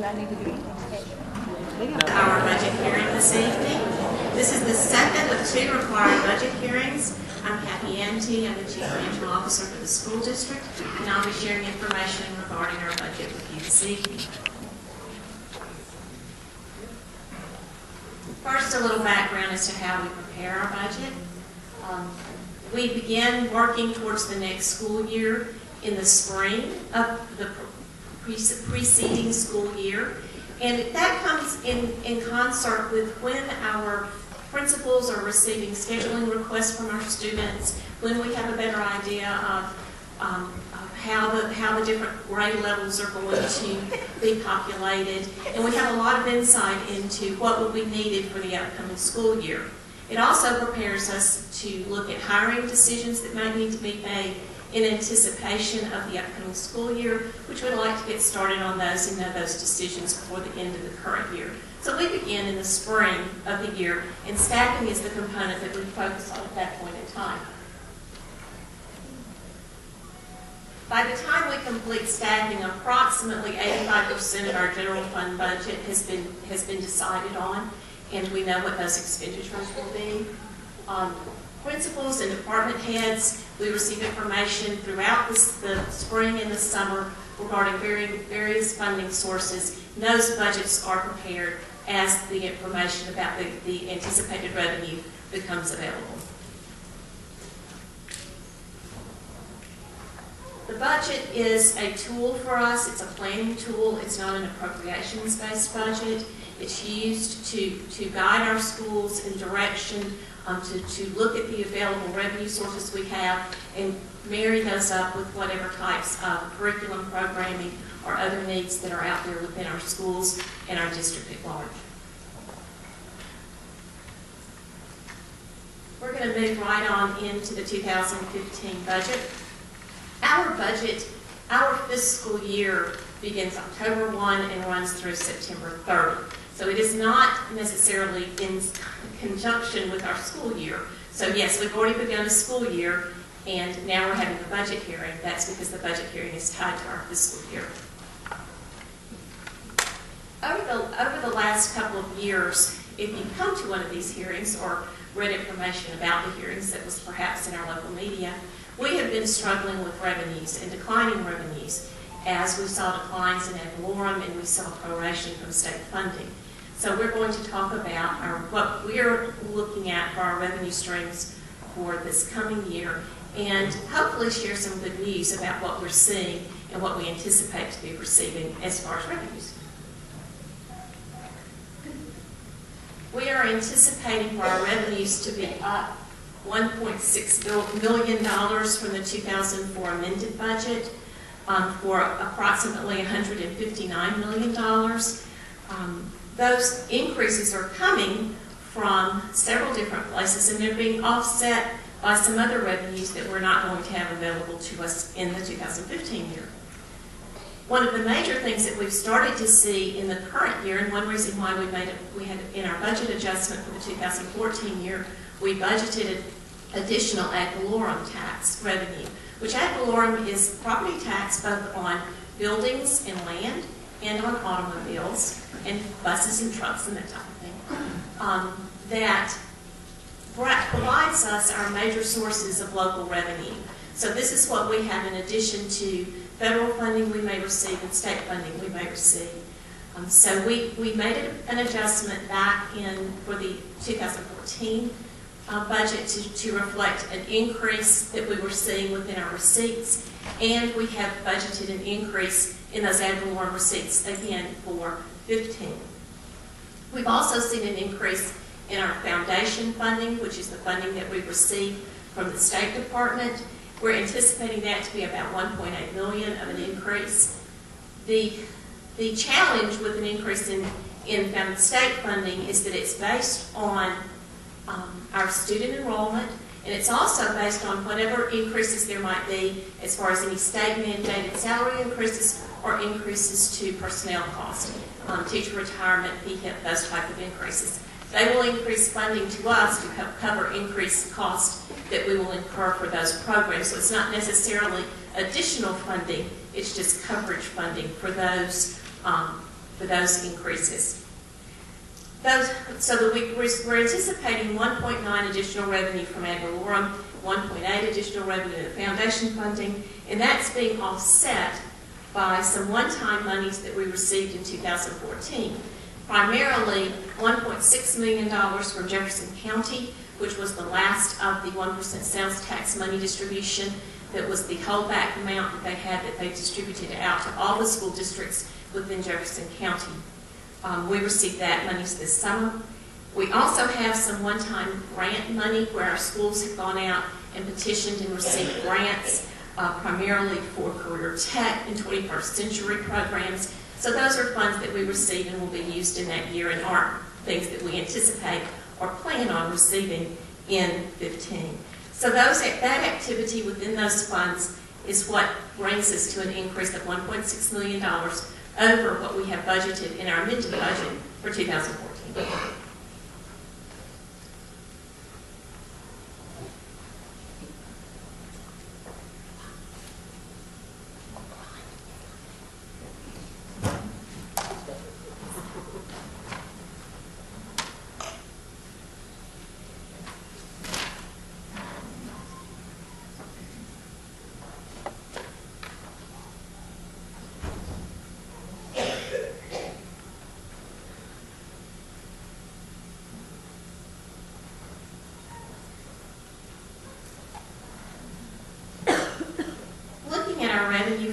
I need to do anything special? Our budget hearing this evening. This is the second of 2 required budget hearings. I'm Kathy Ante. I'm the Chief Financial Officer for the school district, and I'll be sharing information regarding our budget with you this evening. First, a little background as to how we prepare our budget. We begin working towards the next school year in the spring of the preceding school year, and that comes in concert with when our principals are receiving scheduling requests from our students, when we have a better idea of how the different grade levels are going to be populated, and we have a lot of insight into what will be needed for the upcoming school year. It also prepares us to look at hiring decisions that may need to be made in anticipation of the upcoming school year, which we'd like to get started on those and know those decisions before the end of the current year. So we begin in the spring of the year, and staffing is the component that we focus on at that point in time. By the time we complete staffing, approximately 85% of our general fund budget has been decided on, and we know what those expenditures will be. Principals and department heads, we receive information throughout the spring and the summer regarding various funding sources. And those budgets are prepared as the information about the anticipated revenue becomes available. The budget is a tool for us. It's a planning tool. It's not an appropriations-based budget. It's used to guide our schools in direction, to look at the available revenue sources we have and marry those up with whatever types of curriculum programming or other needs that are out there within our schools and our district at large. We're going to move right on into the 2015 budget. Our fiscal year begins October 1 and runs through September 30. So it is not necessarily in conjunction with our school year. So yes, we've already begun a school year, and now we're having a budget hearing. That's because the budget hearing is tied to our fiscal year. Over the last couple of years, if you've come to one of these hearings or read information about the hearings that was perhaps in our local media, we have been struggling with revenues and declining revenues as we saw declines in ad valorem and we saw proration from state funding. So we're going to talk about what we're looking at for our revenue streams for this coming year, and hopefully share some good news about what we're seeing and what we anticipate to be receiving as far as revenues. We are anticipating for our revenues to be up $1.6 million from the 2004 amended budget for approximately $159 million. Those increases are coming from several different places, and they're being offset by some other revenues that we're not going to have available to us in the 2015 year. One of the major things that we've started to see in the current year, and one reason why we had in our budget adjustment for the 2014 year, we budgeted additional ad valorem tax revenue, which ad valorem is property tax both on buildings and land and on automobiles and buses and trucks and that type of thing, that provides us our major sources of local revenue. So this is what we have in addition to federal funding we may receive and state funding we may receive. So we made an adjustment back for the 2014 budget to reflect an increase that we were seeing within our receipts, and we have budgeted an increase in those ad valorem receipts again for 2015. We've also seen an increase in our foundation funding, which is the funding that we receive from the State Department. We're anticipating that to be about $1.8 million of an increase. The challenge with an increase in state funding is that it's based on our student enrollment, and it's also based on whatever increases there might be as far as any state-mandated salary increases or increases to personnel costs, teacher retirement, PHIP, those type of increases. They will increase funding to us to help cover increased costs that we will incur for those programs. So it's not necessarily additional funding, it's just coverage funding for those for those increases. We're anticipating 1.9 additional revenue from ad valorem, 1.8 additional revenue in the foundation funding, and that's being offset by some one-time monies that we received in 2014. Primarily $1.6 million from Jefferson County, which was the last of the 1% sales tax money distribution. That was the holdback amount that they had that they distributed out to all the school districts within Jefferson County. We received that money this summer. We also have some one-time grant money where our schools have gone out and petitioned and received grants, primarily for career tech and 21st century programs. So those are funds that we receive and will be used in that year and aren't things that we anticipate or plan on receiving in 15. So that activity within those funds is what brings us to an increase of $1.6 million over what we have budgeted in our amended budget for 2014.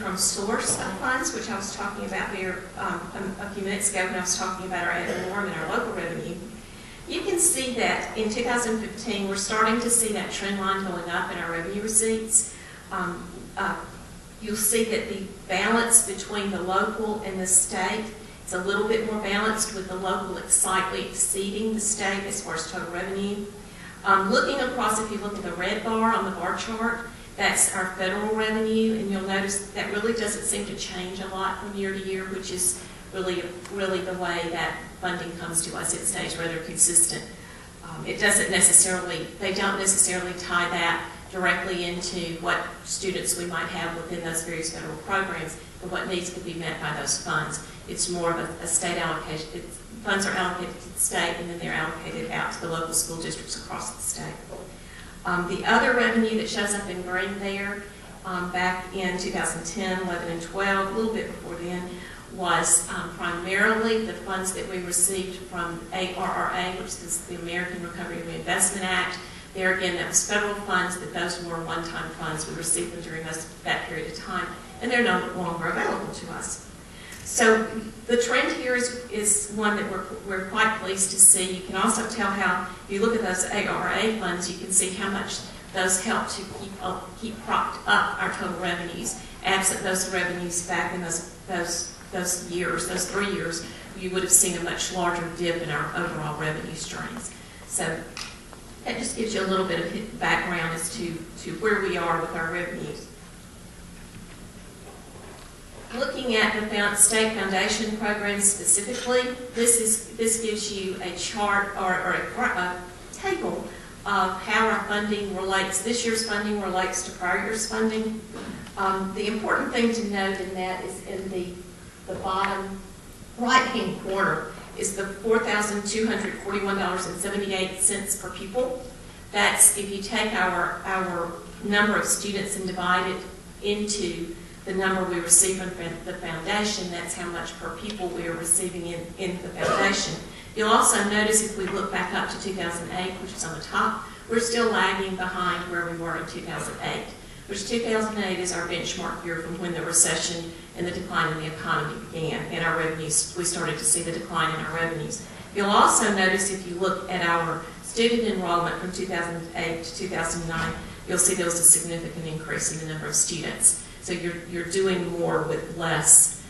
From source of funds, which I was talking about here a few minutes ago when I was talking about our ad valorem and our local revenue, you can see that in 2015 we're starting to see that trend line going up in our revenue receipts. You'll see that the balance between the local and the state is a little bit more balanced, with the local slightly exceeding the state as far as total revenue. Looking across, if you look at the red bar on the bar chart, that's our federal revenue, and you'll notice that really doesn't seem to change a lot from year to year, which is really the way that funding comes to us. It stays rather consistent. They don't necessarily tie that directly into what students we might have within those various federal programs, but what needs to be met by those funds. It's more of a state allocation. Funds are allocated to the state, and then they're allocated out to the local school districts across the state. The other revenue that shows up in green there, back in 2010, 11, and 12, a little bit before then, was primarily the funds that we received from ARRA, which is the American Recovery and Reinvestment Act. There again, that was federal funds, but those were one-time funds. We received them during that period of time, and they're no longer available to us. So the trend here is one that we're quite pleased to see. You can also tell how, if you look at those ARA funds, you can see how much those help to keep propped up our total revenues. Absent those revenues back in those years, those 3 years, you would have seen a much larger dip in our overall revenue streams. So that just gives you a little bit of background as to where we are with our revenues. Looking at the state foundation program specifically, this gives you a chart or a table of how our funding relates. This year's funding relates to prior year's funding. The important thing to note in that is in the bottom right-hand corner is the $4,241.78 per pupil. That's if you take our number of students and divide it into the number we receive from the foundation. That's how much per pupil we are receiving in the foundation. You'll also notice if we look back up to 2008, which is on the top, we're still lagging behind where we were in 2008, which 2008 is our benchmark year from when the recession and the decline in the economy began, and our revenues, we started to see the decline in our revenues. You'll also notice if you look at our student enrollment from 2008 to 2009, you'll see there was a significant increase in the number of students. So you're doing more with less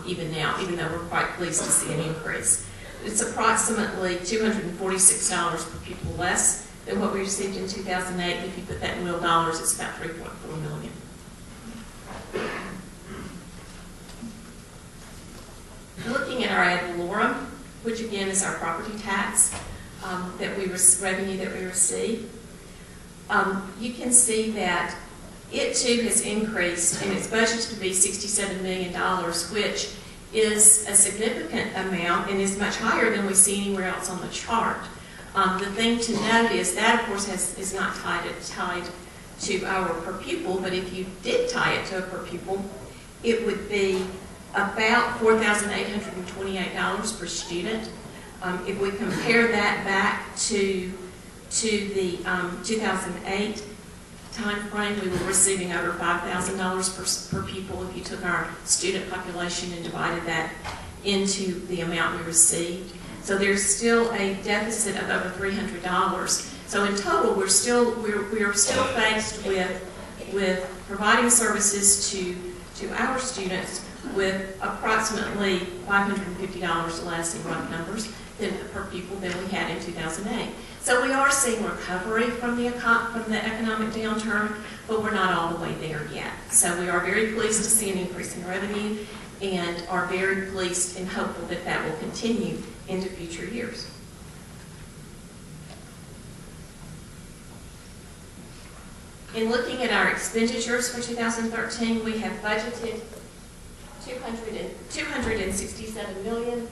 even now, even though we're quite pleased to see an increase. It's approximately $246 per pupil less than what we received in 2008. If you put that in real dollars, it's about $3.4 million. Looking at our ad valorem, which again is our property tax revenue that we receive, you can see that it too has increased, and it's budgeted to be $67 million, which is a significant amount and is much higher than we see anywhere else on the chart. The thing to note is that, of course, is not tied to our per pupil, but if you did tie it to a per pupil, it would be about $4,828 per student. If we compare that back to the 2008 time frame, we were receiving over $5,000 per pupil if you took our student population and divided that into the amount we received. So there's still a deficit of over $300. So in total, we are still faced with providing services to our students with approximately $550 less in rough numbers per pupil than we had in 2008. So we are seeing recovery from the economic downturn, but we're not all the way there yet. So we are very pleased to see an increase in revenue and are very pleased and hopeful that that will continue into future years. In looking at our expenditures for 2013, we have budgeted $267 million.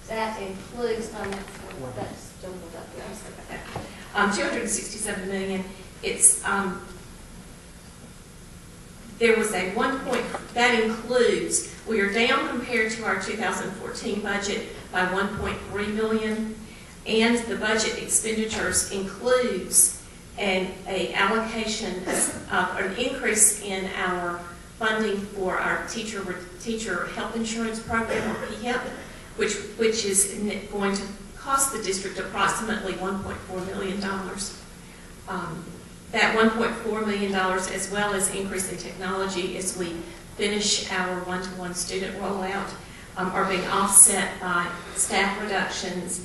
That includes, that's jumbled up here, I'm sorry about that. $267 million. It's, there was a that includes, we are down compared to our 2014 budget by $1.3 million, and the budget expenditures includes an allocation, an increase in our funding for our teacher health insurance program, or PHIP, which is going to cost the district approximately $1.4 million. That $1.4 million, as well as increase in technology as we finish our one-to-one student rollout, are being offset by staff reductions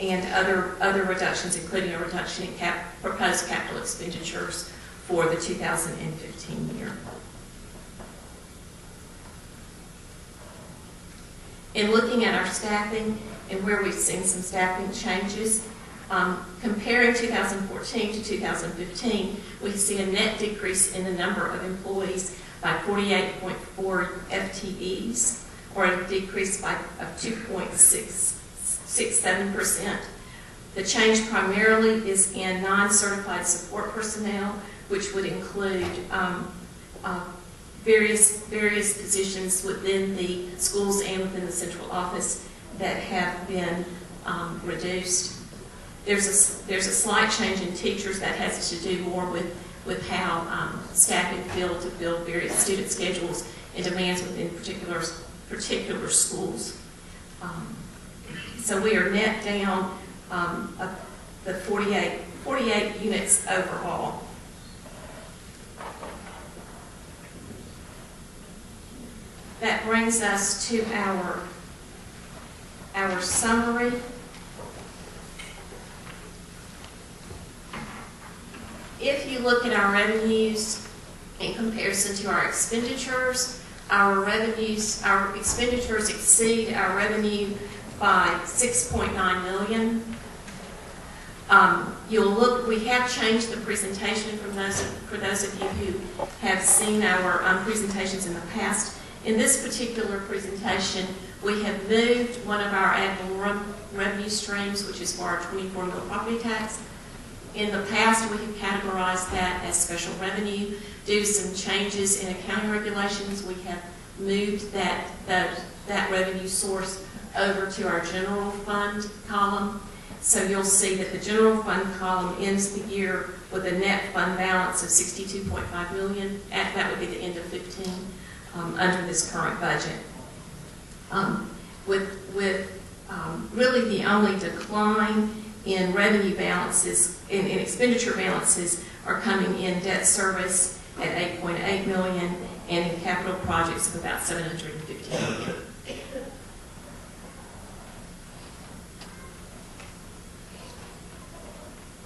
and other reductions, including a reduction in proposed capital expenditures for the 2015 year. In looking at our staffing and where we've seen some staffing changes, comparing 2014 to 2015, we see a net decrease in the number of employees by 48.4 FTEs, or a decrease of 2.67%. The change primarily is in non-certified support personnel, which would include various positions within the schools and within the central office that have been reduced. There's a slight change in teachers that has to do more with how staffing to fill various student schedules and demands within particular schools. So we are net down the 48 units overall. That brings us to our summary. If you look at our revenues in comparison to our expenditures, our expenditures exceed our revenue by $6.9 million. You'll look, we have changed the presentation for those of you who have seen our presentations in the past. In this particular presentation, we have moved one of our ad valorem revenue streams, which is for our 24-mil property tax. In the past, we have categorized that as special revenue. Due to some changes in accounting regulations, we have moved that revenue source over to our general fund column. So you'll see that the general fund column ends the year with a net fund balance of $62.5 million. That would be the end of 15 under this current budget. Really the only decline in revenue balances, in expenditure balances, are coming in debt service at $8.8 million and in capital projects of about $750 million.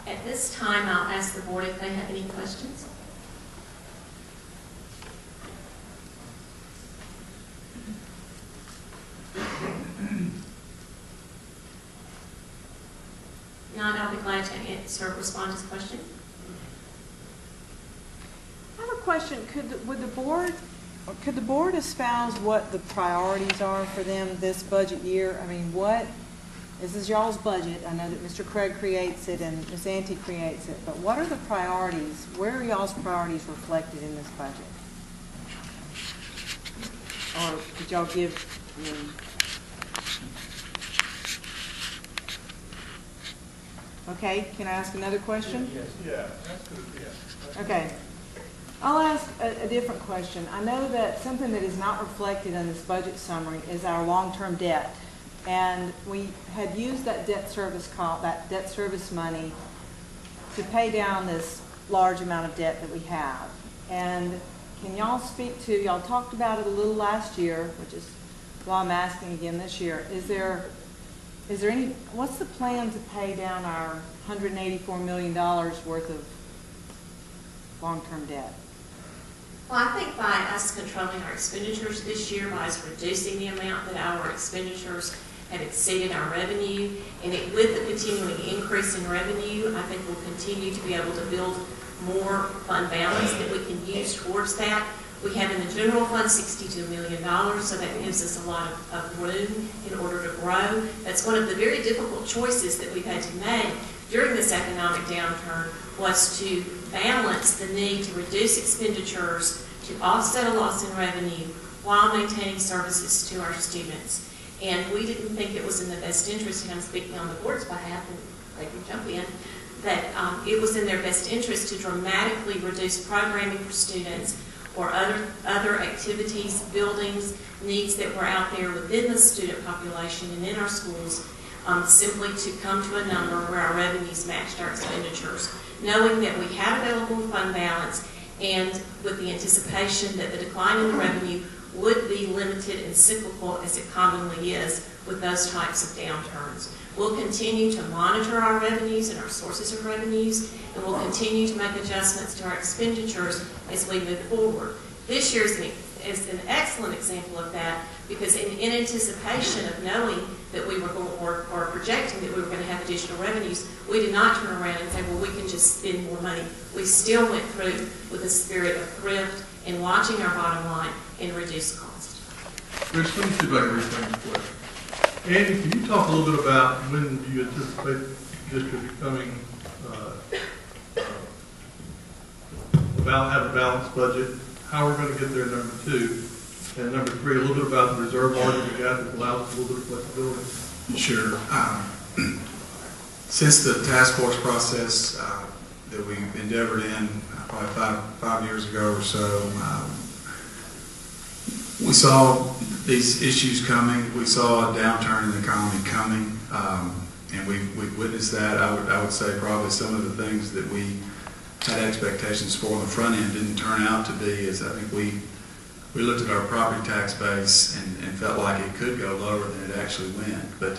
At this time, I'll ask the board if they have any questions. Not, I'll be glad to respond to this question. I have a question. Would the board Could the board espouse what the priorities are for them this budget year? I mean, this is y'all's budget. I know that Mr. Craig creates it and Ms. Ante creates it, but what are the priorities? Where are y'all's priorities reflected in this budget? Or could y'all give, okay, can I ask another question? Yes, yeah, that's good, yeah. Okay. I'll ask a different question. I know that something that is not reflected in this budget summary is our long-term debt. And we had used that debt service money to pay down this large amount of debt that we have. And can y'all speak to, y'all talked about it a little last year, which is why I'm asking again this year. Is there any, what's the plan to pay down our $184 million worth of long-term debt? Well, I think by us controlling our expenditures this year, by us reducing the amount that our expenditures have exceeded our revenue, and with the continuing increase in revenue, I think we'll continue to be able to build more fund balance that we can use towards that. We have in the general fund $62 million, so that gives us a lot of room in order to grow. That's one of the very difficult choices that we've had to make during this economic downturn, was to balance the need to reduce expenditures to offset a loss in revenue while maintaining services to our students. And we didn't think it was in the best interest, and I'm speaking on the board's behalf, and they can jump in, that it was in their best interest to dramatically reduce programming for students or other activities, buildings, needs that were out there within the student population and in our schools, simply to come to a number where our revenues matched our expenditures, knowing that we had available fund balance and with the anticipation that the decline in the revenue would be limited and cyclical as it commonly is with those types of downturns. We'll continue to monitor our revenues and our sources of revenues, and we'll continue to make adjustments to our expenditures as we move forward. This year is an excellent example of that, because in anticipation of knowing that we were going, or projecting that we were going to have additional revenues, we did not turn around and say, well, we can just spend more money. We still went through with a spirit of thrift and watching our bottom line and reduce cost. Rich, let me see if I can reframe the question. Andy, can you talk a little bit about when you anticipate the district becoming have a balanced budget, how we're going to get there, number two, and number three, a little bit about the reserve margin we got that allows us a little bit of flexibility. Sure. Since the task force process that we endeavored in probably five years ago or so, we saw these issues coming. We saw a downturn in the economy coming, and we witnessed that. I would say probably some of the things that we had expectations for on the front end didn't turn out to be as I think we looked at our property tax base and felt like it could go lower than it actually went. But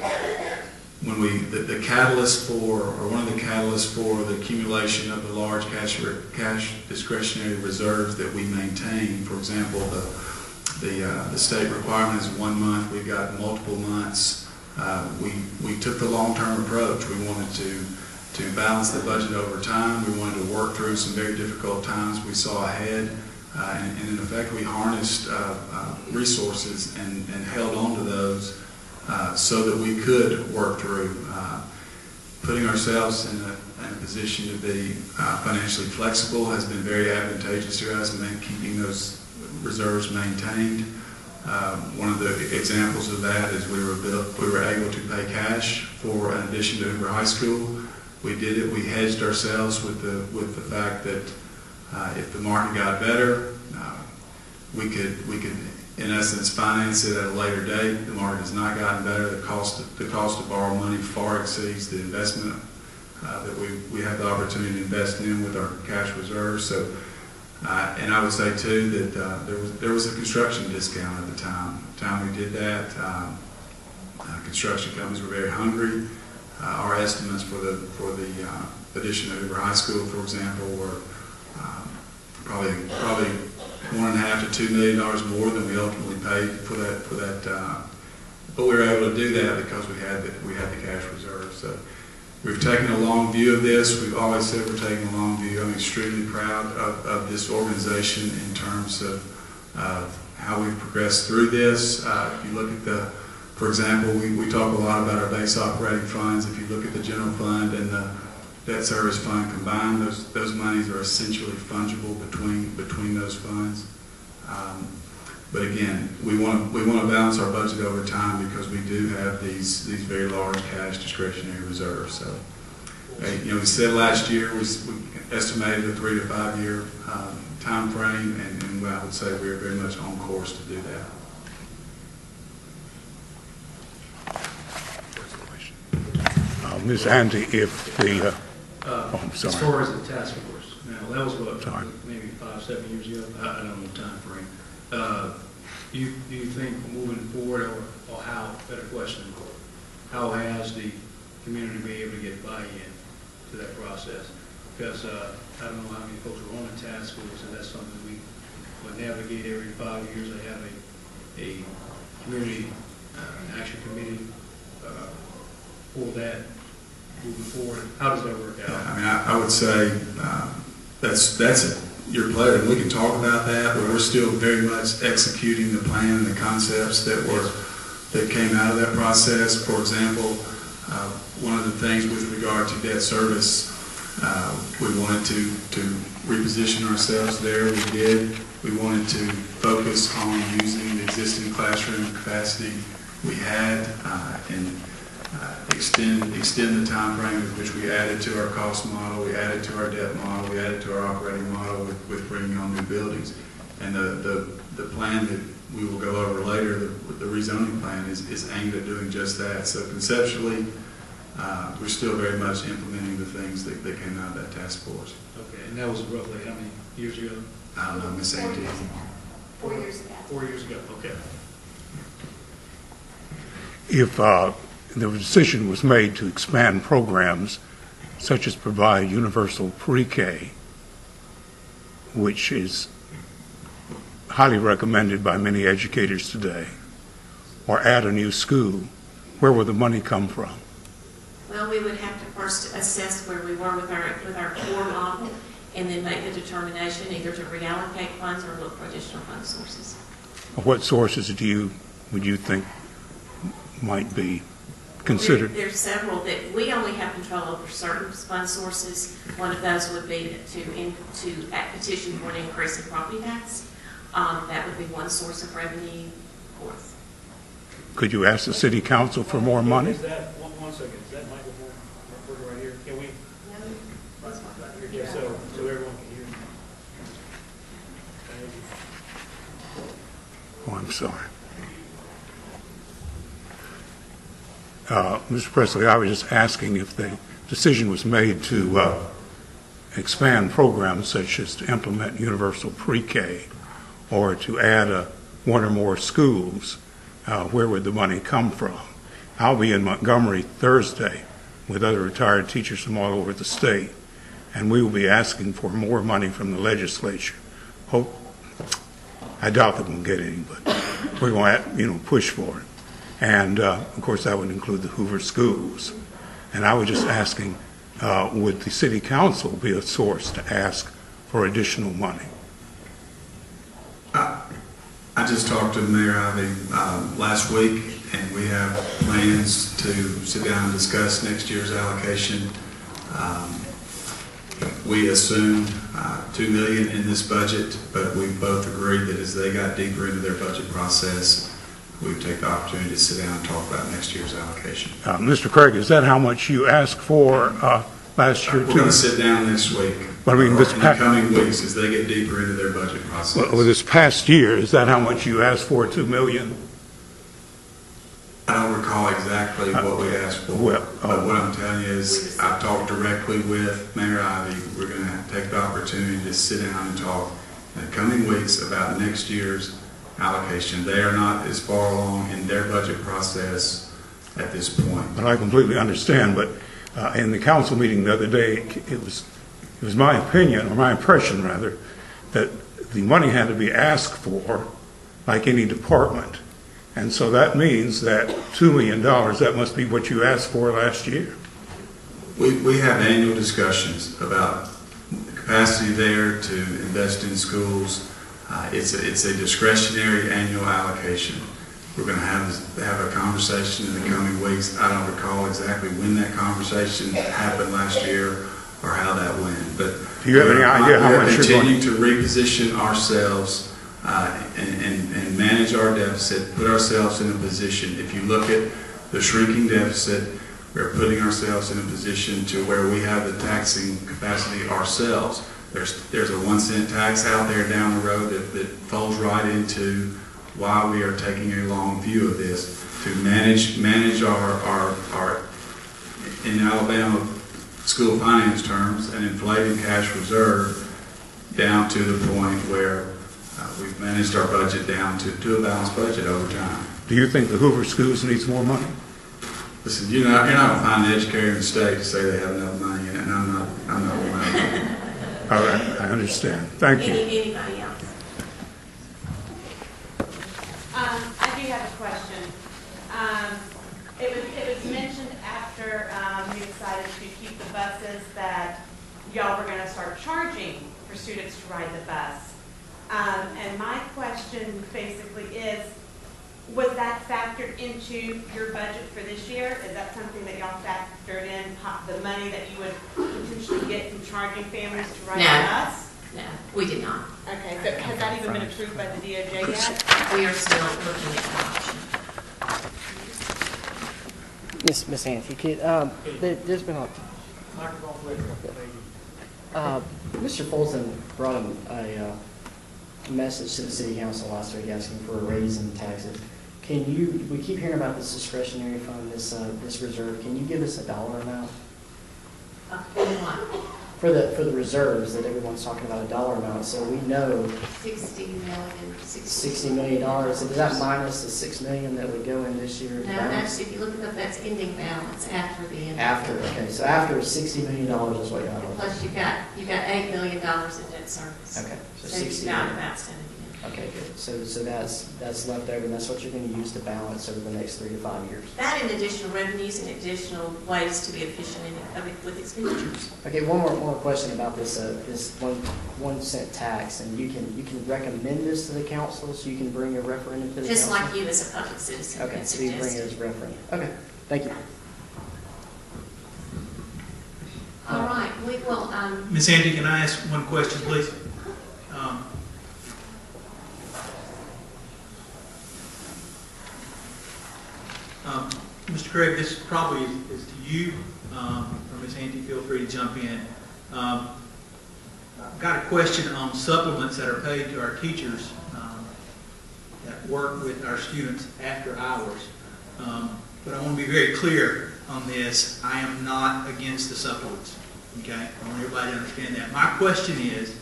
when the catalyst for, or one of the catalysts for the accumulation of the large cash discretionary reserves that we maintain, for example, the state requirement is 1 month. We've got multiple months. We took the long-term approach. We wanted to balance the budget over time. We wanted to work through some very difficult times we saw ahead. And in effect, we harnessed resources and held on to those so that we could work through putting ourselves in a position to be financially flexible has been very advantageous to us, and keeping those reserves maintained. One of the examples of that is we were able to pay cash for an addition to Hoover High School. We did it. We hedged ourselves with the fact that if the market got better, we could in essence finance it at a later date. The market has not gotten better. The cost to borrow money far exceeds the investment that we have the opportunity to invest in with our cash reserves. So, and I would say too that there was a construction discount at the time we did that. Construction companies were very hungry. Our estimates for the addition of Hoover High School, for example, were probably $1.5 to $2 million more than we ultimately paid for that. But we were able to do that because we had the cash reserve. So we've taken a long view of this. We've always said we're taking a long view. I'm extremely proud of this organization in terms of how we've progressed through this. If you look at for example, we talk a lot about our base operating funds. If you look at the general fund and the debt service fund combined, those monies are essentially fungible between those funds. But again, we want to balance our budget over time because we do have these very large cash discretionary reserves. So, we said last year we estimated a 3 to 5 year time frame, and I would say we're very much on course to do that. Ms. Andy, if the, I'm sorry. As far as the task force, now that was what, Sorry. maybe 5-7 years ago. I don't know the time frame. Do you think moving forward, or how? Better question. How has the community been able to get buy-in to that process? Because I don't know how many folks are on the task force, and that's something we would navigate every 5 years. They have a community action committee for that. Moving forward, how does that work out? I mean, I would say that's your pleasure, and we can talk about that. But we're still very much executing the plan and the concepts that came out of that process. For example, one of the things with regard to debt service, we wanted to reposition ourselves there. We did. We wanted to focus on using the existing classroom capacity we had and extend the time frame with which we added to our cost model, we added to our debt model, we added to our operating model with bringing on new buildings. And the plan that we will go over later, the rezoning plan, is aimed at doing just that. So conceptually, we're still very much implementing the things that came out of that task force. Okay, and that was roughly how many years ago? I don't know, Ms. Andy. 4 years ago. 4 years ago, okay. If the decision was made to expand programs such as provide universal pre-K, which is highly recommended by many educators today, or add a new school, where will the money come from? Well, we would have to first assess where we were with our core model, and then make the determination either to reallocate funds or look for additional fund sources. What sources would you think might be considered? There's several that we only have control over certain fund sources. One of those would be to petition for an increase in property tax. That would be one source of revenue for us. Could you ask the city council for more money? Is that, one second, is that microphone working right here? Can we? No, that's not right Yeah, here. so everyone can hear. Thank you. Oh, I'm sorry. Mr. Presley, I was just asking if the decision was made to expand programs such as to implement universal pre-K or to add one or more schools, where would the money come from? I'll be in Montgomery Thursday with other retired teachers from all over the state, and we will be asking for more money from the legislature. I doubt that we'll get any, but we're going to push for it. And, of course, that would include the Hoover schools. And I was just asking, would the city council be a source to ask for additional money? I just talked to Mayor Ivey last week, and we have plans to sit down and discuss next year's allocation. We assumed $2 million in this budget, but we both agreed that as they got deeper into their budget process, we would take the opportunity to sit down and talk about next year's allocation. Mr. Craig, is that how much you asked for last year? We're going to sit down next week, But I mean, in the coming weeks, as they get deeper into their budget process. Well, this past year, is that how much you asked for, $2 million? I don't recall exactly what we asked for, but what I'm telling you is I've talked directly with Mayor Ivey. We're going to take the opportunity to sit down and talk in the coming weeks about next year's allocation. They are not as far along in their budget process at this point. But I completely understand, but in the council meeting the other day, it was my opinion, or my impression rather, that the money had to be asked for like any department. And so that means that $2 million, that must be what you asked for last year. We have annual discussions about the capacity there to invest in schools. It's a discretionary annual allocation. We're going to have a conversation in the coming weeks. I don't recall exactly when that conversation happened last year or how that went, but do you have any idea how much you're going to reposition ourselves and manage our deficit, put ourselves in a position. If you look at the shrinking deficit, we're putting ourselves in a position to where we have the taxing capacity ourselves. There's a 1 cent tax out there down the road that falls right into why we are taking a long view of this to manage our in Alabama school finance terms an inflated cash reserve down to the point where we've managed our budget down to a balanced budget over time. Do you think the Hoover schools needs more money? Listen, you're not going to find an educator in the state to say they have enough money, and I'm not one. All right, I understand. Thank you. Anybody else? I do have a question. It was mentioned after we decided to keep the buses that y'all were going to start charging for students to ride the bus. And my question basically is, was that factored into your budget for this year? Is that something that y'all factored in, the money that you would potentially get from charging families to ride the bus? No, we did not. Okay, so has that even been approved by the DOJ yet? We are still looking at that option. Miss Anthony, there's been a Mr. Fulton brought a message to the city council last week asking for a raise in taxes. We keep hearing about this discretionary fund, this reserve. Can you give us a dollar amount? What? For the reserves that everyone's talking about, a dollar amount, so we know $60 million. So does that minus the $6 million that would go in this year? No, that's, if you look at that's ending balance after the end. Okay, so after $60 million is what you have. Plus you got $8 million in debt service. Okay, so So 60 you've got million. about 70 million. Okay, good. So that's left over, and that's what you're going to use to balance over the next 3 to 5 years. That and additional revenues and additional ways to be efficient with expenditures. Okay, one more question about this this 1 cent tax, and you can recommend this to the council, so you can bring a referendum to the Just council. like you as a public citizen Okay, can so you bring it suggest. as a referendum. Okay, thank you. All right, we will, Ms. Andy, can I ask one question, please? Mr. Craig, this probably is to you, or Ms. Andy, feel free to jump in. I've got a question on supplements that are paid to our teachers that work with our students after hours. But I want to be very clear on this. I am not against the supplements. Okay? I want everybody to understand that. My question is,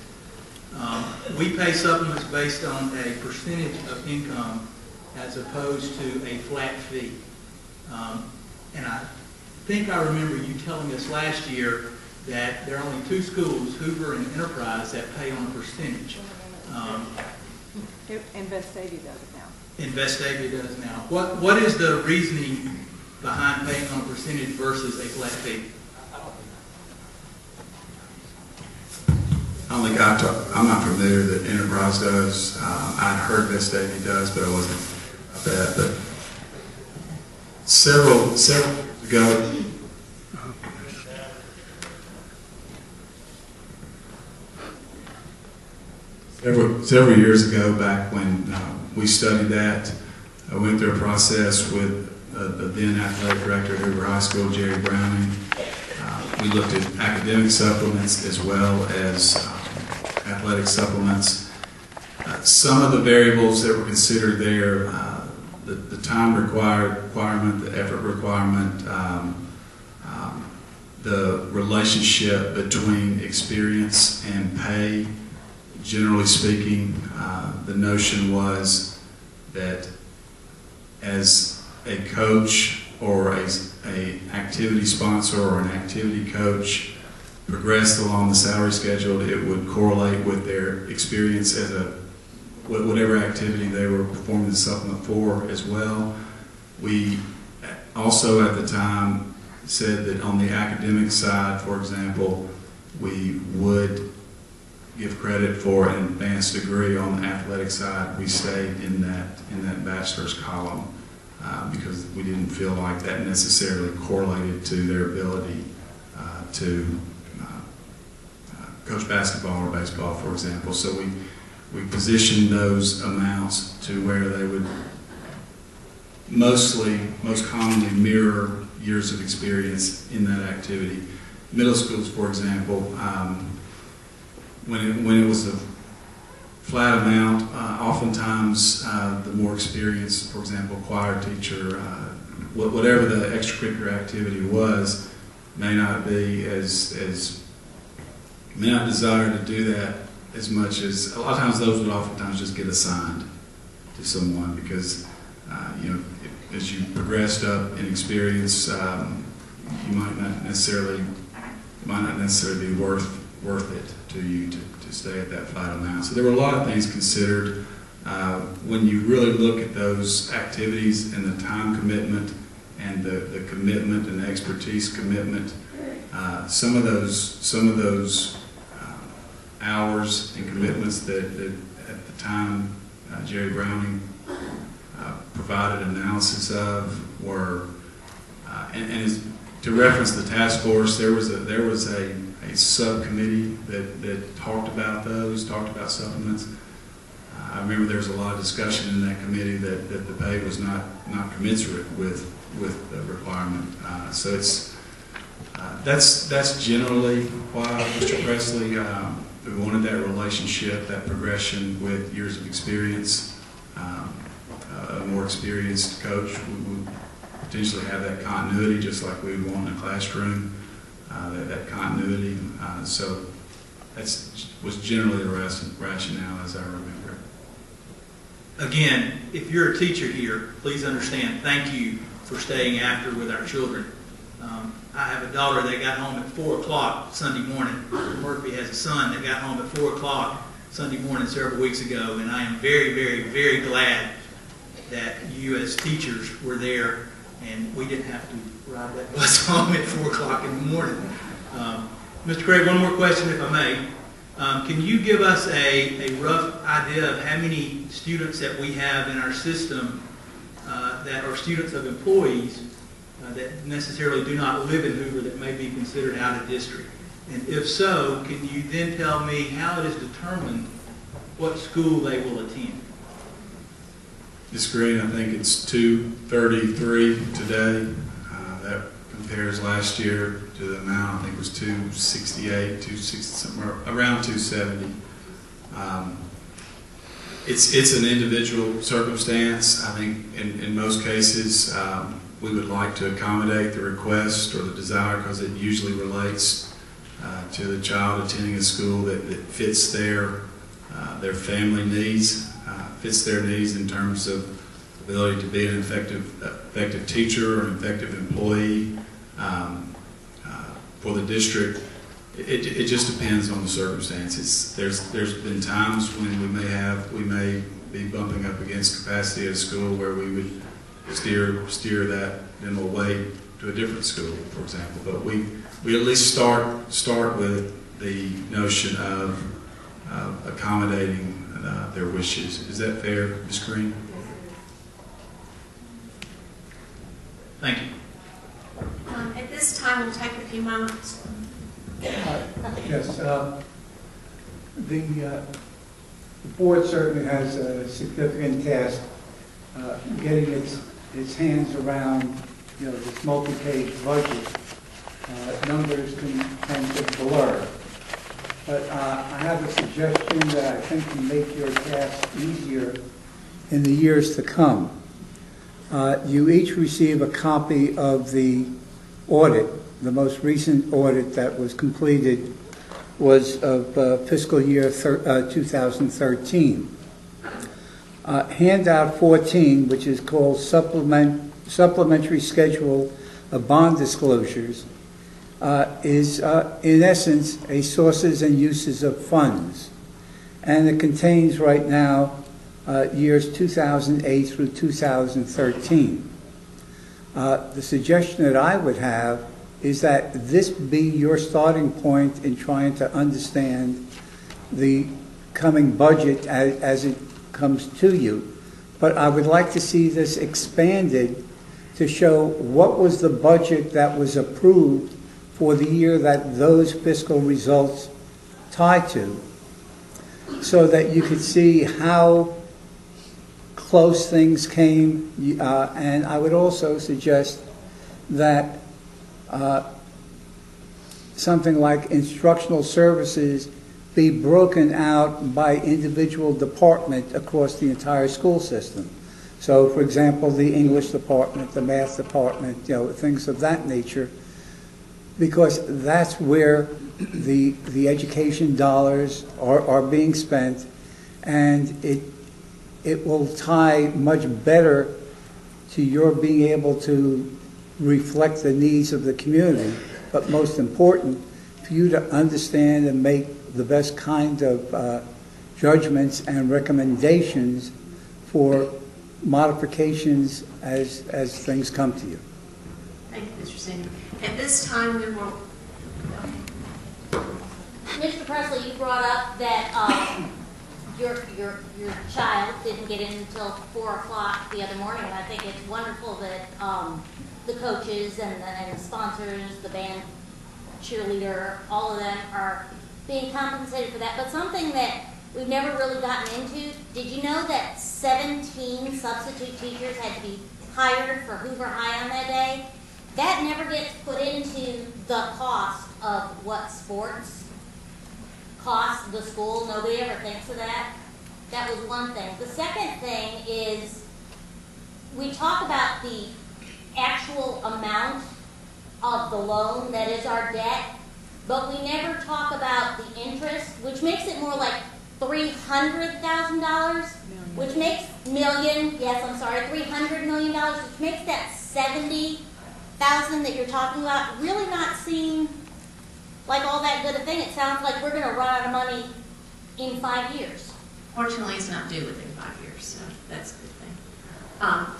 we pay supplements based on a percentage of income as opposed to a flat fee. And I think I remember you telling us last year that there are only 2 schools, Hoover and Enterprise, that pay on a percentage. And Vestavia does it now. And Vestavia does now. What is the reasoning behind paying on a percentage versus a flat fee? I don't think I'm not familiar that Enterprise does. I'd heard Vestavia does, but I wasn't about that. But several years ago, several years ago, back when we studied that, I went through a process with the then athletic director at Hoover High School, Jerry Browning. We looked at academic supplements as well as athletic supplements. Some of the variables that were considered there, the time requirement, the effort requirement, the relationship between experience and pay. Generally speaking, the notion was that as a coach or a activity sponsor or an activity coach progressed along the salary schedule, it would correlate with their experience as whatever activity they were performing the supplement for as well. We also at the time said that on the academic side, for example, we would give credit for an advanced degree on the athletic side, we stayed in that bachelor's column because we didn't feel like that necessarily correlated to their ability to coach basketball or baseball, for example. So we positioned those amounts to where they would most commonly mirror years of experience in that activity. Middle schools, for example, when it was a flat amount, oftentimes the more experienced, for example, choir teacher, whatever the extracurricular activity was, may not be may not desire to do that as much as, a lot of times those would oftentimes just get assigned to someone because, as you progressed up in experience, you might not necessarily be worth it to you to stay at that flat amount. So there were a lot of things considered when you really look at those activities and the time commitment and the commitment and the expertise commitment. Some of those hours and commitments that at the time Jerry Browning provided analysis of were, to reference the task force, there was a subcommittee that talked about supplements. I remember there was a lot of discussion in that committee that the pay was not commensurate with the requirement. So that's generally why, Mr. Presley, we wanted that relationship, that progression with years of experience. A more experienced coach would potentially have that continuity, just like we would want in a classroom, that continuity. So that was generally the rationale as I remember it. Again, if you're a teacher here, please understand, thank you for staying after with our children. I have a daughter that got home at 4 o'clock Sunday morning. Murphy has a son that got home at 4 o'clock Sunday morning several weeks ago, and I am very, very, very glad that you as teachers were there and we didn't have to ride that bus home at 4 o'clock in the morning. Mr. Craig, one more question if I may. Can you give us a rough idea of how many students that we have in our system that are students of employees that necessarily do not live in Hoover that may be considered out of district? And if so, can you then tell me how it is determined what school they will attend? Ms. Green, I think it's 233 today. That compares last year to the amount, I think it was 268, 260, somewhere around 270. It's an individual circumstance. I think in most cases we would like to accommodate the request or the desire because it usually relates to the child attending a school that fits their family needs, fits their needs in terms of ability to be an effective teacher or an effective employee for the district. It just depends on the circumstances. There's been times when we may be bumping up against capacity at a school where we would steer them away to a different school, for example. But we at least start with the notion of accommodating their wishes. Is that fair, Ms. Green? Thank you. At this time, we'll take a few moments. Yes, the board certainly has a significant task getting its hands around, this multi-page budget. Numbers can tend to blur. But I have a suggestion that I think can make your task easier in the years to come. You each receive a copy of the audit. The most recent audit that was completed was of fiscal year 2013. Handout 14, which is called Supplementary Schedule of Bond Disclosures, is in essence a sources and uses of funds. And it contains right now years 2008 through 2013. The suggestion that I would have is that this be your starting point in trying to understand the coming budget as it comes to you. But I would like to see this expanded to show what was the budget that was approved for the year that those fiscal results tie to, so that you could see how close things came. And I would also suggest that something like instructional services be broken out by individual department across the entire school system. So, for example, the English department, the math department, things of that nature, because that's where the education dollars are being spent, and it will tie much better to your being able to reflect the needs of the community, but most important, for you to understand and make the best kind of judgments and recommendations for modifications as things come to you. Thank you, Mr. Senior. At this time, we will. Mr. Presley, you brought up that your child didn't get in until 4 o'clock the other morning, and I think it's wonderful that the coaches and the sponsors, the band, cheerleader, all of them are being compensated for that. But something that we've never really gotten into, did you know that 17 substitute teachers had to be hired for Hoover High on that day? That never gets put into the cost of what sports cost the school. Nobody ever thinks of that. That was one thing. The second thing is we talk about the actual amount of the loan that is our debt, but we never talk about the interest, which makes it more like $300,000, which makes $300 million, which makes that $70,000 that you're talking about really not seem like all that good a thing. It sounds like we're going to run out of money in 5 years. Fortunately, it's not due within 5 years, so that's a good thing.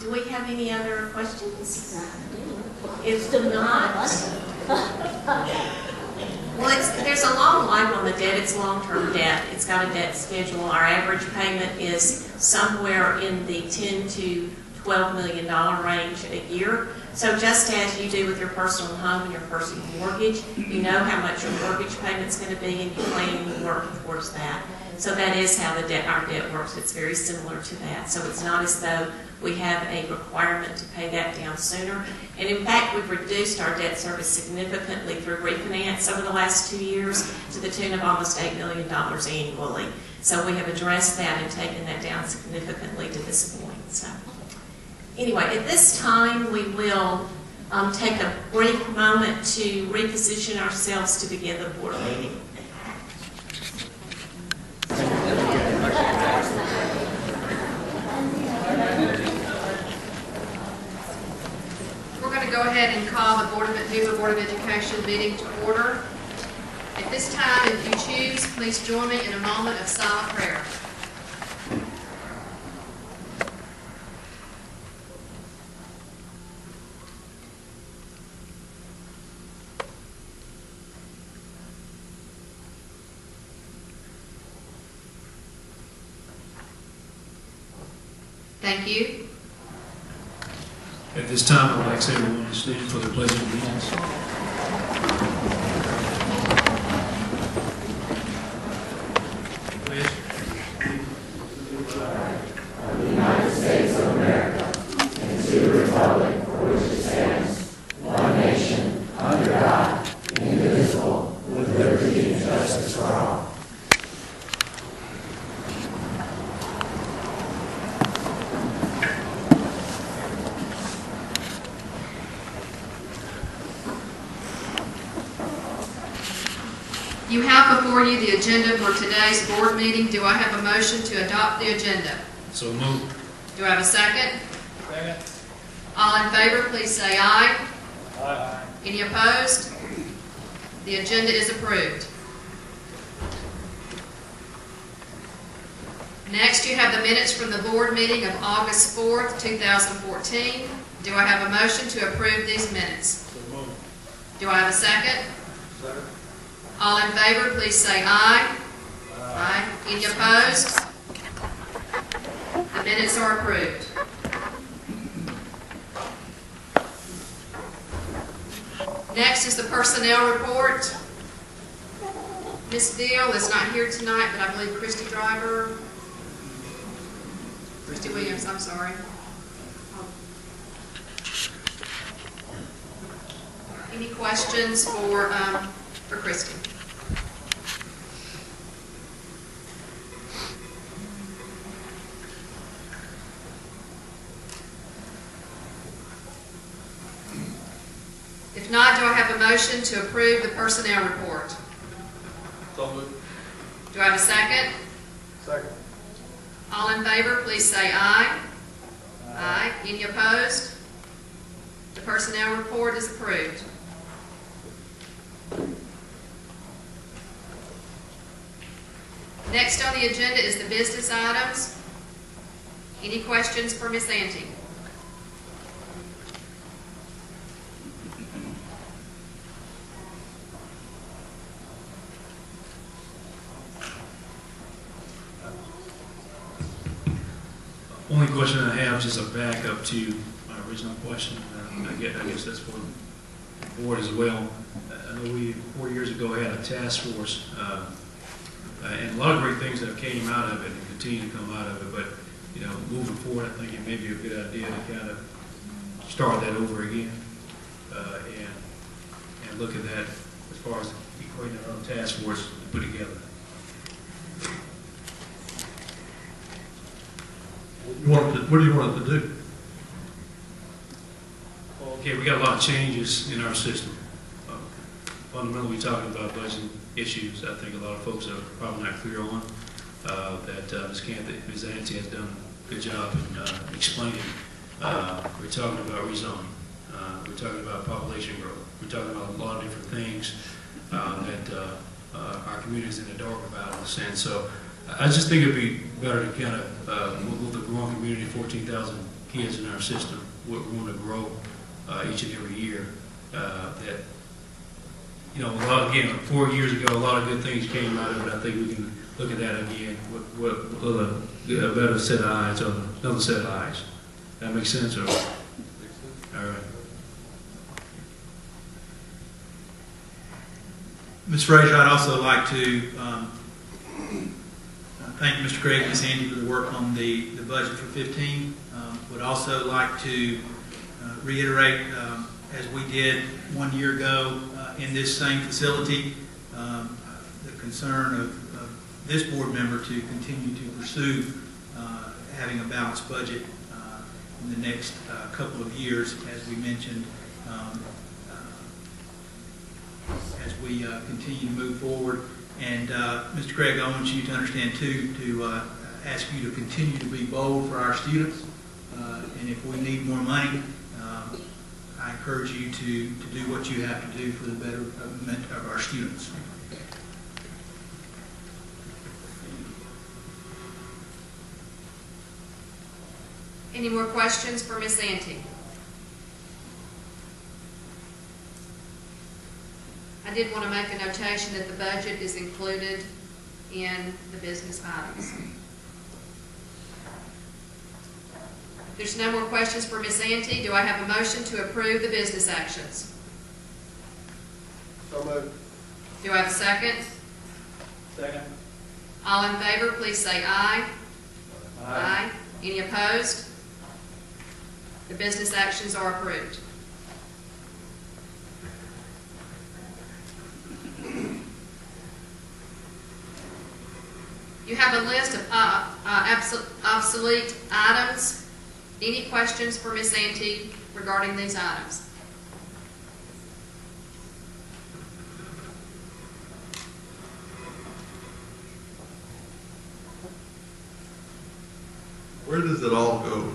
Do we have any other questions? If not, well, there's a long life on the debt. It's long-term debt. It's got a debt schedule. Our average payment is somewhere in the $10 to $12 million range a year. So just as you do with your personal home and your personal mortgage, you know how much your mortgage payment's going to be, and you plan and you work towards that. So that is how our debt works. It's very similar to that. So it's not as though we have a requirement to pay that down sooner. And in fact, we've reduced our debt service significantly through refinance over the last 2 years to the tune of almost $8 million annually. So we have addressed that and taken that down significantly to this point. So anyway, at this time, we will take a brief moment to reposition ourselves to begin the board meeting. We're going to go ahead and call the Hoover Board of Education meeting to order. At this time, if you choose, please join me in a moment of silent prayer. Thank you. At this time, I would like everyone to stand for the pledge of allegiance. The United States of America and to the republic for which it stands, one nation, under God, indivisible, with liberty and justice for all. You have before you the agenda for today's board meeting. Do I have a motion to adopt the agenda? So moved. Do I have a second? Second. All in favor, please say aye. Aye. Any opposed? The agenda is approved. Next, you have the minutes from the board meeting of August 4th, 2014. Do I have a motion to approve these minutes? So moved. Do I have a second? Second. All in favor, please say aye. Aye. Aye. Any opposed? The minutes are approved. Next is the personnel report. Ms. Deal is not here tonight, but I believe Christy Williams, I'm sorry. Any questions for Christy? If not, do I have a motion to approve the personnel report? So moved. Do I have a second? Second. All in favor, please say aye. Aye. Any opposed? The personnel report is approved. Next on the agenda is the business items. Any questions for Ms. Ante? Only question I have is just a backup to my original question. I guess that's for the board as well. I know we 4 years ago had a task force, and a lot of great things that came out of it and continue to come out of it. But you know, moving forward, I think it may be a good idea to kind of start that over again and look at that as far as creating our own task force to put together. What do you want it to do? Okay, we got a lot of changes in our system. Fundamentally, we're talking about budget issues. I think a lot of folks are probably not clear on that Ms. Ante has done a good job in explaining. We're talking about rezoning. We're talking about population growth. We're talking about a lot of different things that our community is in the dark about, in a sense. So I just think it'd be better to kind of, with the growing community, 14,000 kids in our system, we're going to grow each and every year. That, you know, a lot, again, 4 years ago, a lot of good things came out of it. I think we can look at that again with a better set of eyes, or another set of eyes. That makes sense? Or? All right. Ms. Frazier, I'd also like to thank Mr. Craig and Ms. Andy for the work on the budget for 15. Would also like to reiterate, as we did 1 year ago in this same facility, the concern of this board member to continue to pursue having a balanced budget in the next couple of years, as we mentioned, as we continue to move forward. And Mr. Craig, I want you to understand too, to ask you to continue to be bold for our students. And if we need more money, I encourage you to do what you have to do for the betterment of our students. Any more questions for Ms. Ante? I did want to make a notation that the budget is included in the business items. If there's no more questions for Ms. Ante, do I have a motion to approve the business actions? So moved. Do I have a second? Second. All in favor, please say aye. Aye. Any opposed? The business actions are approved. You have a list of obsolete items. Any questions for Ms. Ante regarding these items? Where does it all go?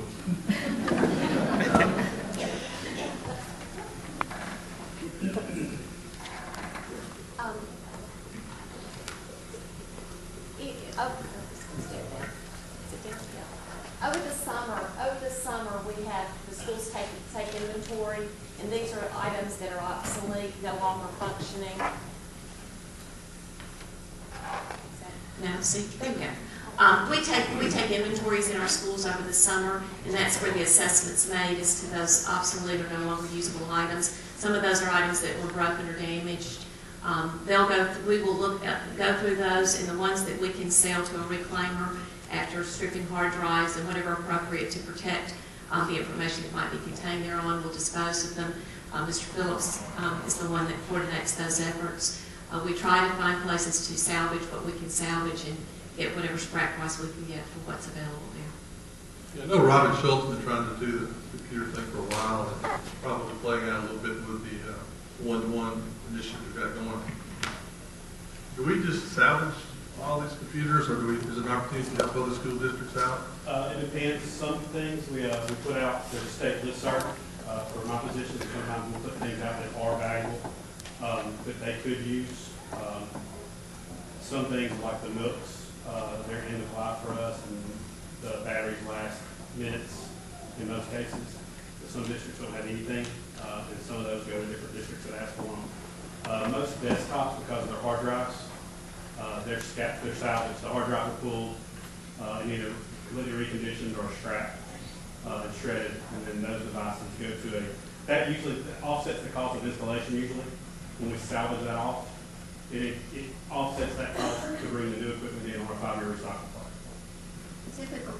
Over the summer, we have the schools take inventory, and these are items that are obsolete, no longer functioning. No, see, there we go. We take inventories in our schools over the summer, and that's where the assessment's made as to those obsolete or no longer usable items. Some of those are items that were broken or damaged. We will go through those, and the ones that we can sell to a reclaimer after stripping hard drives and whatever appropriate to protect the information that might be contained thereon, we'll dispose of them. Mr. Phillips is the one that coordinates those efforts. We try to find places to salvage what we can salvage and get whatever scrap price we can get for what's available there. Yeah, I know Robert Schultz has been trying to do the computer thing for a while, and probably playing out a little bit with the one-to-one initiative we've got going. Do we just salvage all these computers, or is it an opportunity to help other school districts out? It depends. Some things we put out, there's a state listserv for my position. Sometimes we'll put things out that are valuable that they could use. Some things like the nooks, they're end of life for us, and the batteries last minutes in most cases. But some districts don't have anything, and some of those go to different districts that ask for them. Most desktops, because of their hard drives, they're salvaged. The hard drive are pulled and either completely reconditioned or scrapped and shredded, and then those devices go to that usually offsets the cost of installation usually when we salvage that off. It offsets that cost to bring the new equipment in on a 5-year recycle plan.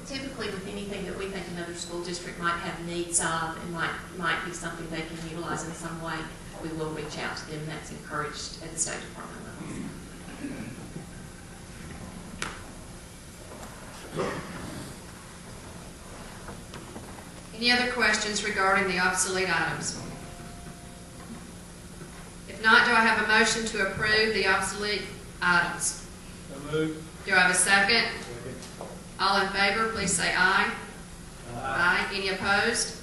Typically with anything that we think another school district might have needs of and might be something they can utilize in some way, we will reach out to them. That's encouraged at the State Department level. Any other questions regarding the obsolete items? If not, do I have a motion to approve the obsolete items? So moved. Do I have a second? All in favor, please say aye. Aye. Any opposed?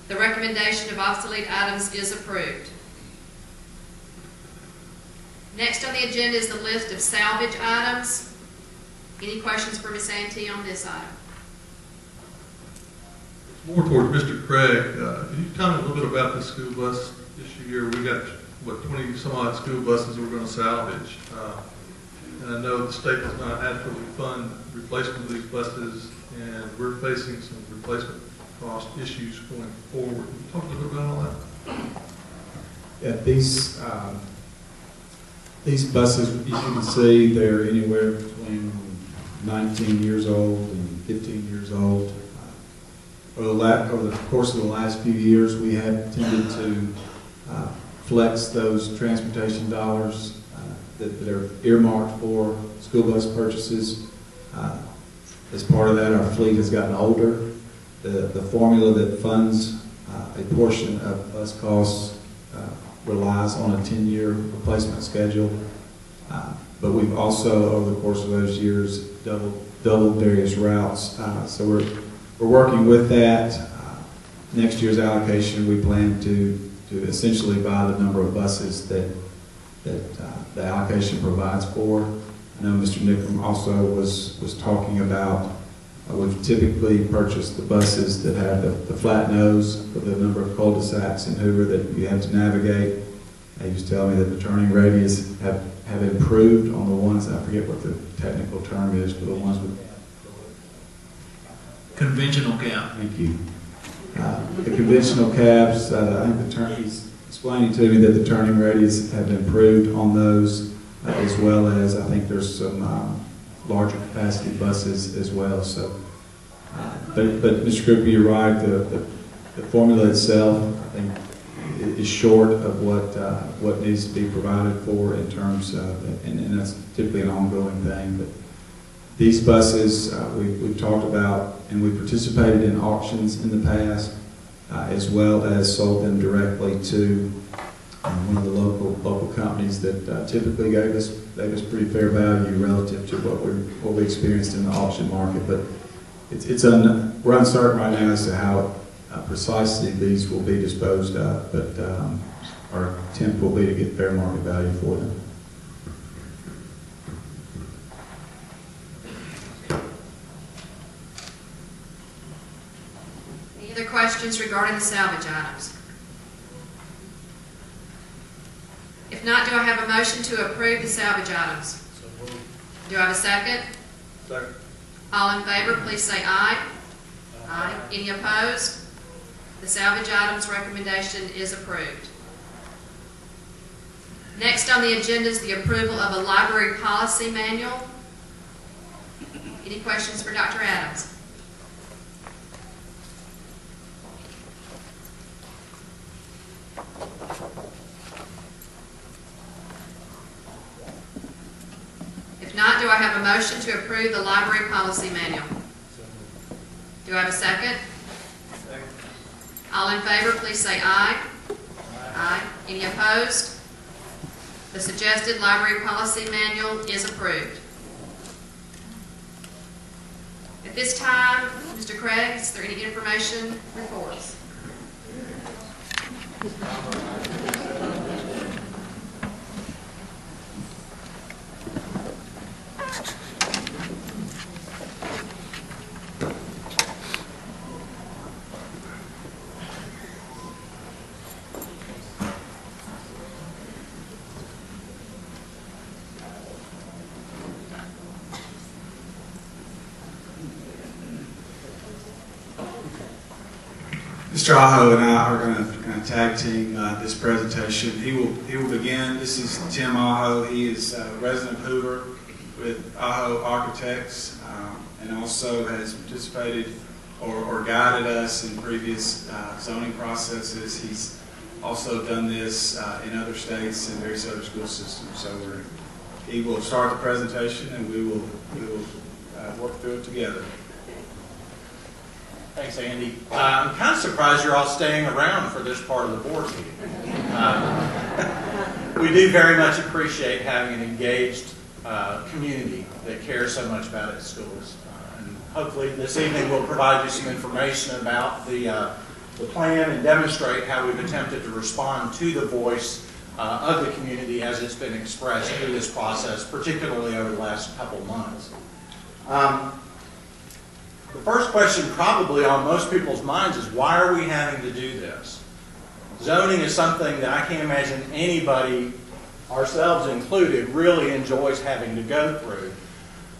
The recommendation of obsolete items is approved. Next on the agenda is the list of salvage items. Any questions for Ms. Ante on this item? More toward Mr. Craig. Can you tell me a little bit about the school bus issue here? We got, 20 some odd school buses we're going to salvage. And I know the state does not adequately fund replacement of these buses, and we're facing some replacement cost issues going forward. Can you talk a little bit about all that? Yeah, these buses, as you can see, they're anywhere between 19 years old and 15 years old. Over the course of the last few years, we have tended to flex those transportation dollars that are earmarked for school bus purchases. As part of that, our fleet has gotten older. The formula that funds a portion of bus costs relies on a 10-year replacement schedule. But we've also, over the course of those years, doubled various routes. So we're working with that. Next year's allocation, we plan to essentially buy the number of buses that the allocation provides for. I know Mr. Nickham also was talking about, we've typically purchased the buses that have the flat nose for the number of cul-de-sacs in Hoover that you have to navigate. He was telling me that the turning radius have improved on the ones, I forget what the technical term is, for the ones with Conventional cab. Thank you. The conventional cabs, I think he's explaining to me that the turning radius have improved on those, as well as I think there's some larger capacity buses as well. So, but Mr. Cooper, you're right. The formula itself, I think, is short of what needs to be provided for in terms of, and that's typically an ongoing thing. But these buses we've talked about, and we participated in auctions in the past, as well as sold them directly to one of the local companies that typically gave us pretty fair value relative to what we experienced in the auction market. But we're uncertain right now as to how precisely these will be disposed of, but our attempt will be to get fair market value for them. Any other questions regarding the salvage items? If not, do I have a motion to approve the salvage items? Do I have a second? Second. All in favor, please say aye. Aye. Any opposed? The salvage items recommendation is approved. Next on the agenda is the approval of a library policy manual. Any questions for Dr. Adams? If not, do I have a motion to approve the library policy manual? Do I have a second? Second. All in favor, please say aye. Aye. Any opposed? The suggested library policy manual is approved. At this time, Mr. Craig, is there any information reports? Mr. Aho and I are going to tag team this presentation. He will begin. This is Tim Aho. He is a resident of Hoover with Aho Architects, and also has participated or guided us in previous zoning processes. He's also done this in other states and various other school systems. So he will start the presentation, and we will work through it together. Thanks, Andy. I'm kind of surprised you're all staying around for this part of the board meeting. We do very much appreciate having an engaged community that cares so much about its schools. And hopefully this evening we'll provide you some information about the plan and demonstrate how we've attempted to respond to the voice of the community as it's been expressed through this process, particularly over the last couple months. The first question probably on most people's minds is, why are we having to do this? Zoning is something that I can't imagine anybody, ourselves included, really enjoys having to go through.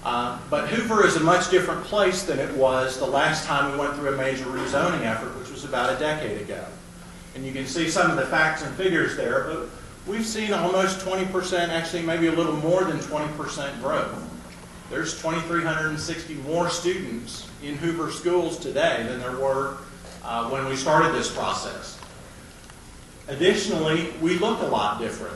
But Hoover is a much different place than it was the last time we went through a major rezoning effort, which was about a decade ago. And you can see some of the facts and figures there, but we've seen almost 20%, actually maybe a little more than 20% growth. There's 2,360 more students in Hoover schools today than there were when we started this process. Additionally, we look a lot different.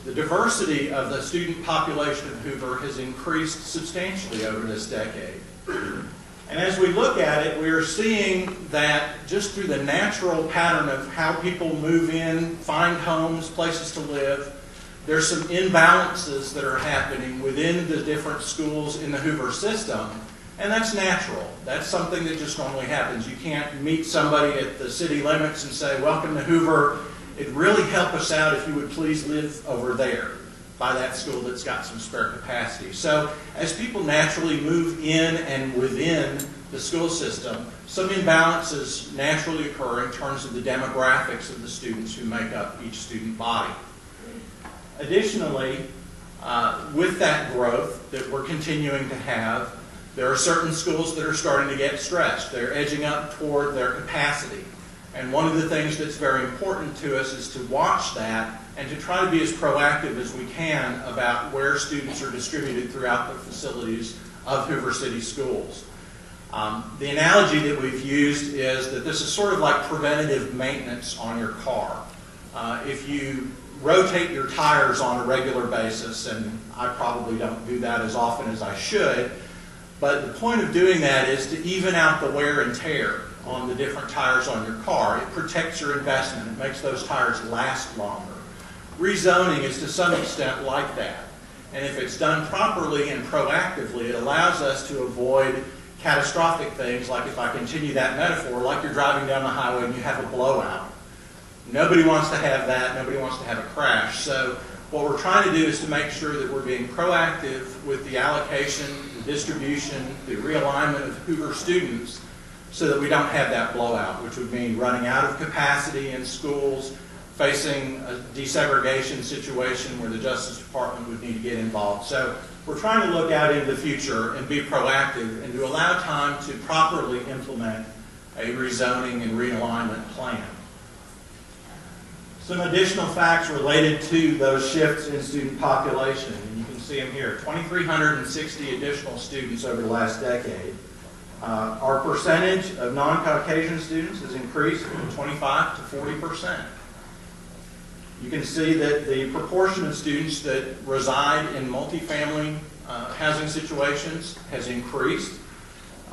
The diversity of the student population of Hoover has increased substantially over this decade. And as we look at it, we are seeing that just through the natural pattern of how people move in, find homes, places to live, there's some imbalances that are happening within the different schools in the Hoover system, and that's natural. That's something that just normally happens. You can't meet somebody at the city limits and say, welcome to Hoover. It'd really help us out if you would please live over there by that school that's got some spare capacity. So as people naturally move in and within the school system, some imbalances naturally occur in terms of the demographics of the students who make up each student body. Additionally, with that growth that we're continuing to have, there are certain schools that are starting to get stressed. They're edging up toward their capacity. And one of the things that's very important to us is to watch that and to try to be as proactive as we can about where students are distributed throughout the facilities of Hoover City Schools. The analogy that we've used is that this is sort of like preventative maintenance on your car. If you rotate your tires on a regular basis, and I probably don't do that as often as I should, but the point of doing that is to even out the wear and tear on the different tires on your car. It protects your investment. It makes those tires last longer. Rezoning is to some extent like that. And if it's done properly and proactively, it allows us to avoid catastrophic things, like, if I continue that metaphor, like you're driving down the highway and you have a blowout. Nobody wants to have that. Nobody wants to have a crash. So what we're trying to do is to make sure that we're being proactive with the allocation, the distribution, the realignment of Hoover students so that we don't have that blowout, which would mean running out of capacity in schools, facing a desegregation situation where the Justice Department would need to get involved. So we're trying to look out into the future and be proactive and to allow time to properly implement a rezoning and realignment plan. Some additional facts related to those shifts in student population, and you can see them here. 2,360 additional students over the last decade. Our percentage of non-Caucasian students has increased from 25 to 40%. You can see that the proportion of students that reside in multifamily housing situations has increased.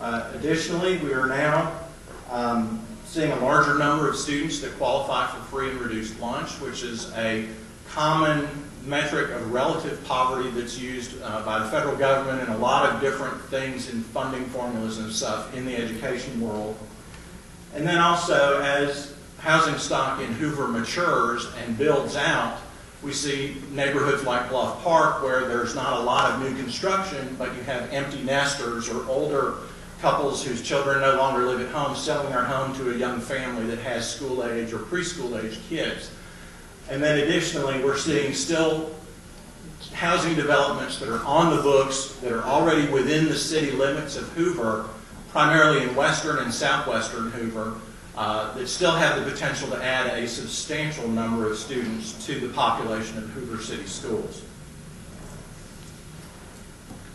Additionally, we are now seeing a larger number of students that qualify for free and reduced lunch, which is a common metric of relative poverty that's used by the federal government and a lot of different things in funding formulas and stuff in the education world. And then also, as housing stock in Hoover matures and builds out, we see neighborhoods like Bluff Park where there's not a lot of new construction, but you have empty nesters or older couples whose children no longer live at home selling their home to a young family that has school age or preschool age kids. And then additionally, we're seeing still housing developments that are on the books, that are already within the city limits of Hoover, primarily in western and southwestern Hoover, that still have the potential to add a substantial number of students to the population of Hoover City Schools.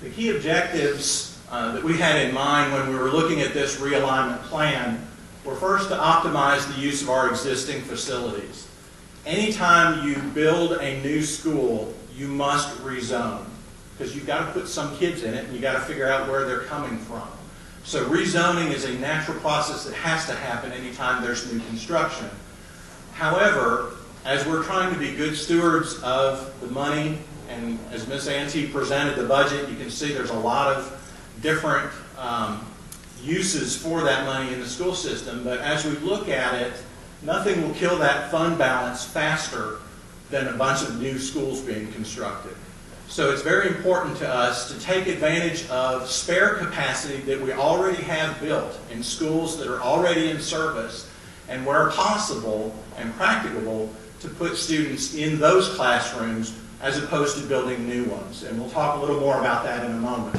The key objectives that we had in mind when we were looking at this realignment plan were first to optimize the use of our existing facilities. Anytime you build a new school, you must rezone because you've got to put some kids in it and you've got to figure out where they're coming from. So rezoning is a natural process that has to happen anytime there's new construction. However, as we're trying to be good stewards of the money, and as Ms. Ante presented the budget, you can see there's a lot of different uses for that money in the school system, but as we look at it, nothing will kill that fund balance faster than a bunch of new schools being constructed. So it's very important to us to take advantage of spare capacity that we already have built in schools that are already in service, and where possible and practicable, to put students in those classrooms as opposed to building new ones. And we'll talk a little more about that in a moment.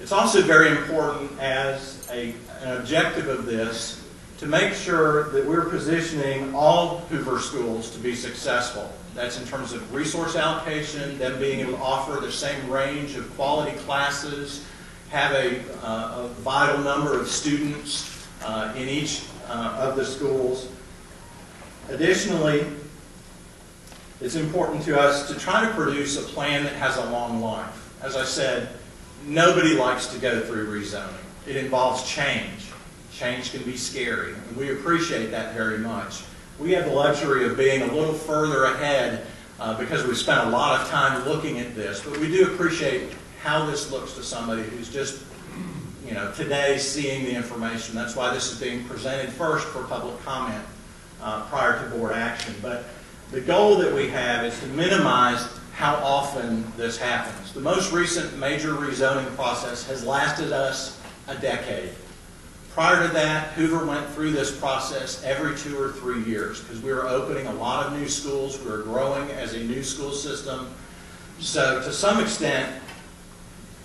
It's also very important as an objective of this to make sure that we're positioning all Hoover schools to be successful. That's in terms of resource allocation, them being able to offer the same range of quality classes, have a vital number of students in each of the schools. Additionally, it's important to us to try to produce a plan that has a long life. As I said, nobody likes to go through rezoning. It involves change. Change can be scary, and we appreciate that very much. We have the luxury of being a little further ahead because we've spent a lot of time looking at this, but we do appreciate how this looks to somebody who's just, today seeing the information. That's why this is being presented first for public comment prior to board action. But the goal that we have is to minimize how often this happens. The most recent major rezoning process has lasted us a decade. Prior to that, Hoover went through this process every 2 or 3 years because we were opening a lot of new schools. We were growing as a new school system. So to some extent,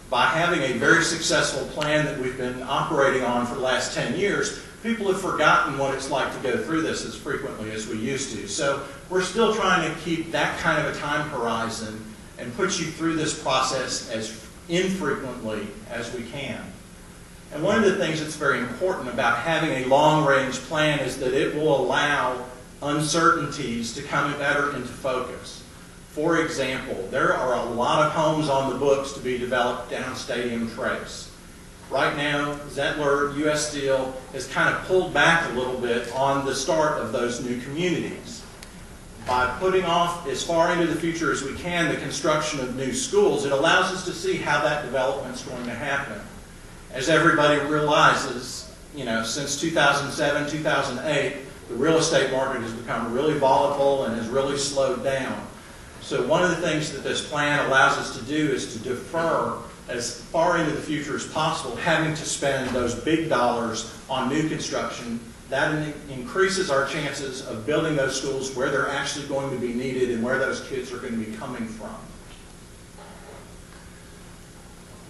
by having a very successful plan that we've been operating on for the last 10 years, people have forgotten what it's like to go through this as frequently as we used to. So we're still trying to keep that kind of a time horizon and put you through this process as infrequently as we can. And one of the things that's very important about having a long-range plan is that it will allow uncertainties to come better into focus. For example, there are a lot of homes on the books to be developed down Stadium Trace. Right now, Zettler, U.S. Steel has kind of pulled back a little bit on the start of those new communities. By putting off as far into the future as we can the construction of new schools, it allows us to see how that development is going to happen. As everybody realizes, since 2007, 2008, the real estate market has become really volatile and has really slowed down. So one of the things that this plan allows us to do is to defer as far into the future as possible, having to spend those big dollars on new construction that increases our chances of building those schools where they're actually going to be needed and where those kids are going to be coming from.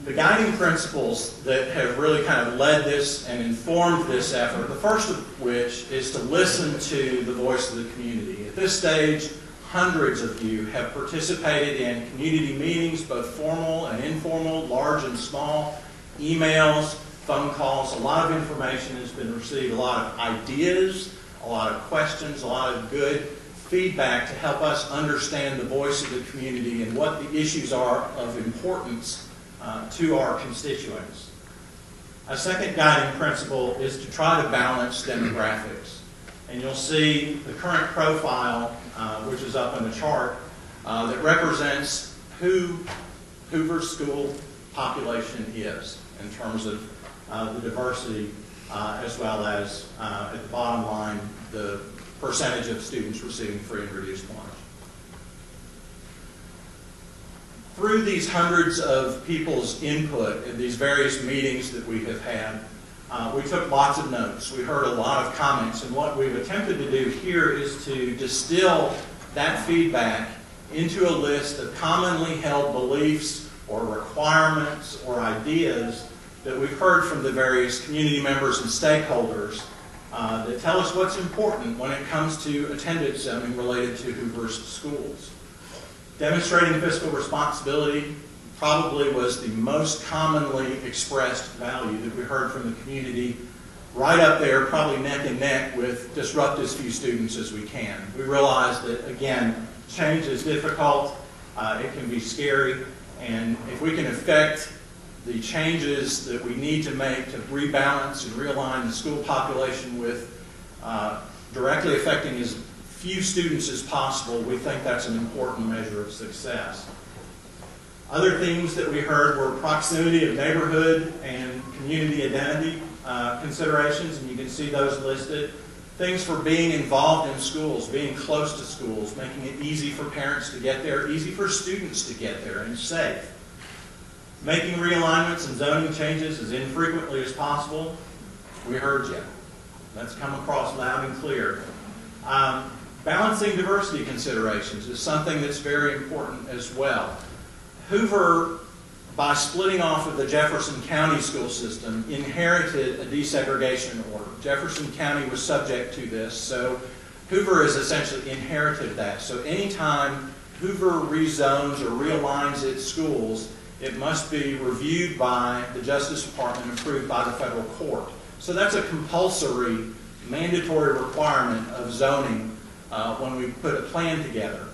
The guiding principles that have really kind of led this and informed this effort, the first of which is to listen to the voice of the community. At this stage, hundreds of you have participated in community meetings, both formal and informal, large and small, emails, phone calls. A lot of information has been received, a lot of ideas, a lot of questions, a lot of good feedback to help us understand the voice of the community and what the issues are of importance to our constituents. A second guiding principle is to try to balance demographics. And you'll see the current profile, which is up on the chart, that represents who Hoover's school population is in terms of the diversity, as well as, at the bottom line, the percentage of students receiving free and reduced lunch. Through these hundreds of people's input in these various meetings that we have had, we took lots of notes. We heard a lot of comments, and what we've attempted to do here is to distill that feedback into a list of commonly held beliefs or requirements or ideas that we've heard from the various community members and stakeholders that tell us what's important when it comes to attendance zoning related to Hoover's schools. Demonstrating fiscal responsibility probably was the most commonly expressed value that we heard from the community, right up there, probably neck and neck with disrupt as few students as we can. We realize that, again, change is difficult, it can be scary, and if we can affect the changes that we need to make to rebalance and realign the school population with directly affecting as few students as possible, we think that's an important measure of success. Other themes that we heard were proximity of neighborhood and community identity considerations, and you can see those listed. Things for being involved in schools, being close to schools, making it easy for parents to get there, easy for students to get there, and safe. Making realignments and zoning changes as infrequently as possible. We heard you. That's come across loud and clear. Balancing diversity considerations is something that's very important as well. Hoover, by splitting off of the Jefferson County school system, inherited a desegregation order. Jefferson County was subject to this, so Hoover has essentially inherited that. So anytime Hoover rezones or realigns its schools, it must be reviewed by the Justice Department and approved by the federal court. So that's a compulsory, mandatory requirement of zoning when we put a plan together.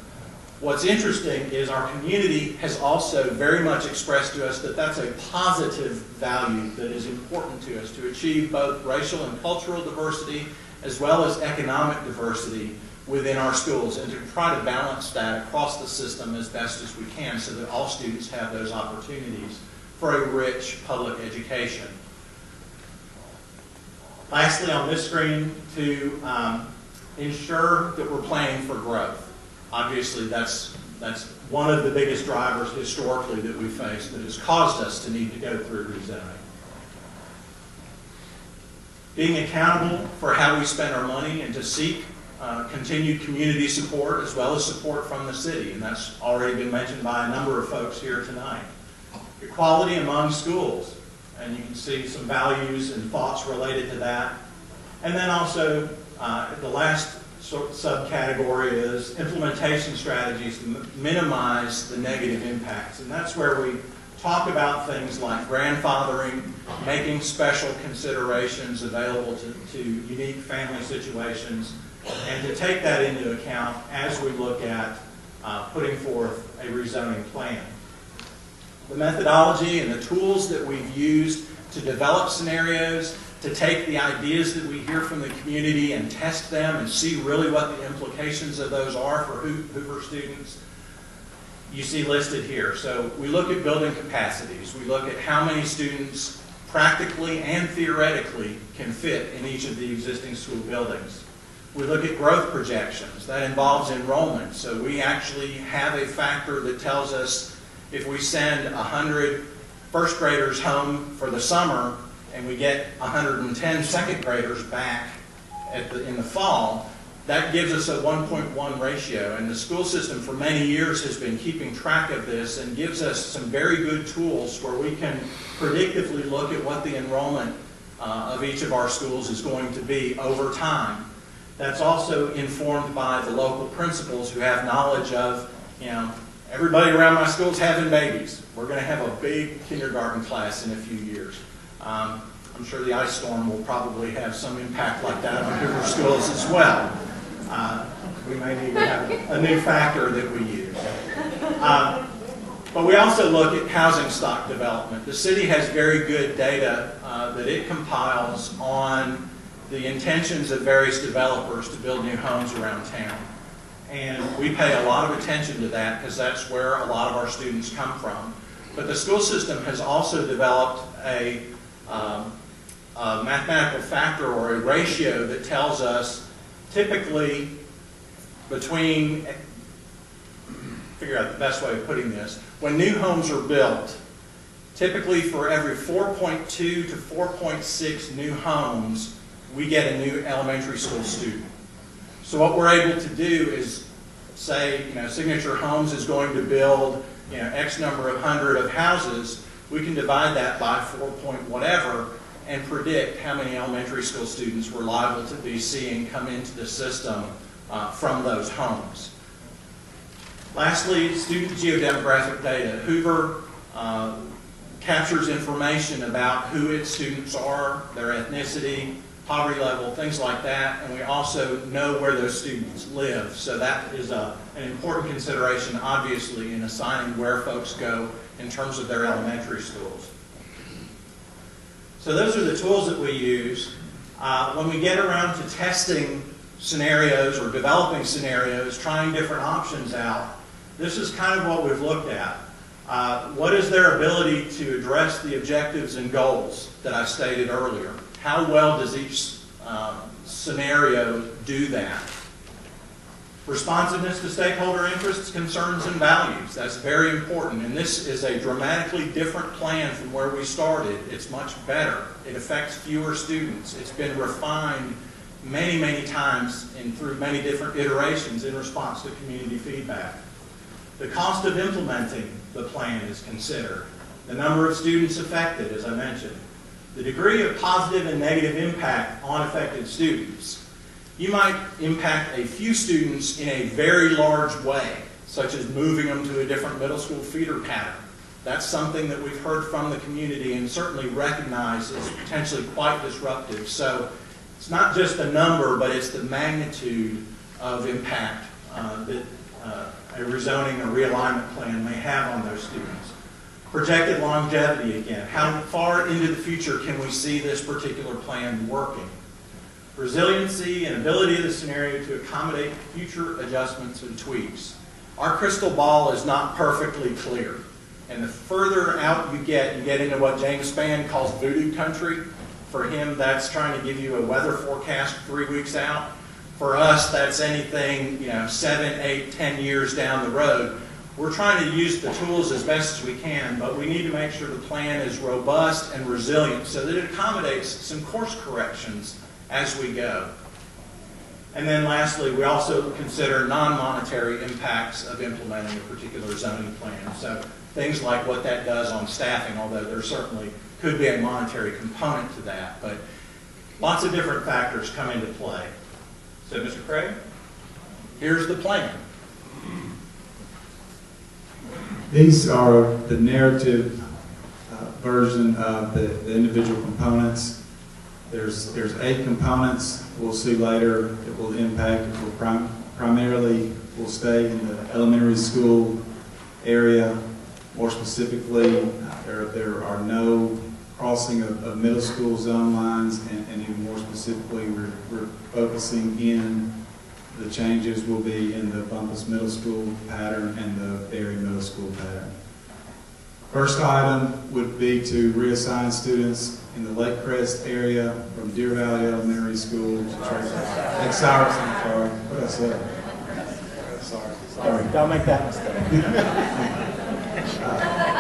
What's interesting is our community has also very much expressed to us that that's a positive value that is important to us to achieve both racial and cultural diversity as well as economic diversity within our schools, and to try to balance that across the system as best as we can so that all students have those opportunities for a rich public education. Lastly, on this screen, to ensure that we're planning for growth. Obviously, that's one of the biggest drivers historically that we face that has caused us to need to go through rezoning. Being accountable for how we spend our money and to seek continued community support as well as support from the city, and that's already been mentioned by a number of folks here tonight. Equality among schools, and you can see some values and thoughts related to that. And then also, the last subcategory is implementation strategies to minimize the negative impacts, and that's where we talk about things like grandfathering, making special considerations available to unique family situations, and to take that into account as we look at putting forth a rezoning plan. The methodology and the tools that we've used to develop scenarios, to take the ideas that we hear from the community and test them and see really what the implications of those are for Hoover students, you see listed here. So we look at building capacities. We look at how many students practically and theoretically can fit in each of the existing school buildings. We look at growth projections. That involves enrollment. So we actually have a factor that tells us if we send 100 first graders home for the summer and we get 110 second graders back in the fall, that gives us a 1.1 ratio, and the school system for many years has been keeping track of this and gives us some very good tools where we can predictively look at what the enrollment of each of our schools is going to be over time. That's also informed by the local principals who have knowledge of, everybody around my school is having babies. We're going to have a big kindergarten class in a few years. I'm sure the ice storm will probably have some impact like that on Hoover schools as well. We may need to have a new factor that we use. But we also look at housing stock development. The city has very good data that it compiles on the intentions of various developers to build new homes around town. And we pay a lot of attention to that because that's where a lot of our students come from. But the school system has also developed a mathematical factor or a ratio that tells us typically figure out the best way of putting this, when new homes are built, typically for every 4.2 to 4.6 new homes, we get a new elementary school student. So what we're able to do is say, Signature Homes is going to build, X number of hundred of houses. We can divide that by 4 point whatever and predict how many elementary school students we're liable to be seeing come into the system from those homes. Lastly, student geodemographic data. Hoover captures information about who its students are, their ethnicity, poverty level, things like that, and we also know where those students live. So that is an important consideration, obviously, in assigning where folks go in terms of their elementary schools. So those are the tools that we use. When we get around to testing scenarios or developing scenarios, trying different options out, this is kind of what we've looked at. What is their ability to address the objectives and goals that I stated earlier? How well does each scenario do that? Responsiveness to stakeholder interests, concerns, and values. That's very important. And this is a dramatically different plan from where we started. It's much better. It affects fewer students. It's been refined many, many times and through many different iterations in response to community feedback. The cost of implementing the plan is considered. The number of students affected, as I mentioned. The degree of positive and negative impact on affected students. You might impact a few students in a very large way, such as moving them to a different middle school feeder pattern. That's something that we've heard from the community and certainly recognize as potentially quite disruptive. So it's not just a number, but it's the magnitude of impact that a rezoning or realignment plan may have on those students. Projected longevity again. How far into the future can we see this particular plan working? Resiliency and ability of the scenario to accommodate future adjustments and tweaks. Our crystal ball is not perfectly clear. And the further out you get into what James Spann calls voodoo country. For him, that's trying to give you a weather forecast 3 weeks out. For us, that's anything 7, 8, 10 years down the road. We're trying to use the tools as best as we can, but we need to make sure the plan is robust and resilient so that it accommodates some course corrections as we go. And then lastly, we also consider non-monetary impacts of implementing a particular zoning plan. So things like what that does on staffing, although there certainly could be a monetary component to that, but lots of different factors come into play. So Mr. Craig, here's the plan. These are the narrative version of the individual components. There's 8 components we'll see later that will impact. It will primarily will stay in the elementary school area. More specifically, there are no crossing of middle school zone lines, and even more specifically, we're focusing in the changes will be in the Bumpus Middle School pattern and the Berry Middle School pattern. First item would be to reassign students in the Lake Crest area from Deer Valley Elementary School to Lake Cyrus. I'm sorry. What did I say? Sorry. Don't make that mistake.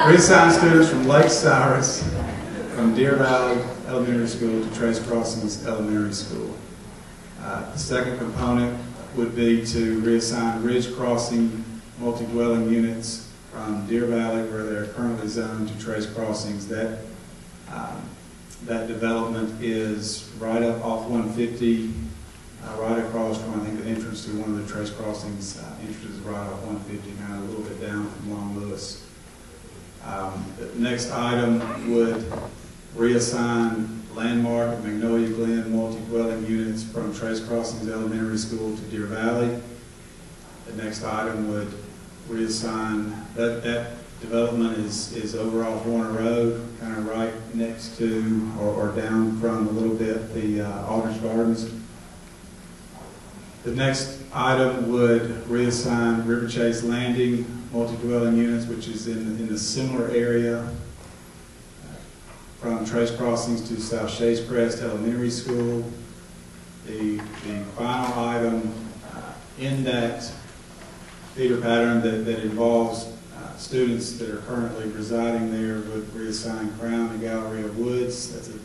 Reassign students from Lake Cyrus from Deer Valley Elementary School to Trace Crossings Elementary School. The second component would be to reassign ridge crossing multi-dwelling units from Deer Valley, where they're currently zoned, to Trace Crossings. That development is right up off 150, right across from, I think, the entrance to one of the Trace Crossings. Entrance is right off 150, kind of a little bit down from Long Lewis. The next item would reassign Landmark and Magnolia Glen multi-dwelling units from Trace Crossings Elementary School to Deer Valley. The next item would reassign, that development is over off Warner Road, kind of right next to, or down from a little bit, the Aldrich Gardens. The next item would reassign River Chase Landing multi-dwelling units, which is in a similar area from Trace Crossings to South Shades Crest Elementary School. The final item in that feeder pattern that involves students that are currently residing there would reassign Crown and Galleria Woods. That's a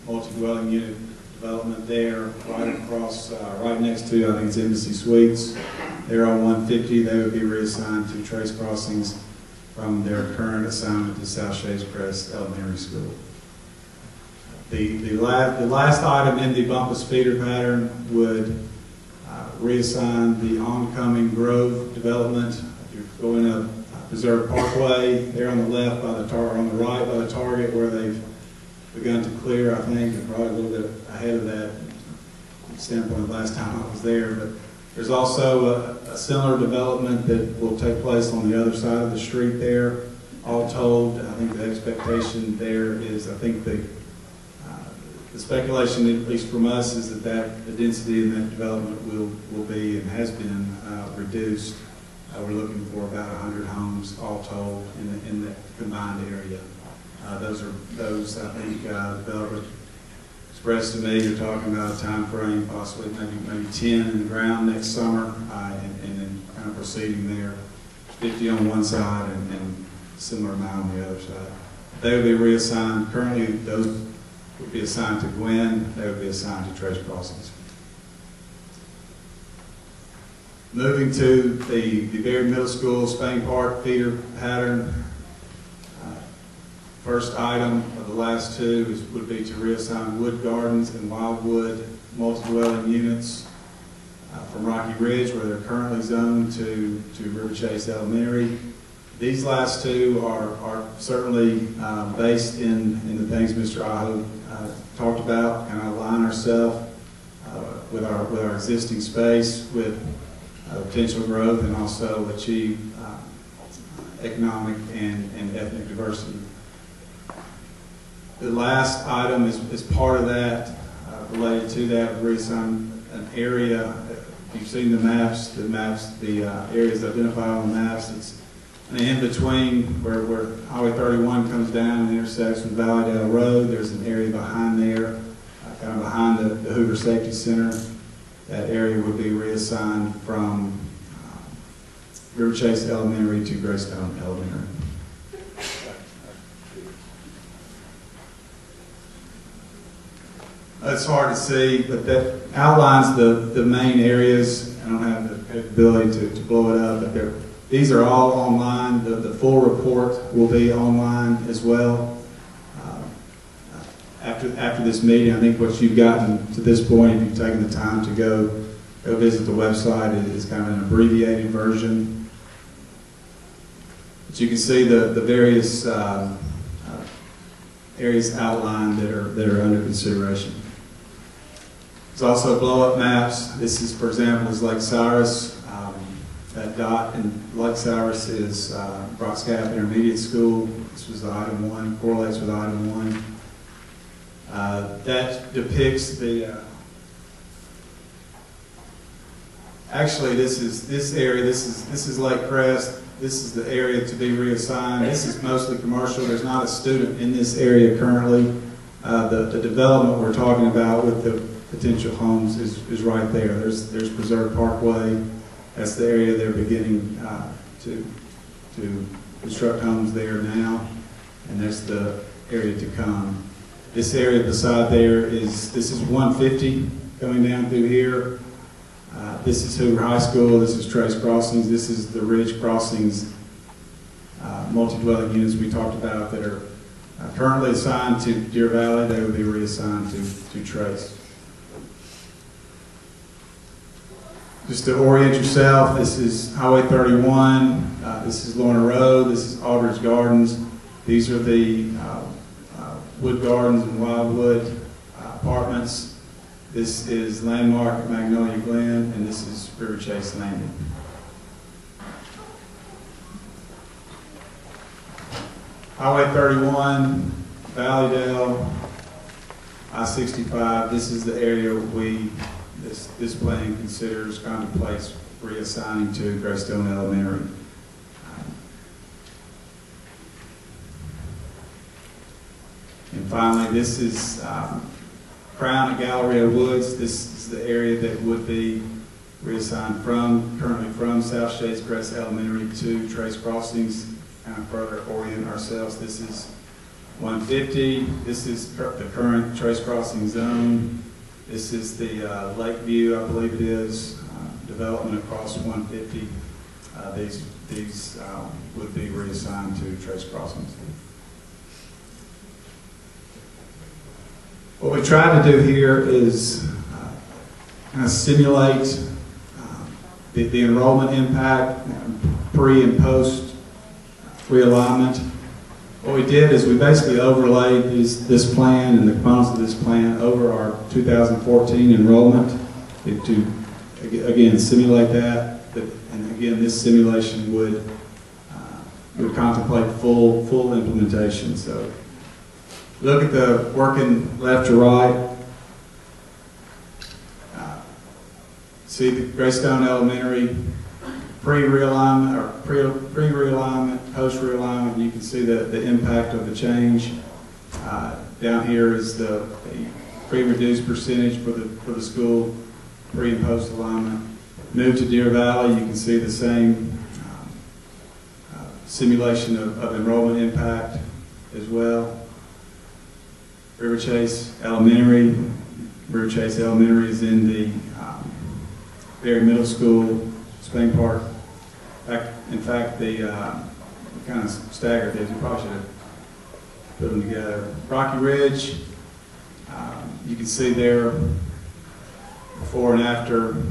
multi-dwelling unit development there, right across, right next to, I think it's Embassy Suites. They're on 150. They would be reassigned to Trace Crossings from their current assignment to South Shades Crest Elementary School. The last item in the Bumpus feeder pattern would reassign the oncoming Grove development. If you're going up Preserve Parkway, there on the left by the on the right by the Target, where they've begun to clear, I think, and probably a little bit ahead of that standpoint last time I was there. But there's also a similar development that will take place on the other side of the street there. All told, I think the expectation there is, I think the speculation, at least from us, is that the density in that development will be and has been reduced. We're looking for about 100 homes all told in the combined area. Those I think developers expressed to me, you're talking about a time frame, possibly maybe 10 in the ground next summer, and then kind of proceeding there, 50 on one side and similar amount on the other side. They would be reassigned. Currently, those would be assigned to Gwen. They would be assigned to Trace Crossings. Moving to the Berry Middle School Spain Park feeder pattern. First item of the last two would be to reassign Wood Gardens and Wildwood multi-dwelling units from Rocky Ridge, where they're currently zoned, to River Chase Elementary. These last two are certainly based in the things Mr. Aho talked about, and align ourselves with our existing space, with potential growth, and also achieve economic and ethnic diversity. The last item is part of that, related to that, reassign an area. If you've seen the areas identified on the maps, it's in between where Highway 31 comes down and intersects with Valleydale Road. There's an area behind there, kind of behind the Hoover Safety Center. That area would be reassigned from River Chase Elementary to Greystone Elementary. It's hard to see, but that outlines the main areas. I don't have the capability to blow it up, but these are all online. The full report will be online as well. After this meeting, I think what you've gotten to this point, if you've taken the time to go visit the website, is kind of an abbreviated version. But you can see the various areas outlined that are under consideration. There's also blow-up maps. This is, for example, is Lake Cyrus. That dot in Lake Cyrus is Brock's Gap Intermediate School. This was the item 1, correlates with item 1. That depicts the, actually this area, this is Lake Crest. This is the area to be reassigned. This is mostly commercial. There's not a student in this area currently. The development we're talking about with the potential homes is right there. There's Preserve Parkway. That's the area they're beginning to construct homes there now, and that's the area to come. This area beside there this is 150 coming down through here. This is Hoover High School. This is Trace Crossings. This is the Ridge Crossings multi-dwelling units we talked about that are currently assigned to Deer Valley. They will be reassigned to Trace. Just to orient yourself, this is Highway 31. This is Lorna Road. This is Aldridge Gardens. These are the Wood Gardens and Wildwood apartments. This is Landmark at Magnolia Glen, and this is River Chase Landing. Highway 31, Valleydale, I-65. This is the area this plan considers contemplates reassigning to Greystone Elementary. And finally, this is Crown and Galleria Woods. This is the area that would be reassigned currently from South Shades Crest Elementary to Trace Crossings. Kind of further orient ourselves. This is 150. This is the current Trace Crossing zone. This is the Lakeview, I believe it is, development across 150. These would be reassigned to Trace Crossings. What we tried to do here is kind of simulate the enrollment impact, pre and post realignment. What we did is we basically overlaid this plan and the components of this plan over our 2014 enrollment to again simulate that. And again, this simulation would contemplate full implementation. So look at the working left to right. See the Greystone Elementary pre-realignment or pre-realignment, post-realignment. You can see the impact of the change. Down here is the pre-reduced percentage for the school, pre and post alignment. Move to Deer Valley, you can see the same simulation of enrollment impact as well. River Chase Elementary. River Chase Elementary is in the Berry Middle School, Spain Park. In fact, the kind of staggered these. We probably should have put them together. Rocky Ridge, you can see there before and after.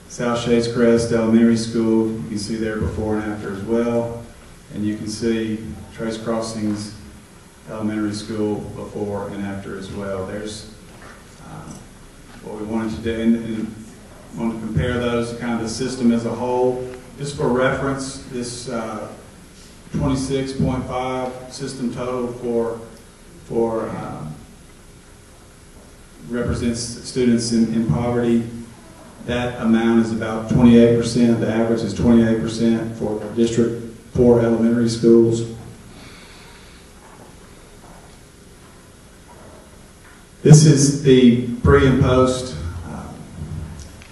South Shades Crest Elementary School, you can see there before and after as well. And you can see Trace Crossings Elementary School before and after as well. There's what we wanted to do, and wanted to compare those to kind of the system as a whole. Just for reference, this 26.5 system total for represents students in poverty. That amount is about 28%. The average is 28% for District 4 elementary schools. This is the pre and post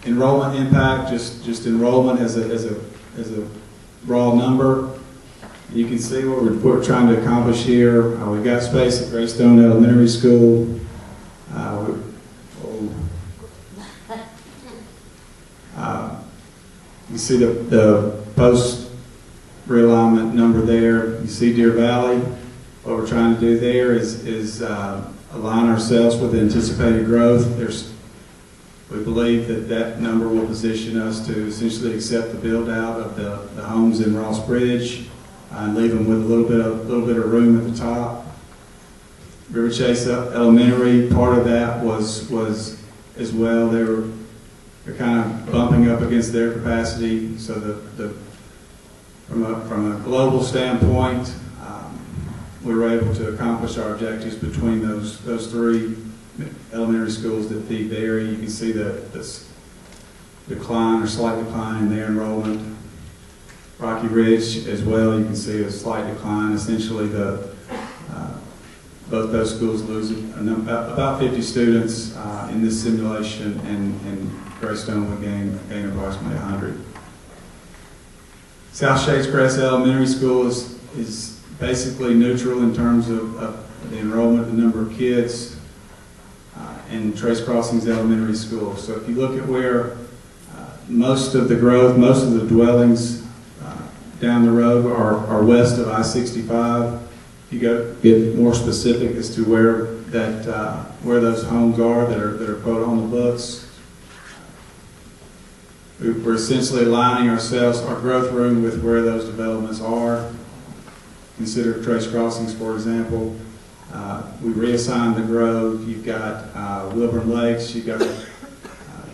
enrollment impact, just enrollment as a raw number. You can see what we're trying to accomplish here. We've got space at Greystone Elementary School. You see the post realignment number there. You see Deer Valley. What we're trying to do there is align ourselves with anticipated growth. We believe that number will position us to essentially accept the build out of the homes in Ross Bridge and leave them with a little bit of room at the top. River Chase Elementary, part of that was as well. They're kind of bumping up against their capacity. So from a global standpoint, we were able to accomplish our objectives between those three elementary schools that feed there. You can see this decline or slight decline in their enrollment. Rocky Ridge as well, you can see a slight decline. Essentially, both those schools lose about 50 students in this simulation, and Greystone would gain approximately 100. South Shades Crest Elementary School is basically neutral in terms of the enrollment, the number of kids in Trace Crossings Elementary School. So if you look at where most of the growth, most of the dwellings down the road are west of I-65. If you get more specific as to where those homes are that are quote on the books, we're essentially aligning ourselves, our growth room, with where those developments are. Consider Trace Crossings, for example. We reassigned the grove. You've got Wilburn Lakes. You've got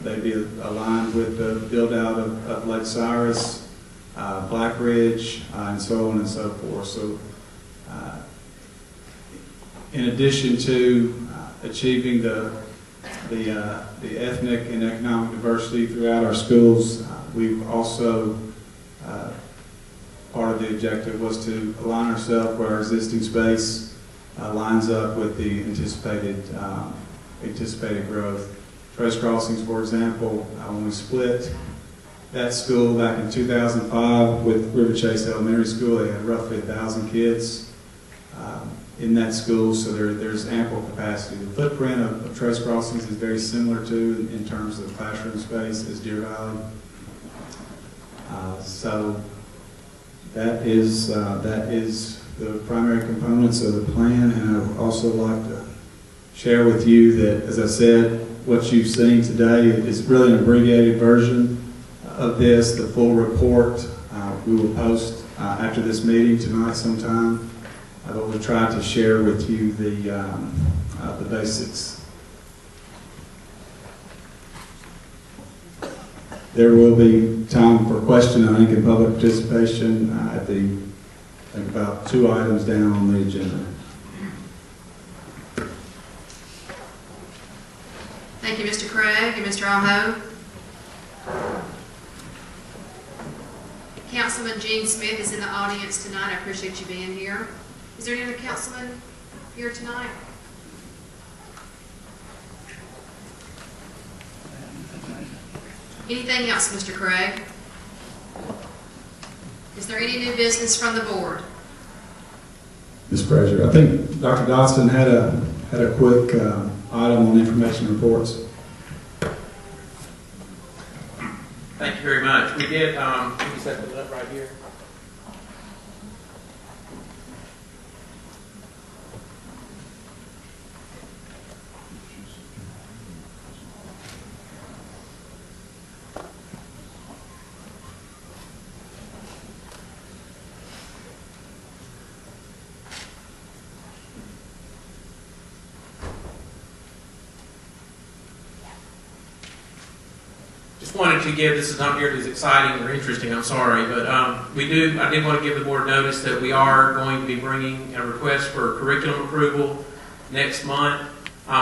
they'd be aligned with the build out of Lake Cyrus, Black Ridge, and so on and so forth. So, in addition to achieving the ethnic and economic diversity throughout our schools, we've also part of the objective was to align ourselves where our existing space lines up with the anticipated growth. Trace Crossings, for example, when we split that school back in 2005 with River Chase Elementary School, they had roughly 1,000 kids in that school, so there's ample capacity. The footprint of Trace Crossings is very similar to, in terms of classroom space, as Deer Valley. So that is the primary components of the plan, and I would also like to share with you that, as I said, what you've seen today is really an abbreviated version of this. The full report we will post after this meeting tonight sometime. But we'll try to share with you the basics. There will be time for question, I think, and public participation at I think about 2 items down on the agenda. Thank you, Mr. Craig and Mr. Aho. Councilman Gene Smith is in the audience tonight. I appreciate you being here. Is there any other councilman here tonight? Anything else, Mr. Craig? Is there any new business from the board? Mr. President, I think Dr. Dodson had a quick item on information reports. Thank you very much. We did, can you set it up right here? Wanted to give, this is not nearly as exciting or interesting, I'm sorry, but I did want to give the board notice that we are going to be bringing a request for curriculum approval next month.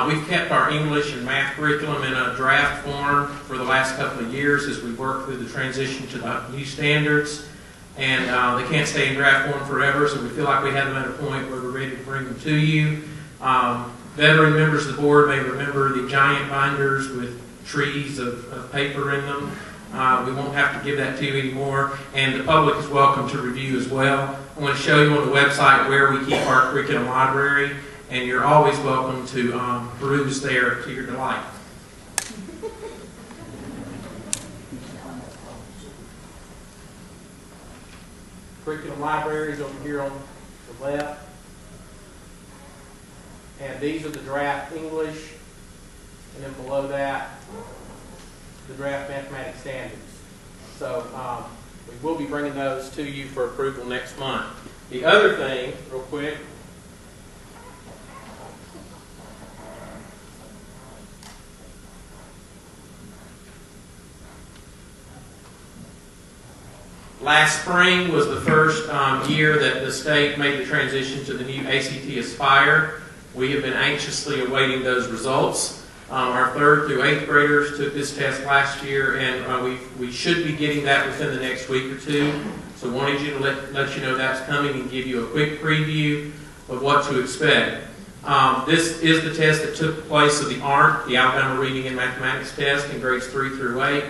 We've kept our English and math curriculum in a draft form for the last couple of years as we work through the transition to the new standards, and they can't stay in draft form forever, so we feel like we have them at a point where we're ready to bring them to you. Veteran members of the board may remember the giant binders with trees of paper in them. We won't have to give that to you anymore, and the public is welcome to review as well. I want to show you on the website where we keep our curriculum library, and you're always welcome to peruse there to your delight. Curriculum library is over here on the left, and these are the draft English, and then below that, the draft mathematics standards. So we will be bringing those to you for approval next month. The other thing, real quick, last spring was the first year that the state made the transition to the new ACT Aspire. We have been anxiously awaiting those results. Our 3rd through 8th graders took this test last year, and we should be getting that within the next week or 2. So wanted you to let you know that's coming and give you a quick preview of what to expect. This is the test that took the place of the ART, the Alabama Reading and Mathematics Test, in grades 3 through 8.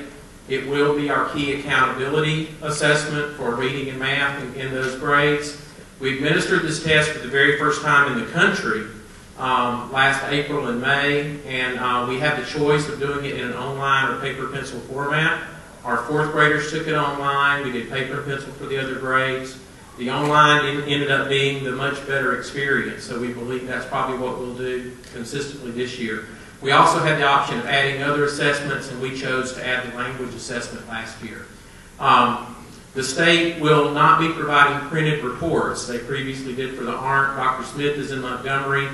It will be our key accountability assessment for reading and math in those grades. We administered this test for the very first time in the country last April and May, and we had the choice of doing it in an online or paper pencil format. Our fourth graders took it online. We did paper and pencil for the other grades. The online ended up being the much better experience, so we believe that's probably what we'll do consistently this year. We also had the option of adding other assessments, and we chose to add the language assessment last year. The state will not be providing printed reports. They previously did for the ARC. Dr. Smith is in Montgomery.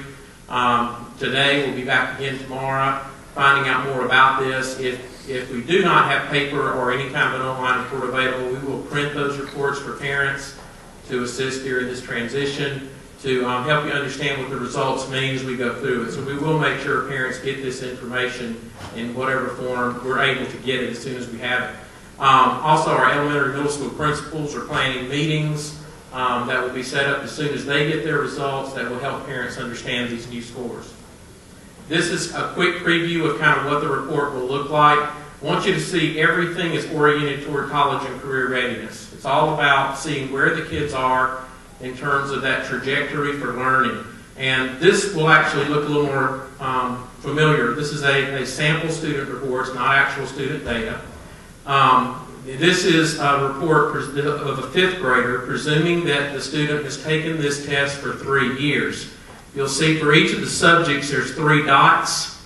Today, we'll be back again tomorrow, finding out more about this. If we do not have paper or any kind of an online report available, we will print those reports for parents to assist during this transition, to help you understand what the results mean as we go through it. So we will make sure parents get this information in whatever form we're able to get it as soon as we have it. Also, our elementary middle school principals are planning meetings that will be set up as soon as they get their results that will help parents understand these new scores. This is a quick preview of kind of what the report will look like. I want you to see everything is oriented toward college and career readiness. It's all about seeing where the kids are in terms of that trajectory for learning. And this will actually look a little more familiar. This is a sample student report, it's not actual student data. This is a report of a fifth grader, presuming that the student has taken this test for 3 years. You'll see for each of the subjects there's 3 dots.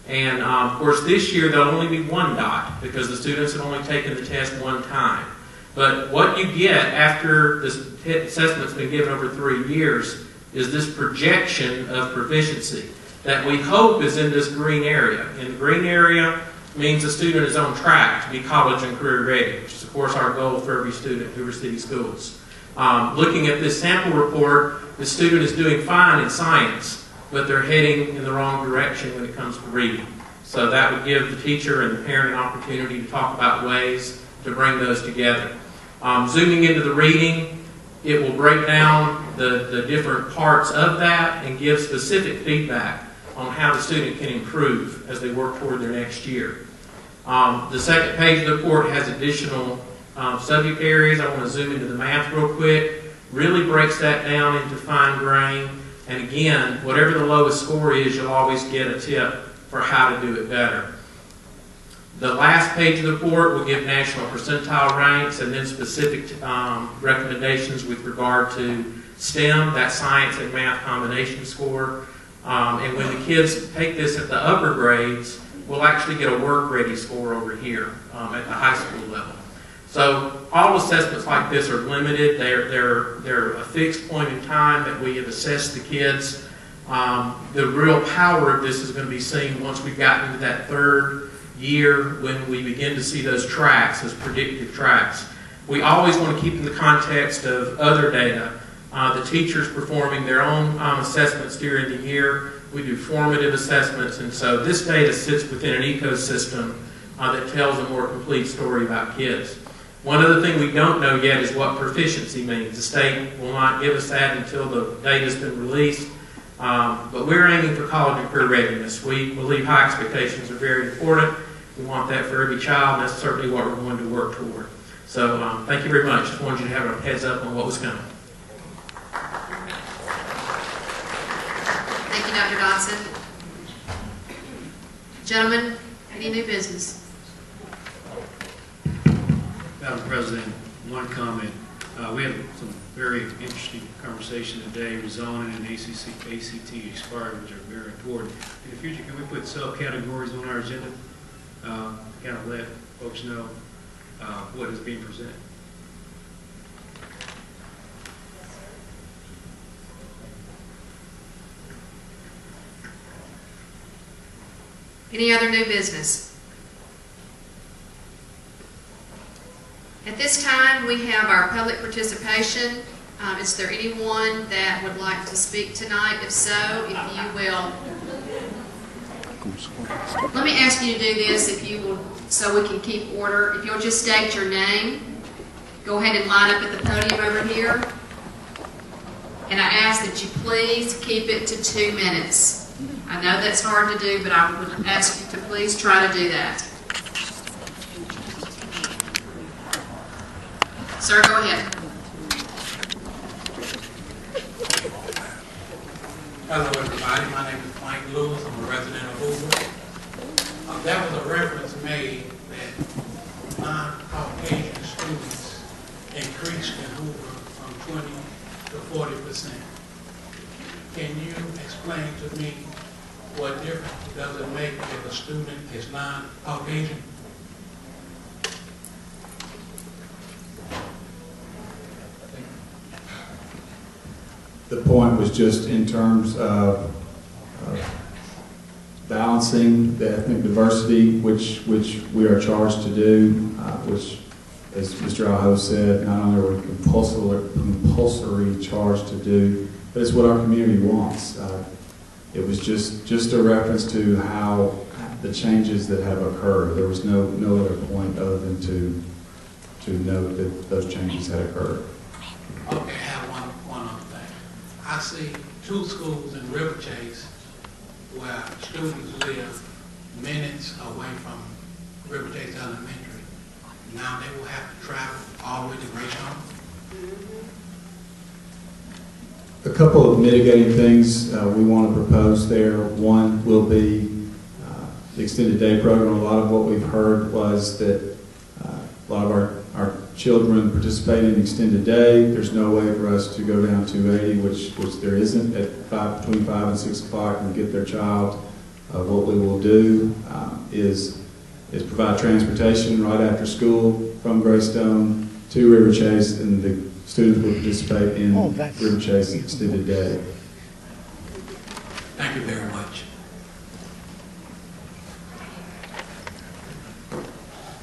And of course this year there'll only be 1 dot because the students have only taken the test 1 time. But what you get after this assessment's been given over 3 years is this projection of proficiency that we hope is in this green area. And the green area means the student is on track to be college and career ready, which is of course our goal for every student at Hoover City Schools. Looking at this sample report, the student is doing fine in science, but they're heading in the wrong direction when it comes to reading. So that would give the teacher and the parent an opportunity to talk about ways to bring those together. Zooming into the reading, it will break down the different parts of that and give specific feedback on how the student can improve as they work toward their next year. The second page of the report has additional subject areas. I want to zoom into the math real quick. Really breaks that down into fine grain. And again, whatever the lowest score is, you'll always get a tip for how to do it better. The last page of the report will give national percentile ranks and then specific recommendations with regard to STEM, that science and math combination score. And when the kids take this at the upper grades, we'll actually get a work-ready score over here at the high school level. So all assessments like this are limited. They're a fixed point in time that we have assessed the kids. The real power of this is going to be seen once we've gotten into that 3rd year when we begin to see those tracks, those predictive tracks. We always want to keep in the context of other data. The teachers performing their own assessments during the year. We do formative assessments, and so this data sits within an ecosystem that tells a more complete story about kids. One other thing we don't know yet is what proficiency means. The state will not give us that until the data's been released, but we're aiming for college and career readiness. We believe high expectations are very important. We want that for every child, and that's certainly what we're going to work toward. So thank you very much. Just wanted you to have a heads up on what was coming. Thank you, Dr. Dodson. Gentlemen, any new business? Madam President, one comment. We had some very interesting conversation today, rezoning and ACT expired, which are very important. In the future, can we put subcategories on our agenda? Kind of let folks know what is being presented. Any other new business? At this time, we have our public participation. Is there anyone that would like to speak tonight? If so, if you will. Let me ask you to do this, if you will, so we can keep order. If you'll just state your name, go ahead and line up at the podium over here. And I ask that you please keep it to 2 minutes. I know that's hard to do, but I would ask you to please try to do that. Sir, go ahead. Hello, everybody. My name is Mike Lewis. I'm a resident of Hoover. That was a reference made that non-Caucasian students increased in Hoover from 20 to 40%. Can you explain to me what difference does it make if a student is non-Caucasian? The point was just in terms of balancing the ethnic diversity, which we are charged to do, which, as Mr. Aho said, not only are we compulsory charged to do, but it's what our community wants. It was just a reference to how the changes that have occurred. There was no other point other than to note that those changes had occurred. Okay, I have one other thing. I see two schools in River Chase where students live minutes away from River Chase Elementary. Now they will have to travel all the way to Grayson. A couple of mitigating things we want to propose there. One will be the extended day program. A lot of what we've heard was that a lot of our children participate in extended day. There's no way for us to go down 280, which there isn't, at between 5 and 6 o'clock and get their child. What we will do is provide transportation right after school from Greystone to River Chase, and the students will participate in River Chase extended day. Thank you very much.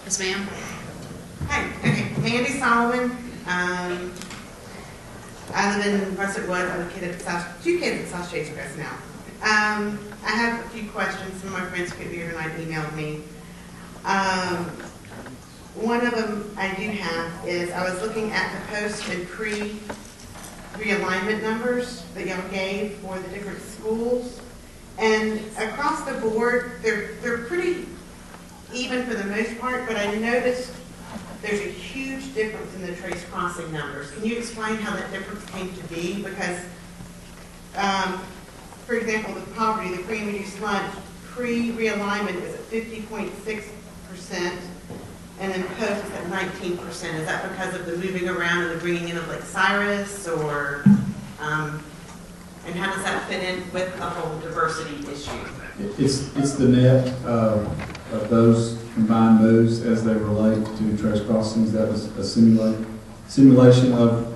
Yes, ma'am. Hi, okay, Mandy Solomon. I live in Russet Woods. I'm a kid at two kids at South Chase Crest now. I have a few questions. Some of my friends could be here tonight emailed me. One of them I do have is I was looking at the post and pre realignment numbers that y'all gave for the different schools, and across the board they're pretty even for the most part, but I noticed there's a huge difference in the trace crossing numbers. Can you explain how that difference came to be? Because, for example, the poverty, the free and reduced lunch, pre-realignment is at 50.6%, and then post is at 19%. Is that because of the moving around and the bringing in of Lake Cyrus, or, and how does that fit in with the whole diversity issue? It's the net of those combined moves as they relate to trace crossings. That was a simulation of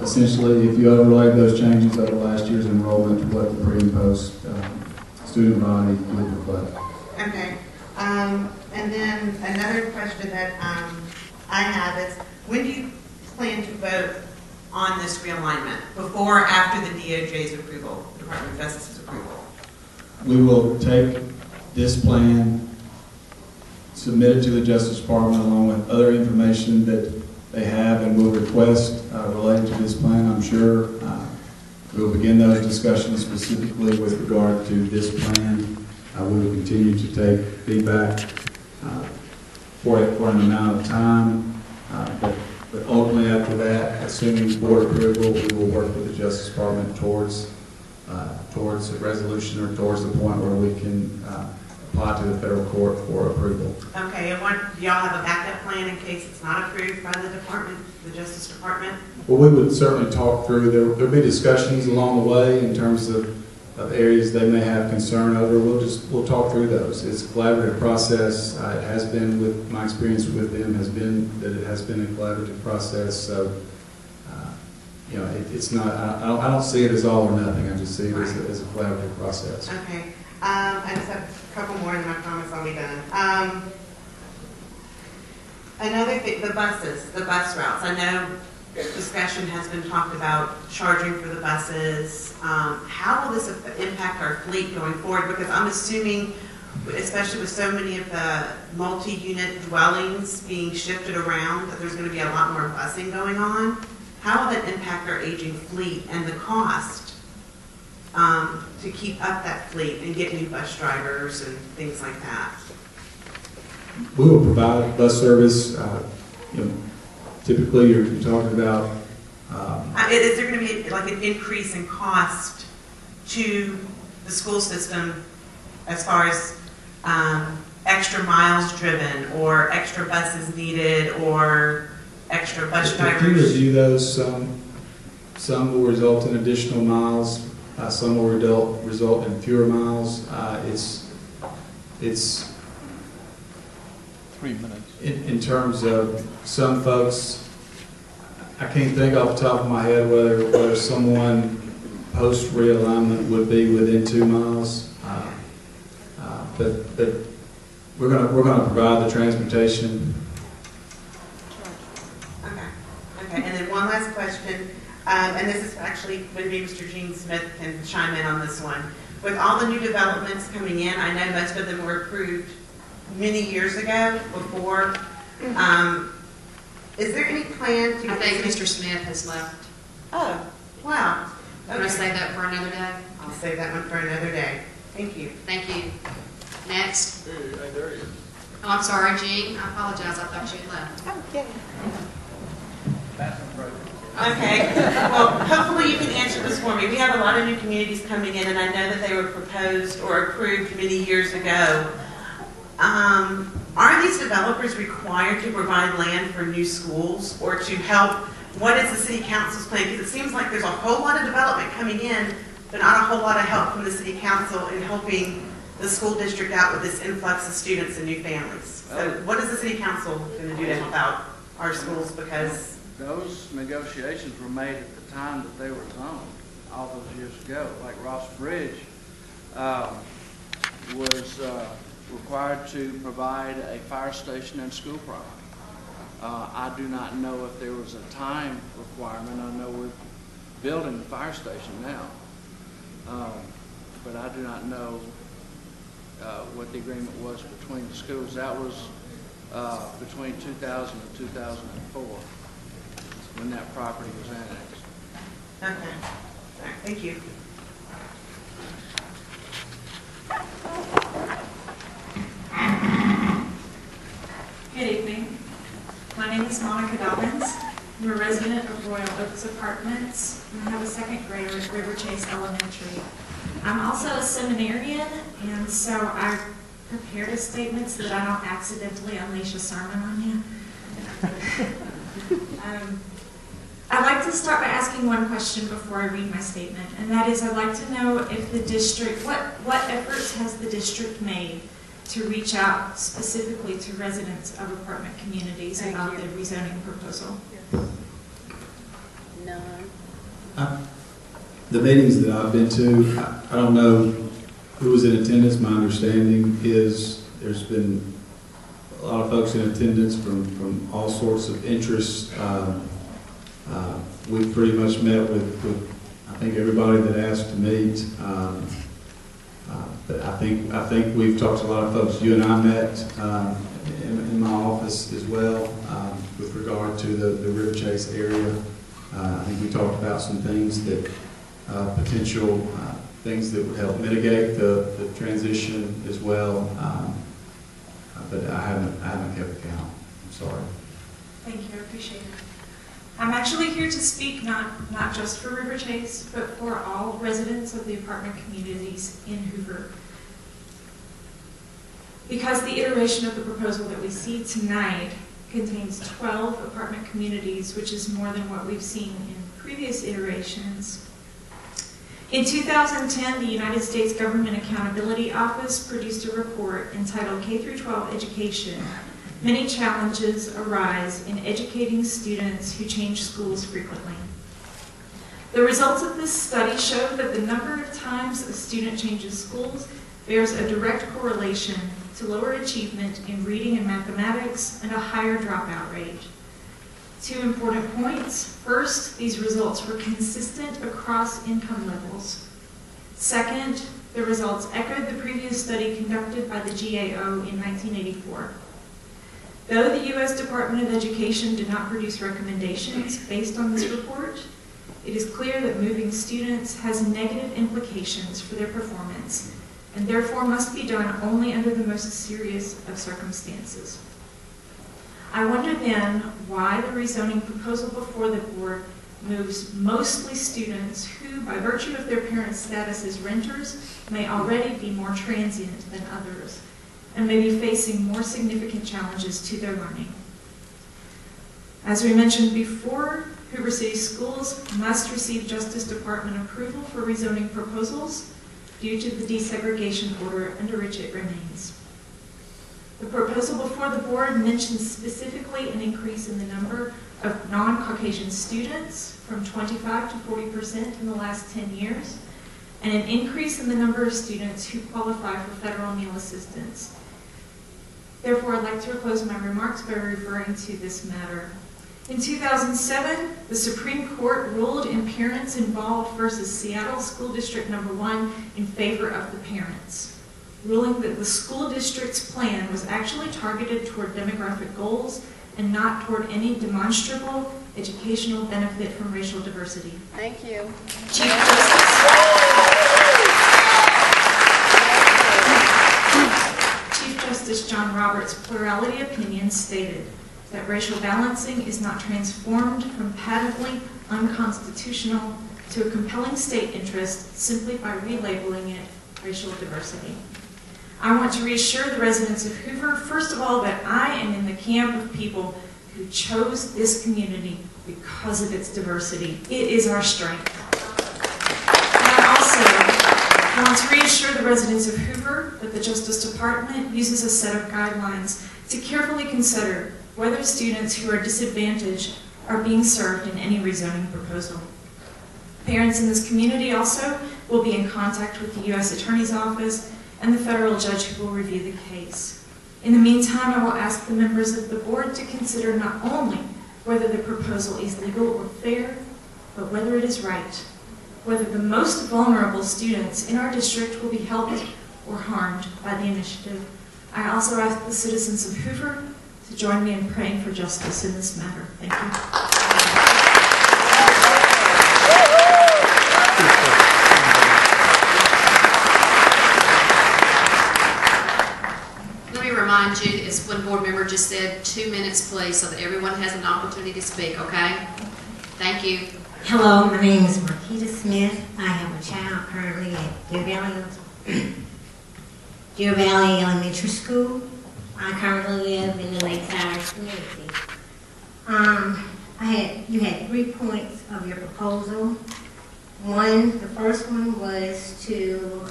essentially, if you overlaid those changes over last year's enrollment, what the pre and post student body would reflect. Okay. And then another question that I have is, when do you plan to vote on this realignment? Before or after the DOJ's approval, the Department of Justice's approval? We will take this plan, submit it to the Justice Department along with other information that they have and will request related to this plan. I'm sure we will begin those discussions specifically with regard to this plan. We will continue to take feedback for an amount of time, but ultimately after that, assuming board approval, we will work with the Justice Department towards a resolution or towards the point where we can apply to the federal court for approval. Okay, and do y'all have a backup plan in case it's not approved by the department, the Justice Department? Well, we would certainly talk through. There'll be discussions along the way in terms of areas they may have concern over. We'll talk through those. It's a collaborative process. It has been, with my experience with them, has been that it has been a collaborative process. So, you know, it's not. I don't see it as all or nothing. I just see it as a collaborative process. Okay. I just have a couple more, and I promise I'll be done. Another thing, the buses, the bus routes. I know discussion has been talked about charging for the buses. How will this impact our fleet going forward? Because I'm assuming, especially with so many of the multi-unit dwellings being shifted around, that there's going to be a lot more busing going on. How will that impact our aging fleet and the cost to keep up that fleet and get new bus drivers and things like that? We will provide bus service. You know, typically, you're talking about. Is there going to be like an increase in cost to the school system as far as extra miles driven or extra buses needed or extra bus If you drivers? review those, some will result in additional miles, some will result in fewer miles. It's 3 minutes. in terms of some folks, I can't think off the top of my head whether someone post realignment would be within 2 miles. But we're gonna provide the transportation. Okay, and then one last question, and this is actually, maybe Mr. Gene Smith can chime in on this one. With all the new developments coming in, I know most of them were approved many years ago before. Is there any plan to? I think Mr. Smith has left. Oh, wow. Want to save that for another day? I'll save that one for another day. Thank you. Thank you. Next. There he is. Oh, I'm sorry, Jean. I apologize. I thought you had left. Okay, well, hopefully you can answer this for me. We have a lot of new communities coming in, and I know that they were proposed or approved many years ago. Are these developers required to provide land for new schools or to help? What is the city council's plan? Because it seems like there's a whole lot of development coming in, but not a whole lot of help from the city council in helping the school district out with this influx of students and new families. So what is the city council going to do to help out our schools? Because those negotiations were made at the time that they were zoned, all those years ago. Like Ross Bridge was required to provide a fire station and school property. I do not know if there was a time requirement. I know we're building the fire station now, but I do not know what the agreement was between the schools. That was between 2000 and 2004 when that property was annexed. okay, all right, thank you. Good evening. My name is Monica Dobbins. I'm a resident of Royal Oaks Apartments, and I have a second grader at River Chase Elementary. I'm also a seminarian, and so I prepared a statement so that I don't accidentally unleash a sermon on you. I'd like to start by asking one question before I read my statement, and that is I'd like to know if the district, what efforts has the district made to reach out specifically to residents of apartment communities about the rezoning proposal? None. The meetings that I've been to, I don't know who was in attendance. My understanding is there's been a lot of folks in attendance from all sorts of interests. We've pretty much met with I think everybody that asked to meet. But I think we've talked to a lot of folks. You and I met in my office as well with regard to the River Chase area. I think we talked about some things that potential things that would help mitigate the transition as well. But I haven't kept count. I'm sorry. Thank you, I appreciate it. I'm actually here to speak not just for River Chase, but for all residents of the apartment communities in Hoover. Because the iteration of the proposal that we see tonight contains 12 apartment communities, which is more than what we've seen in previous iterations. In 2010, the United States Government Accountability Office produced a report entitled K-12 Education. Many challenges arise in educating students who change schools frequently. The results of this study show that the number of times a student changes schools bears a direct correlation to lower achievement in reading and mathematics and a higher dropout rate. 2 important points. First, these results were consistent across income levels. Second, the results echoed the previous study conducted by the GAO in 1984. Though the U.S. Department of Education did not produce recommendations based on this report, it is clear that moving students has negative implications for their performance and therefore must be done only under the most serious of circumstances. I wonder then why the rezoning proposal before the board moves mostly students who, by virtue of their parents' status as renters, may already be more transient than others and may be facing more significant challenges to their learning. As we mentioned before, Hoover City Schools must receive Justice Department approval for rezoning proposals due to the desegregation order under which it remains. The proposal before the board mentions specifically an increase in the number of non-Caucasian students from 25 to 40% in the last 10 years, and an increase in the number of students who qualify for federal meal assistance. Therefore, I'd like to close my remarks by referring to this matter. In 2007, the Supreme Court ruled in Parents Involved versus Seattle School District No. 1 in favor of the parents, ruling that the school district's plan was actually targeted toward demographic goals and not toward any demonstrable educational benefit from racial diversity. Thank you. Chief Justice John Roberts' plurality opinion stated that racial balancing is not transformed from patently unconstitutional to a compelling state interest simply by relabeling it racial diversity. I want to reassure the residents of Hoover, first of all, that I am in the camp of people who chose this community because of its diversity. It is our strength. And I also want to reassure the residents of Hoover that the Justice Department uses a set of guidelines to carefully consider whether students who are disadvantaged are being served in any rezoning proposal. Parents in this community also will be in contact with the U.S. Attorney's Office and the federal judge who will review the case. In the meantime, I will ask the members of the board to consider not only whether the proposal is legal or fair, but whether it is right, whether the most vulnerable students in our district will be helped or harmed by the initiative. I also ask the citizens of Hoover to join me in praying for justice in this matter. Thank you. Remind you, as one board member just said, 2 minutes please, so that everyone has an opportunity to speak, okay? Thank you. Hello, my name is Marquita Smith. I have a child currently at Deer Valley Elementary School. I currently live in the Lakeside community. You had 3 points of your proposal. The first one was to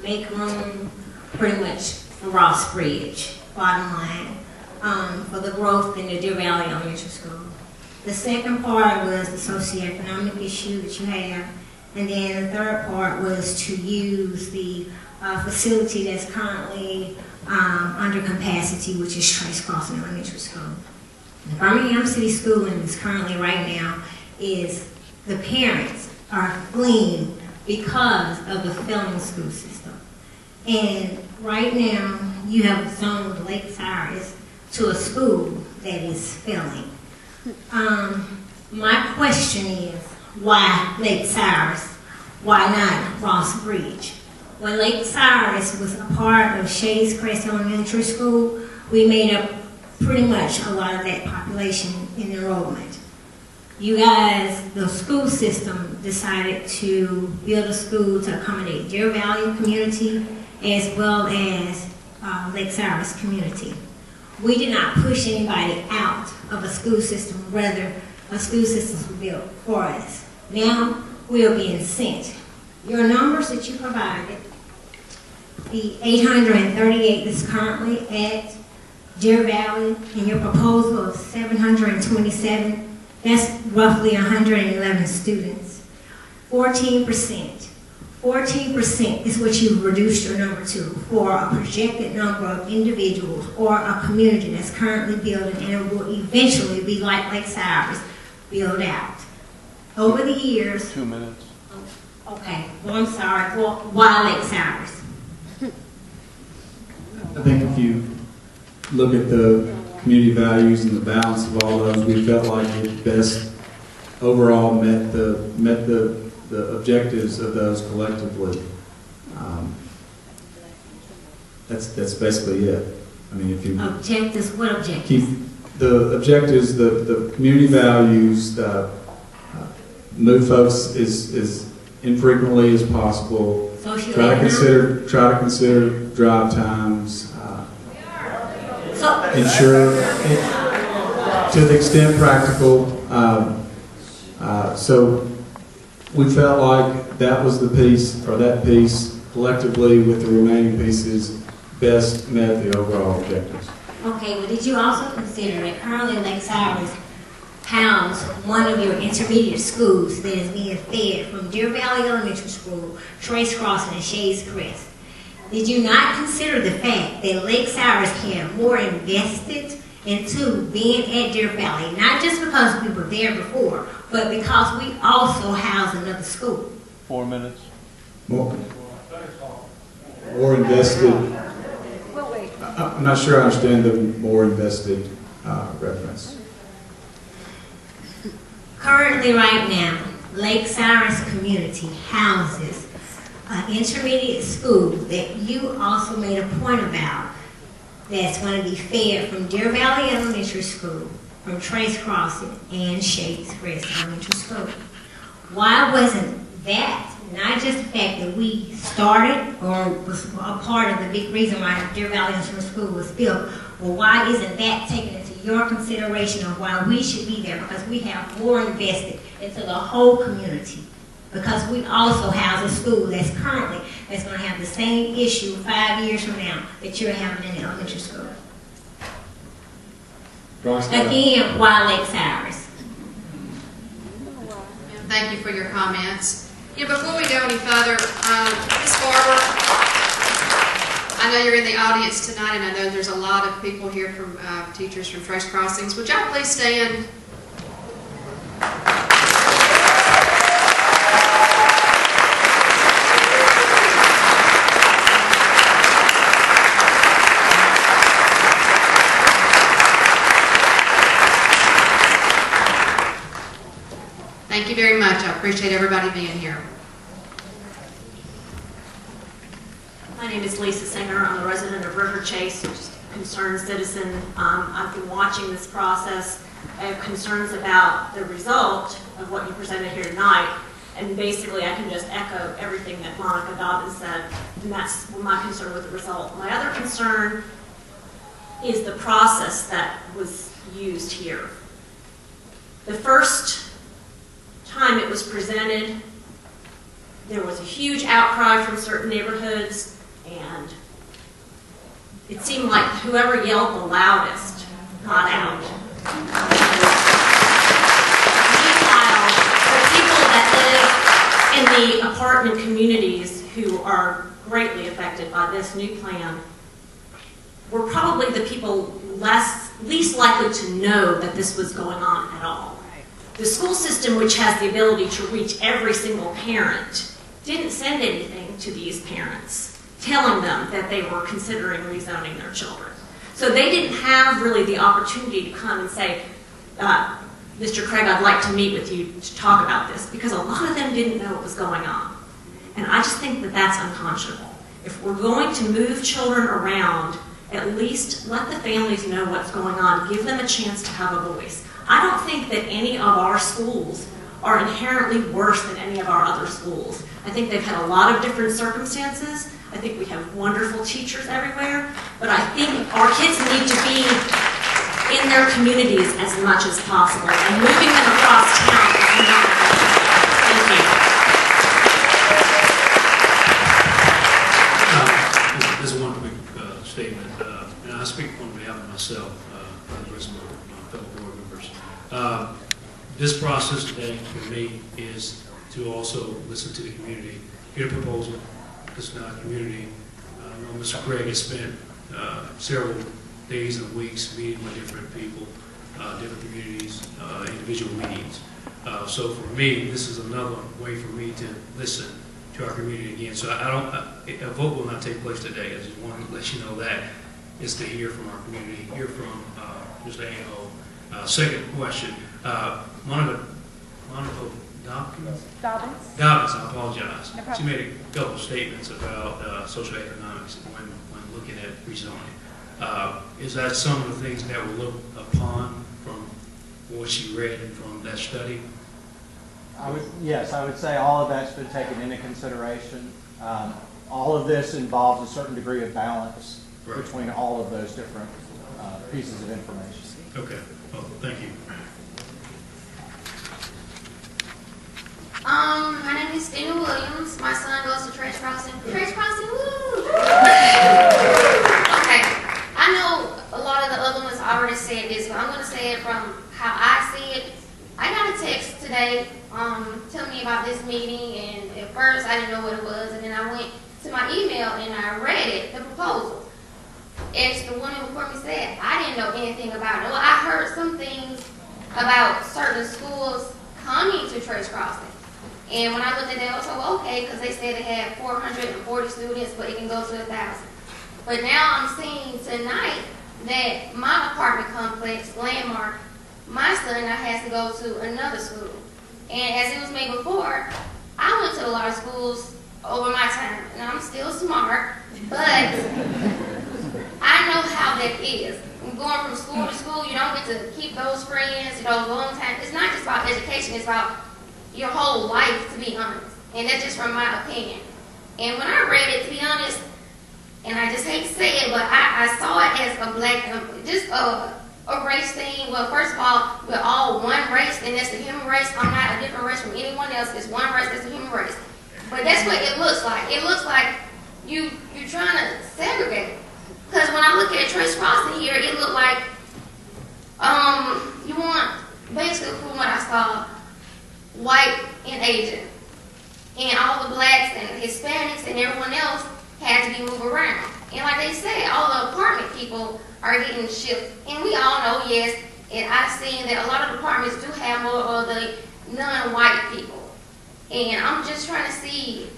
make room pretty much for Ross Bridge, bottom line, for the growth in the Deer Valley Elementary School. The second part was the socioeconomic issue that you have, and then the third part was to use the facility that's currently under capacity, which is Trace Crossing Elementary School. The Birmingham City Schooling is currently right now is the parents are fleeing because of the failing school system. And right now, you have zoned Lake Cyrus to a school that is failing. My question is, why Lake Cyrus? Why not Ross Bridge? When Lake Cyrus was a part of Shades Crest Elementary School, we made up pretty much a lot of that population in enrollment. You guys, the school system decided to build a school to accommodate Deer Valley community as well as Lake Cyrus community. We did not push anybody out of a school system, rather a school system was built for us. Now we are being sent. Your numbers that you provided, the 838 that's currently at Deer Valley, and your proposal of 727, that's roughly 111 students. 14%. 14% is what you've reduced your number to for a projected number of individuals or a community that's currently building and will eventually be like Lake Cyrus, build out. Over the years... 2 minutes. Okay, well, I'm sorry. Well, why Lake Cyrus? I think if you look at the community values and the balance of all those, we felt like it best overall met the objectives of those collectively. That's basically it. I mean, if you objectives, what objectives? keep the objectives, the community values, move folks as infrequently as possible. Try to consider drive times. Ensure, to the extent practical. So we felt like that was the piece, or that piece, collectively with the remaining pieces, best met the overall objectives. Okay, well, did you also consider that currently Lake Cyrus house one of your intermediate schools that is being fed from Deer Valley Elementary School, Trace Crossing, and Shades Crest? Did you not consider the fact that Lake Cyrus had more invested into being at Deer Valley, not just because we were there before, but because we also house another school? 4 minutes. More invested. I'm not sure I understand the more invested reference. Currently, right now, Lake Cyrus community houses an intermediate school that you also made a point about that's going to be fed from Deer Valley Elementary School, from Trace Crossing, and Shades Crest Elementary School. Why wasn't that, not just the fact that we started or was a part of the big reason why Deer Valley Elementary School was built, well, why isn't that taken into your consideration of why we should be there? Because we have more invested into the whole community. Because we also house a school that's going to have the same issue 5 years from now that you're having in the elementary school. Again, why Lake Cyrus? Thank you for your comments. Before we go any further, Ms. Barber, I know you're in the audience tonight, and I know there's a lot of people here from teachers from Trace Crossings. Would y'all please stand? Thank you very much. I appreciate everybody being here. My name is Lisa Singer. I'm a resident of River Chase, just a concerned citizen. I've been watching this process. I have concerns about the result of what you presented here tonight, and basically I can just echo everything that Monica Dobbins said, and that's my concern with the result. My other concern is the process that was used here. The first time it was presented, there was a huge outcry from certain neighborhoods, and it seemed like whoever yelled the loudest got out. Meanwhile, the people that live in the apartment communities who are greatly affected by this new plan were probably the people least likely to know that this was going on at all. The school system, which has the ability to reach every single parent, didn't send anything to these parents telling them that they were considering rezoning their children. So they didn't have really the opportunity to come and say, Mr. Craig, I'd like to meet with you to talk about this, because a lot of them didn't know what was going on. And I just think that that's unconscionable. If we're going to move children around, at least let the families know what's going on. Give them a chance to have a voice. I don't think that any of our schools are inherently worse than any of our other schools. I think they've had a lot of different circumstances. I think we have wonderful teachers everywhere, but I think our kids need to be in their communities as much as possible, and moving them across town is not a good thing. Thank you. This is one quick statement, and I speak on behalf of myself, and the rest of my fellow board members. This process today for me is to also listen to the community, get a proposal, listen to our community. I know Mr. Craig has spent several days and weeks meeting with different people, different communities, individual meetings. So for me, this is another way for me to listen to our community again. So a vote will not take place today. I just want to let you know that. It's to hear from our community, hear from Mr. Aho. Second question, Monica Dobbins, I apologize. No problem. She made a couple of statements about social economics when looking at rezoning. Is that some of the things that we look upon from what you read from that study? Yes, I would say all of that's been taken into consideration. All of this involves a certain degree of balance between all of those different pieces of information. Okay. Well, thank you. My name is Stina Williams. My son goes to Trace Crossing. Trace Crossing, woo! Okay. I know a lot of the other ones already said this, but I'm going to say it from how I see it. I got a text today telling me about this meeting, and at first I didn't know what it was, and then I went to my email and I read it, the proposal. As the woman before me said, I didn't know anything about it. Well, I heard some things about certain schools coming to Trace Crossing. And when I looked at that, I was like, well, okay, because they said they had 440 students, but it can go to 1,000. But now I'm seeing tonight that my apartment complex, Landmark, my son now has to go to another school. And as it was made before, I went to a lot of schools over my time, and I'm still smart, but I know how that is. Going from school to school, you don't get to keep those friends, those long time. It's not just about education, it's about your whole life, to be honest. And that's just from my opinion. And when I read it, to be honest, and I just hate to say it, but I saw it as a black, just a race thing. Well, first of all, we're all one race, and that's the human race. I'm not a different race from anyone else. It's one race, that's the human race. But that's what it looks like. It looks like you're trying to segregate. Because when I look at Trace Crossing here, it looked like you want, basically from what I saw, white and Asian. And all the blacks and Hispanics and everyone else had to be moved around. And like they said, all the apartment people are getting shipped. And we all know, yes, and I've seen that a lot of apartments do have more of the non-white people. And I'm just trying to see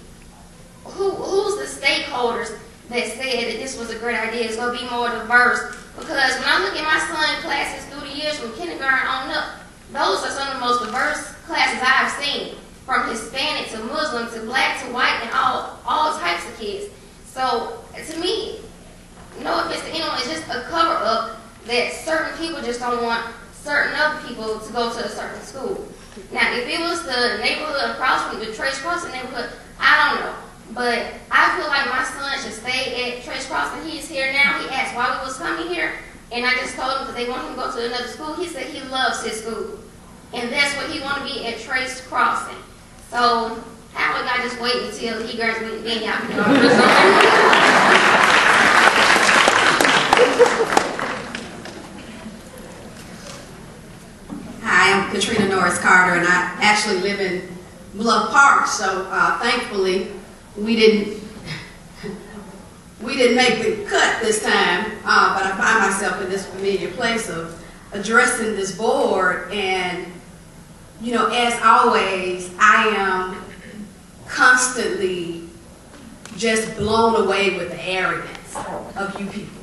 who's the stakeholders that said that this was a great idea. It's going to be more diverse. Because when I look at my son's classes through the years from kindergarten on up, those are some of the most diverse classes I've seen. From Hispanic to Muslim to black to white and all types of kids. So to me, no offense to anyone, it's just a cover-up that certain people just don't want certain other people to go to a certain school. Now, if it was the neighborhood across from the Trace Crossing neighborhood, I don't know. But I feel like my son should stay at Trace Crossing. He is here now. He asked why we was coming here. And I just told him because they want him to go to another school. He said he loves his school. And that's what he want to be at Trace Crossing. So, how would I just wait until he graduates, then y'all can go? Hi, I'm Katrina Norris Carter, and I actually live in Bluff Park. So, thankfully, we didn't make the cut this time. But I find myself in this familiar place of addressing this board, and you know, as always, I am constantly just blown away with the arrogance of you people.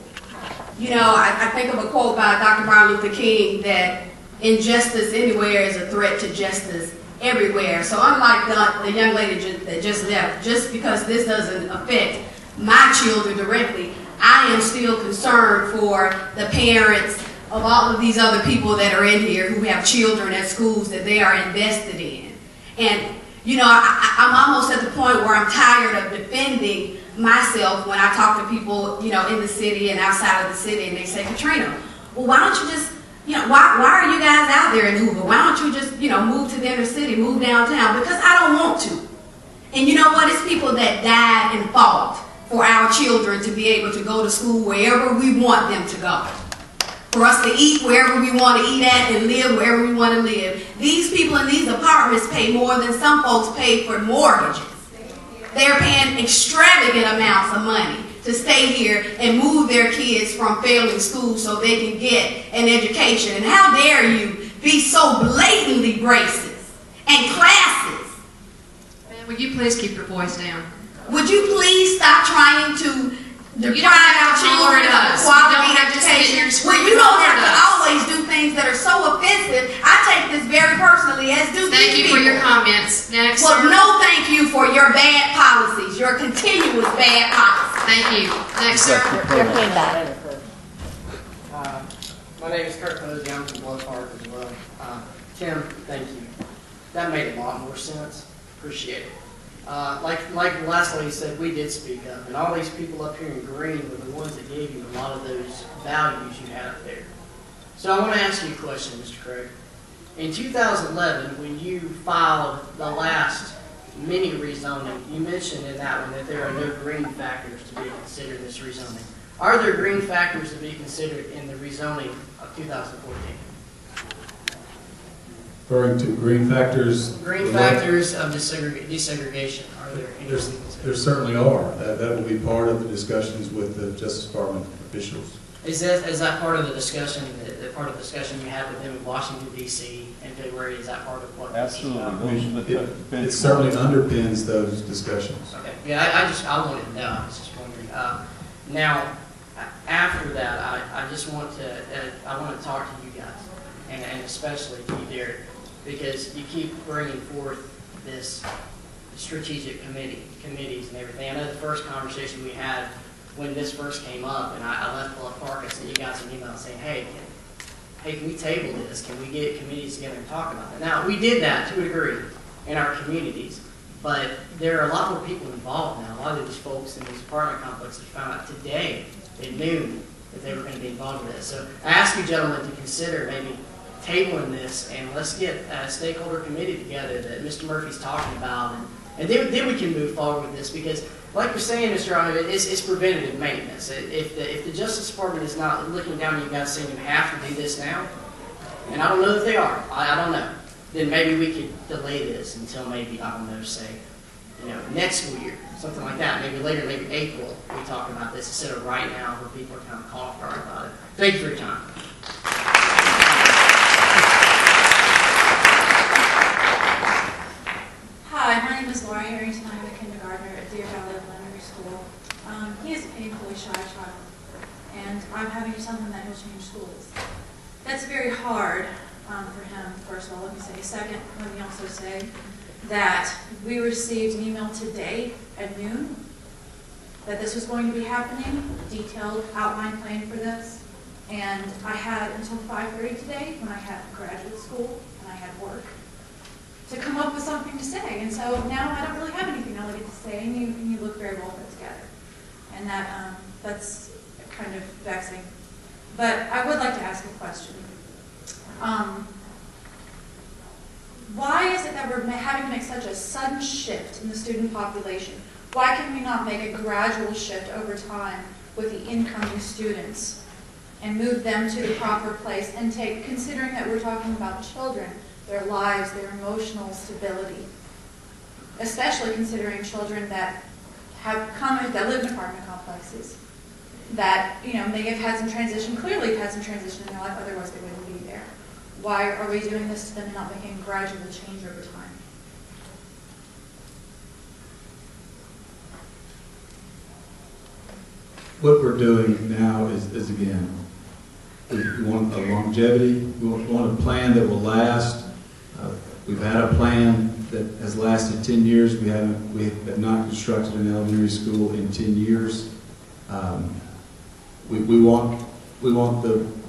You know, I think of a quote by Dr. Martin Luther King that injustice anywhere is a threat to justice everywhere. So unlike the young lady that just left, just because this doesn't affect my children directly, I am still concerned for the parents of all of these other people that are in here who have children at schools that they are invested in. And, you know, I'm almost at the point where I'm tired of defending myself when I talk to people, you know, in the city and outside of the city, and they say, Katrina, well, why don't you just, you know, why are you guys out there in Hoover? Why don't you just, you know, move to the inner city, move downtown? Because I don't want to. And you know what? It's people that died and fought for our children to be able to go to school wherever we want them to go. For us to eat wherever we want to eat at and live wherever we want to live. These people in these apartments pay more than some folks pay for mortgages. They're paying extravagant amounts of money to stay here and move their kids from failing school so they can get an education. And how dare you be so blatantly racist and classist? Man, will you please keep your voice down? Would you please stop trying to deprive our children of quality education? Well, you don't have to always do things that are so offensive. I take this very personally, as do Thank you for your comments. Next. Well, no thank you for your bad policies, your continuous bad policies. Thank you. Next, sir. Your feedback. My name is Kurt Posey. I'm from Blood Park as well. Tim, thank you. That made a lot more sense. Appreciate it. Like last you said, we did speak up, and all these people up here in green were the ones that gave you a lot of those values you had up there. So I want to ask you a question, Mr. Craig. In 2011, when you filed the last mini rezoning, you mentioned in that one that there are no green factors to be considered in this rezoning. Are there green factors to be considered in the rezoning of 2014? Referring to green factors? Green factors of desegregation. Are there any? There certainly are. That will be part of the discussions with the Justice Department officials. Is that part of the discussion? The part of the discussion you had with them in Washington D.C. in February? Is that part of what? Absolutely. It certainly underpins those discussions. Okay. Yeah, I wanted to know. I was just wondering. Now, after that, I just want to talk to you guys, and especially to you, Derek, because you keep bringing forth this strategic committees and everything. I know the first conversation we had when this first came up, and I left Bluff Park, I sent you guys an email saying, hey, can we table this? Can we get committees together and talk about it? Now, we did that to a degree in our communities, but there are a lot more people involved now. A lot of these folks in these apartment complexes found out today at noon that they were going to be involved with this. So I ask you gentlemen to consider maybe tabling this, and let's get a stakeholder committee together that Mr. Murphy's talking about, and then we can move forward with this, because like you're saying, Mr. Arnold, it's preventative maintenance. If the Justice Department is not looking down at you guys saying you have to do this now, and I don't know that they are, I don't know, then maybe we could delay this until maybe, I don't know, say, next school year, something like that. Maybe later, maybe April, we talk about this instead of right now where people are kind of caught off guard about it. Thank you for your time. Hi, my name is Laura Harrington. I'm a kindergartner at Deer Valley Elementary School. He is a painfully shy child, and I'm having to tell him that he'll change schools. That's very hard for him, first of all, let me say. Second, let me also say that we received an email today at noon that this was going to be happening, detailed outline plan for this, and I had until 5:30 today when I had graduate school and I had work to come up with something to say. And so now I don't really have anything I get to say, and you look very well put together. And that's kind of vexing. But I would like to ask a question. Why is it that we're having to make such a sudden shift in the student population? Why can we not make a gradual shift over time with the incoming students and move them to the proper place and considering that we're talking about children, their lives, their emotional stability, especially considering children that live in apartment complexes, that may have had some transition, clearly have had some transition in their life, otherwise they wouldn't be there. Why are we doing this to them and not making a gradual change over time? What we're doing now is again, we want a longevity, we want a plan that will last. We've had a plan that has lasted 10 years. We have not constructed an elementary school in 10 years. We want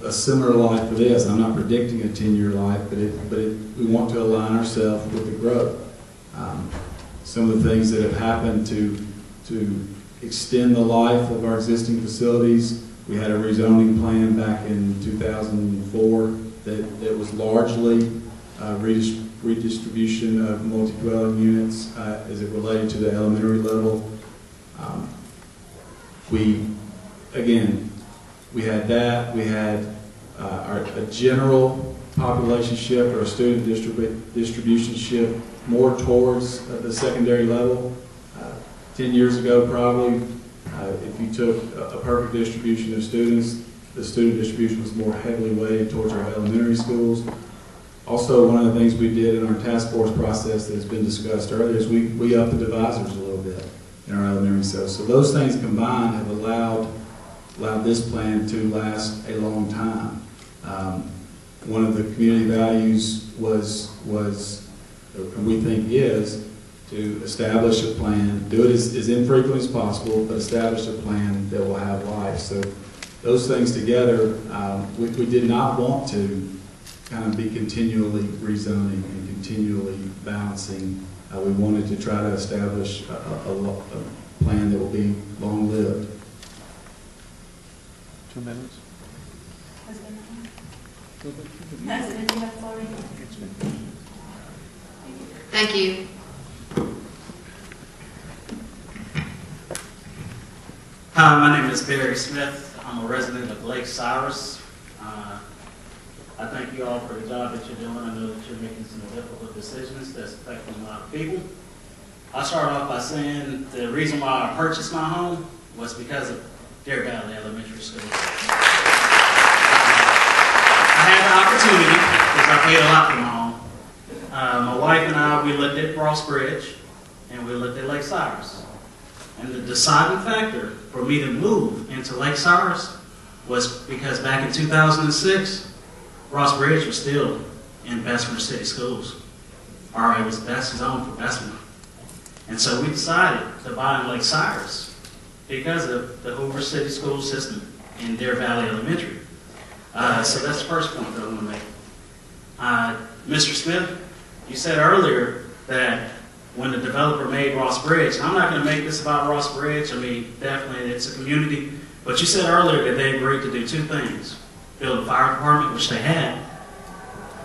a similar life for this. I'm not predicting a 10-year life, but we want to align ourselves with the growth. Some of the things that have happened to extend the life of our existing facilities. We had a rezoning plan back in 2004 that was largely redistribution of multi-dwelling units as it related to the elementary level. We had that. We had a general population shift or a student distribution shift more towards the secondary level. 10 years ago, probably, if you took a perfect distribution of students, the student distribution was more heavily weighted towards our elementary schools. Also, one of the things we did in our task force process that has been discussed earlier is we upped the divisors a little bit in our elementary schools. So those things combined have allowed this plan to last a long time. One of the community values was, and we think is, to establish a plan, do it as infrequently as possible, but establish a plan that will have life. So those things together, we did not want to kind of be continually rezoning and continually balancing. We wanted to try to establish a plan that will be long-lived. 2 minutes. Thank you. Hi, my name is Barry Smith. I'm a resident of Lake Cyrus. I thank you all for the job that you're doing. I know that you're making some difficult decisions that's affecting a lot of people. I'll start off by saying the reason why I purchased my home was because of Deer Valley Elementary School. I had the opportunity, because I paid a lot for my home. My wife and I, we looked at Ross Bridge, and we looked at Lake Cyrus. And the deciding factor for me to move into Lake Cyrus was because back in 2006, Ross Bridge was still in Bessemer City Schools. Or it was best zone for Bessemer. And so we decided to buy in Lake Cyrus because of the Hoover City School System in Deer Valley Elementary. So that's the first point that I want to make. Mr. Smith, you said earlier that when the developer made Ross Bridge, and I'm not going to make this about Ross Bridge, I mean, definitely it's a community, but you said earlier that they agreed to do two things: build a fire department, which they had,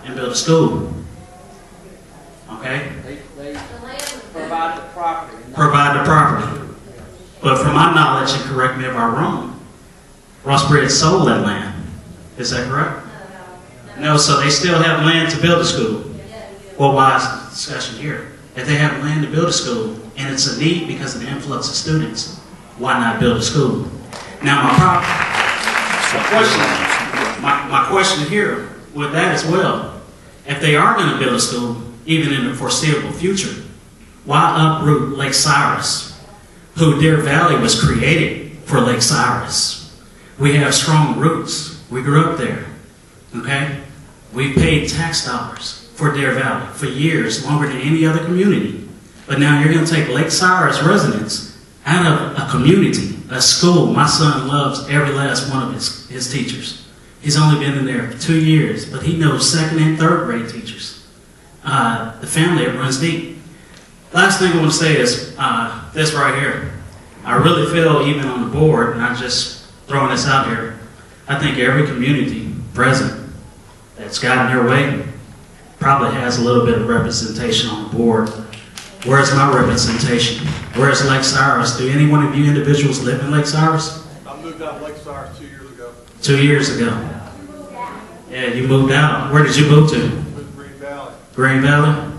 and build a school. Okay? They provide the property. Provide the property. But from my knowledge, and correct me if I'm wrong, Ross Bridge sold that land. Is that correct? No, so they still have land to build a school. Well, why is the discussion here? If they have land to build a school, and it's a need because of the influx of students, why not build a school? Now, my question here with that as well, if they are going to build a school, even in the foreseeable future, why uproot Lake Cyrus, who Deer Valley was created for Lake Cyrus? We have strong roots. We grew up there, okay? We paid tax dollars for Deer Valley for years, longer than any other community. But now you're going to take Lake Cyrus residents out of a community, a school. My son loves every last one of his teachers. He's only been in there for 2 years, but he knows second and third grade teachers. The family, it runs deep. Last thing I want to say is this right here. I really feel, even on the board, and I'm just throwing this out here, I think every community present that's gotten their way probably has a little bit of representation on the board. Where's my representation? Where's Lake Cyrus? Do any one of you individuals live in Lake Cyrus? I moved out of Lake Cyrus 2 years ago. 2 years ago. Yeah, you moved out. Where did you move to? Green Valley. Green Valley?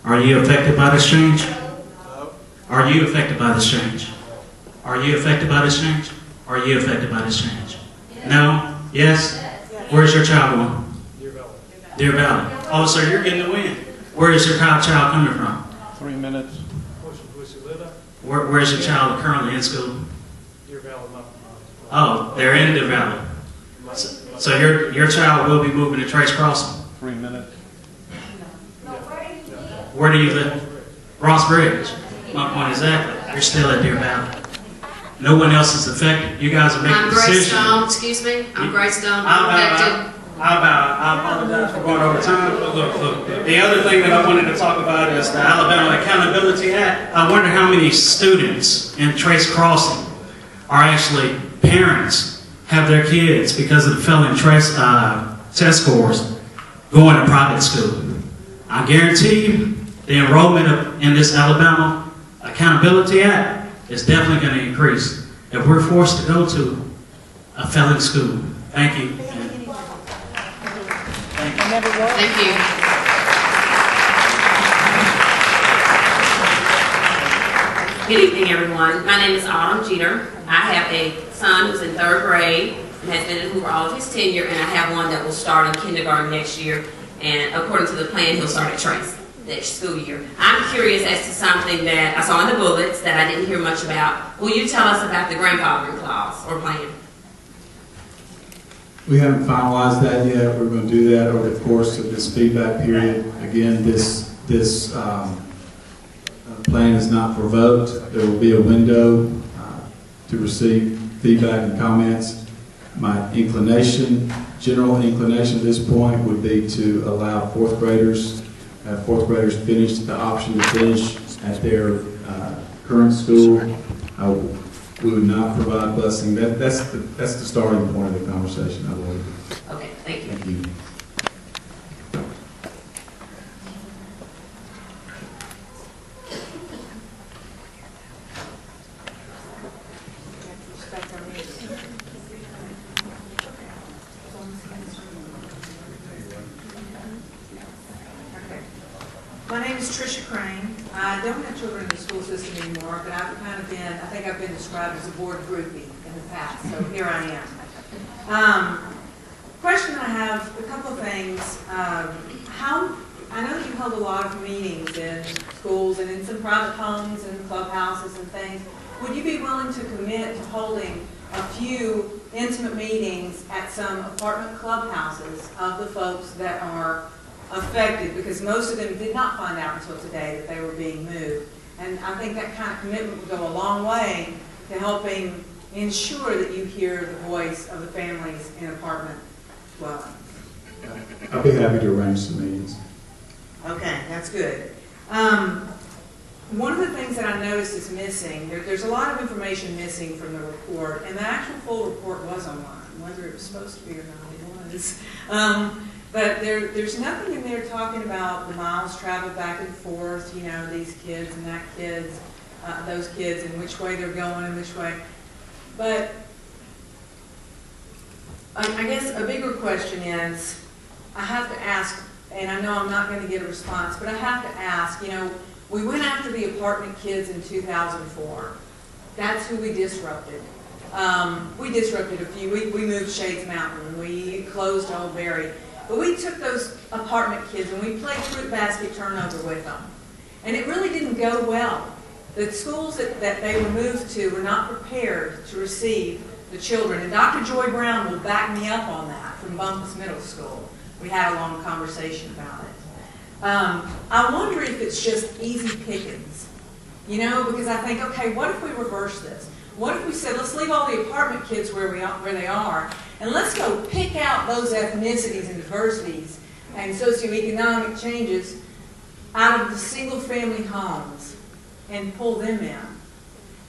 Are you affected by this change? No. Are you affected by this change? Are you affected by this change? Are you affected by this change? No? Yes? Where's your child going? Deer Valley. Deer Valley. Oh, so you're getting the win. Where is your child coming from? 3 minutes. Where's your child currently in school? Deer Valley. Oh, they're in Deer Valley. So your child will be moving to Trace Crossing. 3 minutes. Where do you live? Ross Bridge. My point exactly. You're still at Deer Valley. No one else is affected. You guys are making I'm decisions. Greystone, excuse me. I'm Greystone. I'm affected. I apologize for going over time. Look, the other thing that I wanted to talk about is the Alabama Accountability Act. I wonder how many students in Trace Crossing are actually parents, have their kids, because of the failing test scores, going to private school. I guarantee you the enrollment in this Alabama Accountability Act is definitely going to increase if we're forced to go to a failing school. Thank you. Thank you. Good evening, everyone. My name is Autumn Jeter. I have a son who's in 3rd grade and has been in Hoover all of his tenure, and I have one that will start in kindergarten next year. And according to the plan, he'll start at Trace next school year. I'm curious as to something that I saw in the bullets that I didn't hear much about. Will you tell us about the grandfathering clause or plan? We haven't finalized that yet. We're going to do that over the course of this feedback period. Again, this plan is not provoked. There will be a window to receive feedback and comments. My inclination, general inclination at this point would be to allow fourth graders finish the option to finish at their current school. We would not provide busing. That's the starting point of the conversation, I believe. Okay, thank you. Thank you. My name is Tricia Crane. I don't have children in the school system anymore, but I've kind of been, I think I've been described as a board groupie in the past, so here I am. Question I have, a couple of things. I know that you held a lot of meetings in schools and in some private homes and clubhouses and things. Would you be willing to commit to holding a few intimate meetings at some apartment clubhouses of the folks that are affected, because most of them did not find out until today that they were being moved. And I think that kind of commitment would go a long way to helping ensure that you hear the voice of the families in apartment dwellings. I'll be happy to arrange some meetings. Okay, that's good. One of the things that I noticed is missing, there's a lot of information missing from the report, and the actual full report was online, whether it was supposed to be or not, it was. But there's nothing in there talking about the miles traveled back and forth, you know, these kids and that kids, those kids, and which way they're going and which way. But I guess a bigger question is, I have to ask, and I know I'm not going to get a response, but I have to ask, you know, we went after the apartment kids in 2004. That's who we disrupted. We disrupted a few. We moved Shades Mountain. We closed Old Berry. But we took those apartment kids and we played fruit basket turnover with them. And it really didn't go well. The schools that they were moved to were not prepared to receive the children. And Dr. Joy Brown will back me up on that from Bumpus Middle School. We had a long conversation about it. I wonder if it's just easy pickings. You know, because I think, okay, what if we reverse this? What if we said, let's leave all the apartment kids where they are, and let's go pick out those ethnicities and diversities and socioeconomic changes out of the single-family homes and pull them in.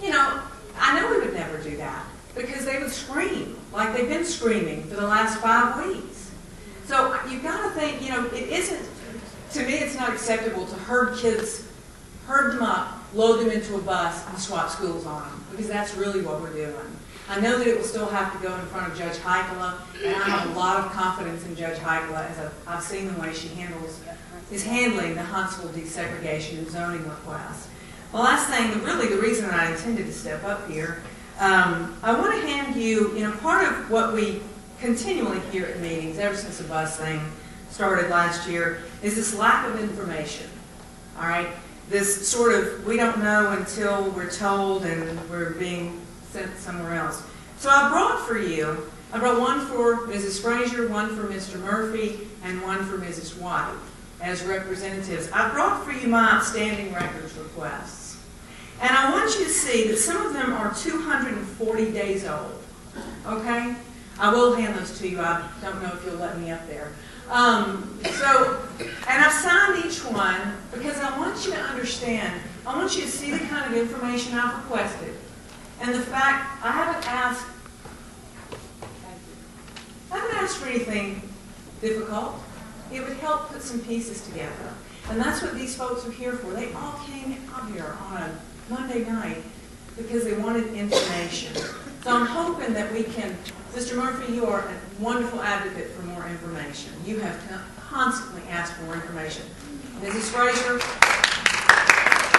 You know, I know we would never do that because they would scream like they've been screaming for the last 5 weeks. So you've got to think, you know, it isn't, to me it's not acceptable to herd them up, load them into a bus, and swap schools on them, because that's really what we're doing. I know that it will still have to go in front of Judge Heikela, and I have a lot of confidence in Judge Heikela as I've seen the way she is handling the Huntsville desegregation and zoning request. The last thing, really the reason I intended to step up here, I want to hand you, you know, part of what we continually hear at meetings ever since the bus thing started last year is this lack of information, all right? This sort of, we don't know until we're told and we're being sent somewhere else. So I brought one for Mrs. Frazier, one for Mr. Murphy, and one for Mrs. White as representatives. I brought for you my outstanding records requests. And I want you to see that some of them are 240 days old, okay? I will hand those to you. I don't know if you'll let me up there. And I've signed each one because I want you to understand, I want you to see the kind of information I've requested. And the fact, I haven't asked for anything difficult. It would help put some pieces together. And that's what these folks are here for. They all came out here on a Monday night because they wanted information. So I'm hoping that we can, Mr. Murphy, you are a wonderful advocate for more information. You have constantly asked for more information. Mrs. Frazier,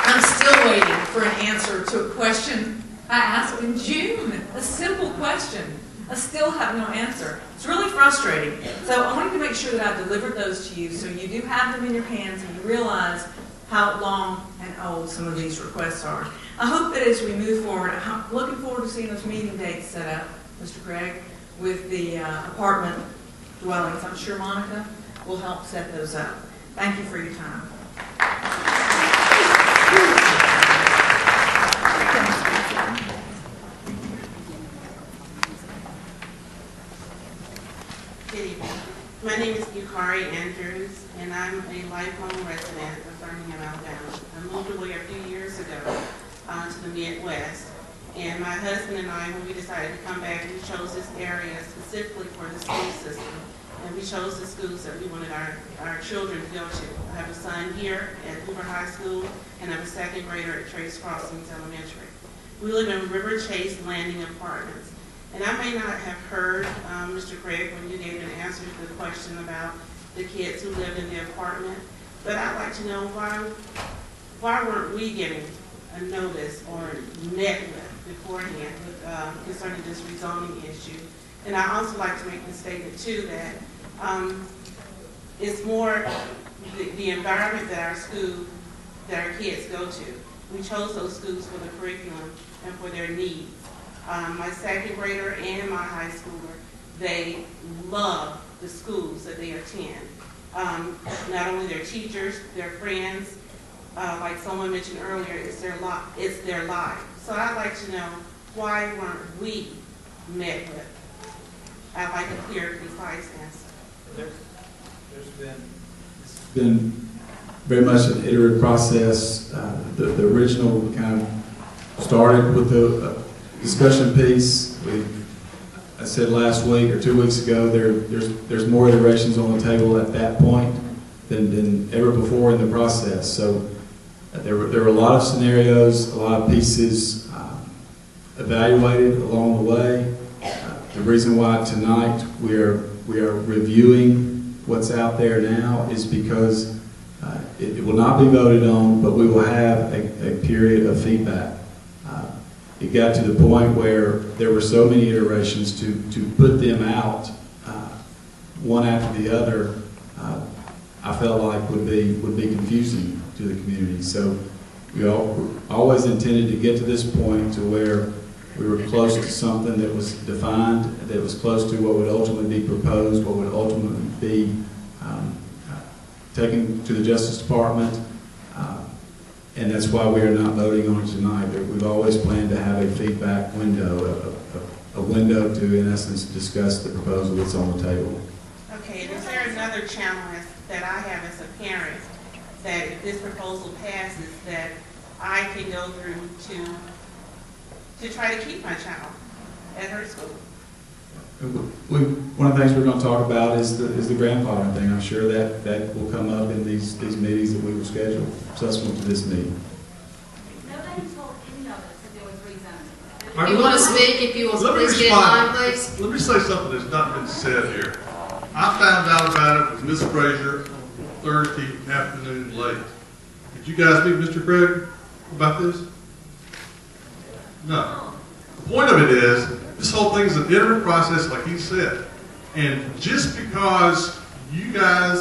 I'm still waiting for an answer to a question I asked in June. A simple question. I still have no answer. It's really frustrating. So I wanted to make sure that I delivered those to you so you do have them in your hands and you realize how long and old some of these requests are. I hope that as we move forward, I'm looking forward to seeing those meeting dates set up, Mr. Craig, with the apartment dwellings. I'm sure Monica will help set those up. Thank you for your time. My name is Yukari Andrews, and I'm a lifelong resident of Birmingham, Alabama. I moved away a few years ago to the Midwest, and my husband and I, when we decided to come back, we chose this area specifically for the school system, and we chose the schools that we wanted our children to go to. I have a son here at Hoover High School, and I'm a second grader at Trace Crossings Elementary. We live in River Chase Landing Apartments. And I may not have heard, Mr. Craig, when you gave an answer to the question about the kids who lived in the apartment, but I'd like to know why weren't we getting a notice or met with beforehand with, concerning this rezoning issue. And I also like to make the statement too that it's more the environment that our kids go to. We chose those schools for the curriculum and for their needs. My second grader and my high schooler, they love the schools that they attend. Not only their teachers, their friends, like someone mentioned earlier, it's their life. So I'd like to know, why weren't we met with? I'd like a clear, concise answer. It's been very much an iterative process. The original kind of started with the discussion piece. I said last week or 2 weeks ago, there's more iterations on the table at that point than ever before in the process. So there were a lot of scenarios, a lot of pieces evaluated along the way. The reason why tonight we are reviewing what's out there now is because it will not be voted on, but we will have a period of feedback. It got to the point where there were so many iterations to put them out one after the other. I felt like would be confusing to the community. So we always intended to get to this point to where we were close to something that was defined, that was close to what would ultimately be proposed, what would ultimately be taken to the Justice Department. And that's why we are not voting on it tonight. We've always planned to have a feedback window, a window to, in essence, discuss the proposal that's on the table. Okay, and is there another challenge that I have as a parent, that if this proposal passes, that I can go through to try to keep my child at her school? One of the things we're going to talk about is the grandfathering thing. I'm sure that will come up in these meetings that we will schedule subsequent to this meeting. Nobody told any of us that there was rezoning. If you want to speak, if you will, please get in line, please. Let me say something that's not been said here. I found out about it with Ms. Frazier Thursday afternoon late. Did you guys meet Mr. Craig about this? No. The point of it is, this whole thing is an iterative process, like he said. And just because you guys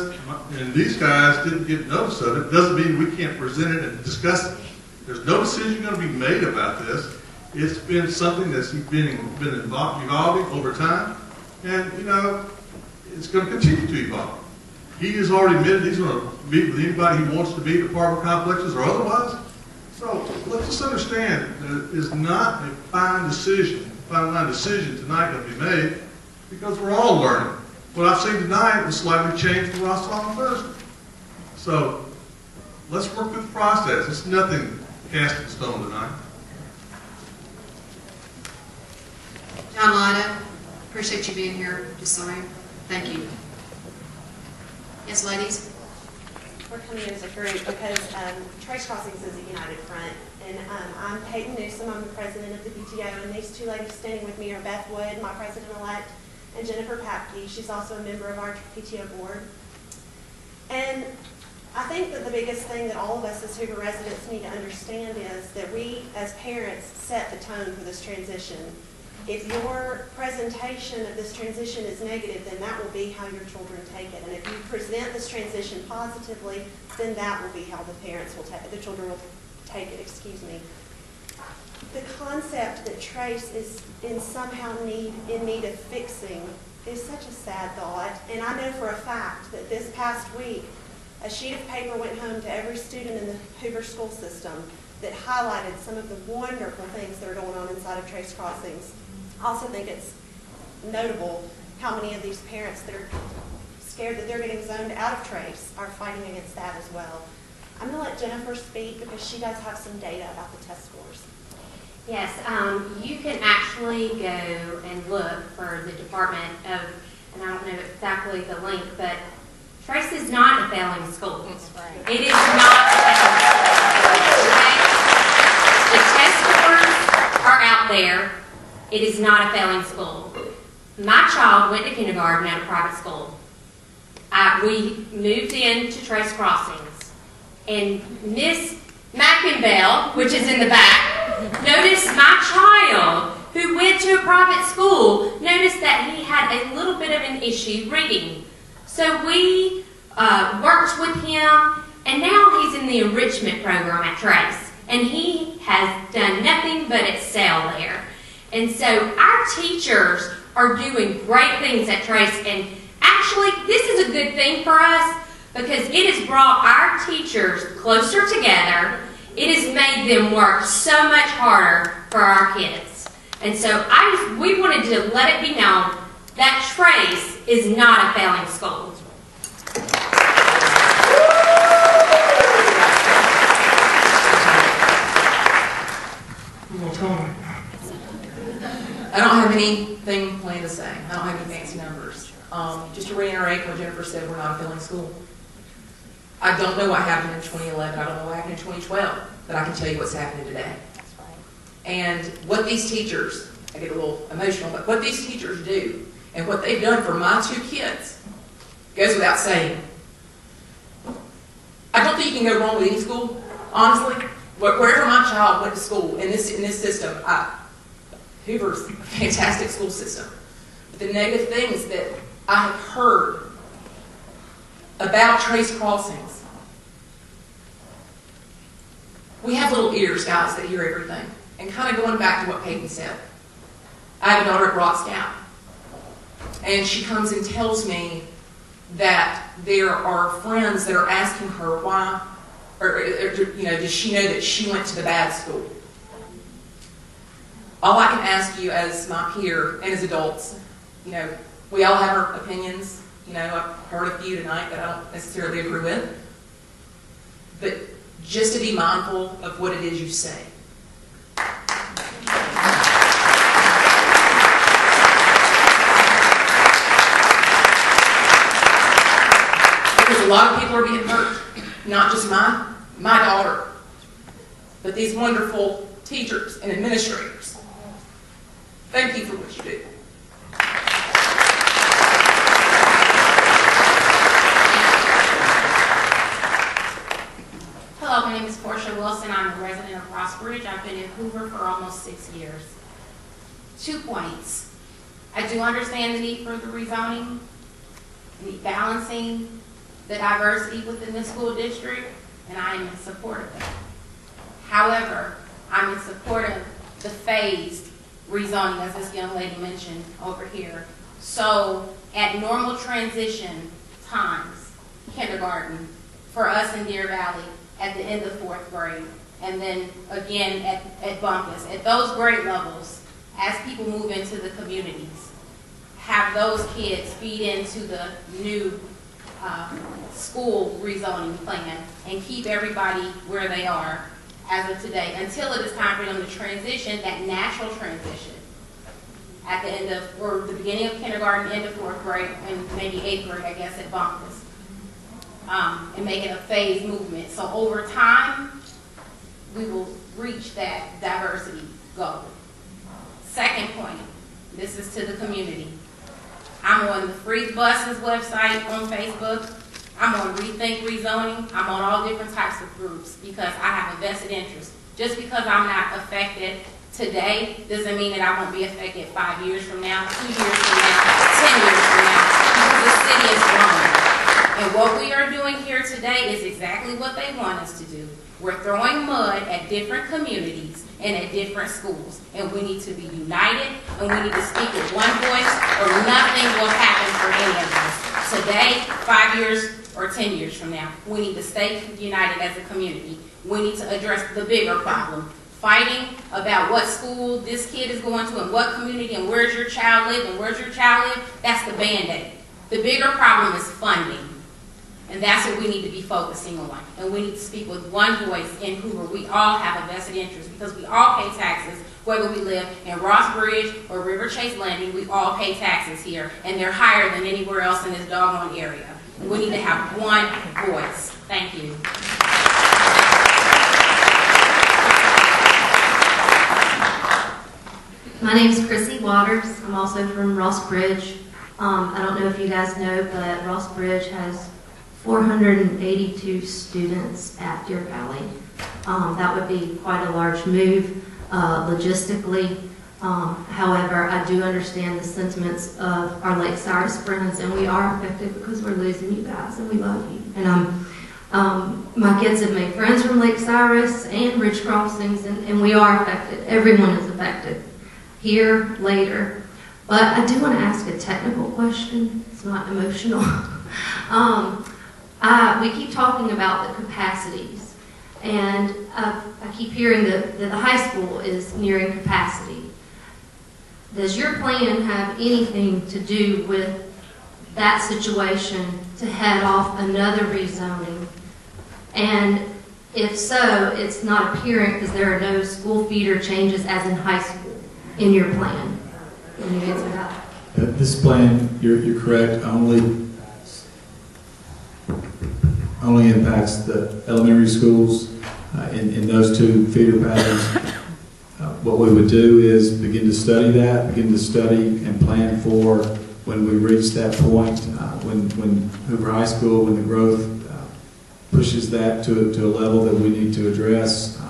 and these guys didn't get notice of it, doesn't mean we can't present it and discuss it. There's no decision going to be made about this. It's been something that's been evolving over time. And, you know, it's going to continue to evolve. He has already admitted he's going to meet with anybody he wants to meet, apartment complexes or otherwise. So let's just understand that it's not a final line decision tonight going to be made, because we're all learning. What I've seen tonight was slightly changed from what I saw on Thursday. So let's work through the process. It's nothing cast in stone tonight. John Lida, appreciate you being here, just so thank you. Yes, ladies? We're coming in as a group because Trace Crossings is a united front. And I'm Peyton Newsom, I'm the president of the PTO, and these two ladies standing with me are Beth Wood, my president-elect, and Jennifer Papke. She's also a member of our PTO board. And I think that the biggest thing that all of us as Hoover residents need to understand is that we, as parents, set the tone for this transition. If your presentation of this transition is negative, then that will be how your children take it. And if you present this transition positively, then that will be how the children will take it, excuse me. The concept that Trace is somehow in need of fixing is such a sad thought. And I know for a fact that this past week, a sheet of paper went home to every student in the Hoover school system that highlighted some of the wonderful things that are going on inside of Trace Crossings. I also think it's notable how many of these parents that are scared that they're getting zoned out of Trace are fighting against that as well. I'm going to let Jennifer speak because she does have some data about the test scores. Yes, you can actually go and look for the Department of, and I don't know exactly the link, but Trace is not a failing school. That's right. It is not a failing school. Okay? The test scores are out there. It is not a failing school. My child went to kindergarten at a private school. We moved into Trace Crossings, and Miss Mackinbell, which is in the back, noticed my child who went to a private school, noticed that he had a little bit of an issue reading. So we worked with him, and now he's in the enrichment program at Trace, and he has done nothing but excel there. And so our teachers are doing great things at Trace, and actually this is a good thing for us because it has brought our teachers closer together. It has made them work so much harder for our kids. And so we wanted to let it be known that Trace is not a failing school. I don't have anything planned to say. I don't have any fancy numbers. Just to reiterate what Jennifer said, we're not a failing school. I don't know what happened in 2011. I don't know what happened in 2012, but I can tell you what's happening today. And what these teachers, I get a little emotional, but what these teachers do and what they've done for my two kids goes without saying. I don't think you can go wrong with any school, honestly. Wherever my child went to school in this system, Hoover's a fantastic school system. But the negative things that I have heard about Trace Crossings, we have little ears, guys, that hear everything. And kind of going back to what Peyton said, I have a daughter at Rock Scout, and she comes and tells me that there are friends that are asking her why, or does she know that she went to the bad school? All I can ask you as my peer and as adults, we all have our opinions. I've heard a few tonight that I don't necessarily agree with. But just to be mindful of what it is you say. Because a lot of people are getting hurt. Not just my daughter, but these wonderful teachers and administrators. Thank you for what you do. Hello, my name is Portia Wilson. I'm a resident of Rossbridge. I've been in Hoover for almost 6 years. 2 points. I do understand the need for the rezoning, the balancing the diversity within the school district, and I am in support of that. However, I'm in support of the phased rezoning, as this young lady mentioned over here. So at normal transition times, kindergarten, for us in Deer Valley, at the end of 4th grade, and then again at Bumpus, at those grade levels, as people move into the communities, have those kids feed into the new school rezoning plan and keep everybody where they are as of today until it is time for them to transition, that natural transition at the end of, or the beginning of kindergarten, end of 4th grade, and maybe 8th grade, I guess, at Bumpus, and make it a phased movement. So over time, we will reach that diversity goal. Second point, this is to the community. I'm on the Free Buses website on Facebook. I'm on Rethink Rezoning. I'm on all different types of groups because I have a vested interest. Just because I'm not affected today doesn't mean that I won't be affected 5 years from now, 2 years from now, 10 years from now, because the city is growing. And what we are doing here today is exactly what they want us to do. We're throwing mud at different communities and at different schools. And we need to be united, and we need to speak with one voice, or nothing will happen for any of us. Today, 5 years, or 10 years from now, we need to stay united as a community. We need to address the bigger problem fighting about what school this kid is going to and what community and where's your child live and where's your child live, that's the Band-Aid. The bigger problem is funding. And that's what we need to be focusing on. And we need to speak with one voice in Hoover. We all have a vested interest because we all pay taxes, whether we live in Ross Bridge or River Chase Landing, we all pay taxes here. And they're higher than anywhere else in this doggone area. And we need to have one voice. Thank you. My name is Chrissy Waters. I'm also from Ross Bridge. I don't know if you guys know, but Ross Bridge has 482 students at Deer Valley. That would be quite a large move logistically. However, I do understand the sentiments of our Lake Cyrus friends, and we are affected because we're losing you guys, and we love you. And my kids have made friends from Lake Cyrus and Ridge Crossings, and we are affected. Everyone is affected. Here, later. But I do want to ask a technical question. It's not emotional. We keep talking about the capacities, and I keep hearing that the high school is nearing capacity. Does your plan have anything to do with that situation to head off another rezoning? And if so, it's not apparent because there are no school feeder changes as in high school in your plan. Can you answer that? This plan, you're correct, only impacts the elementary schools in those two feeder patterns. What we would do is begin to study and plan for when we reach that point, when Hoover High School, when the growth pushes that to a level that we need to address.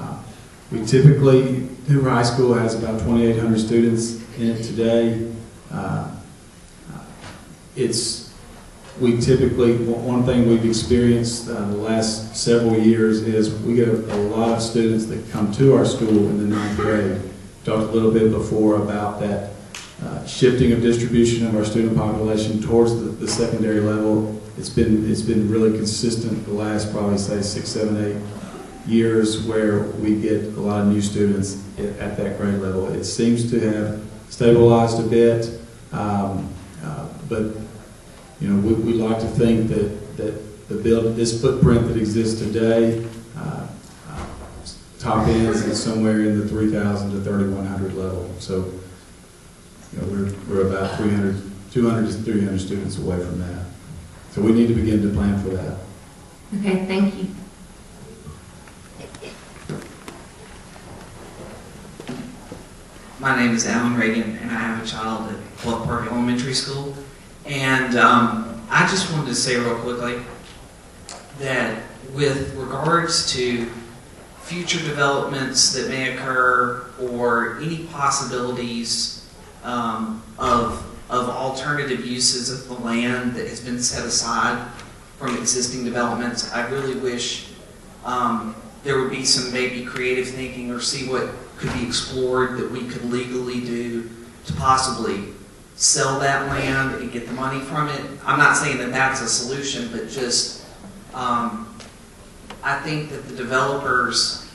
We typically, Hoover High School has about 2,800 students in it today. We typically, one thing we've experienced the last several years is we get a lot of students that come to our school in the 9th grade. Talked a little bit before about that shifting of distribution of our student population towards the secondary level. It's been really consistent the last probably say 6, 7, 8 years where we get a lot of new students at that grade level. It seems to have stabilized a bit, but you know, we like to think that this footprint that exists today, top end is somewhere in the 3,000 to 3,100 level. So, you know, we're about 200 to 300 students away from that. So we need to begin to plan for that. Okay, thank you. My name is Alan Reagan, and I have a child at Bluff Park Elementary School. And I just wanted to say real quickly that with regards to future developments that may occur or any possibilities of alternative uses of the land that has been set aside from existing developments, I really wish there would be some maybe creative thinking or see what could be explored that we could legally do to possibly sell that land and get the money from it. I'm not saying that that's a solution, but just I think that the developers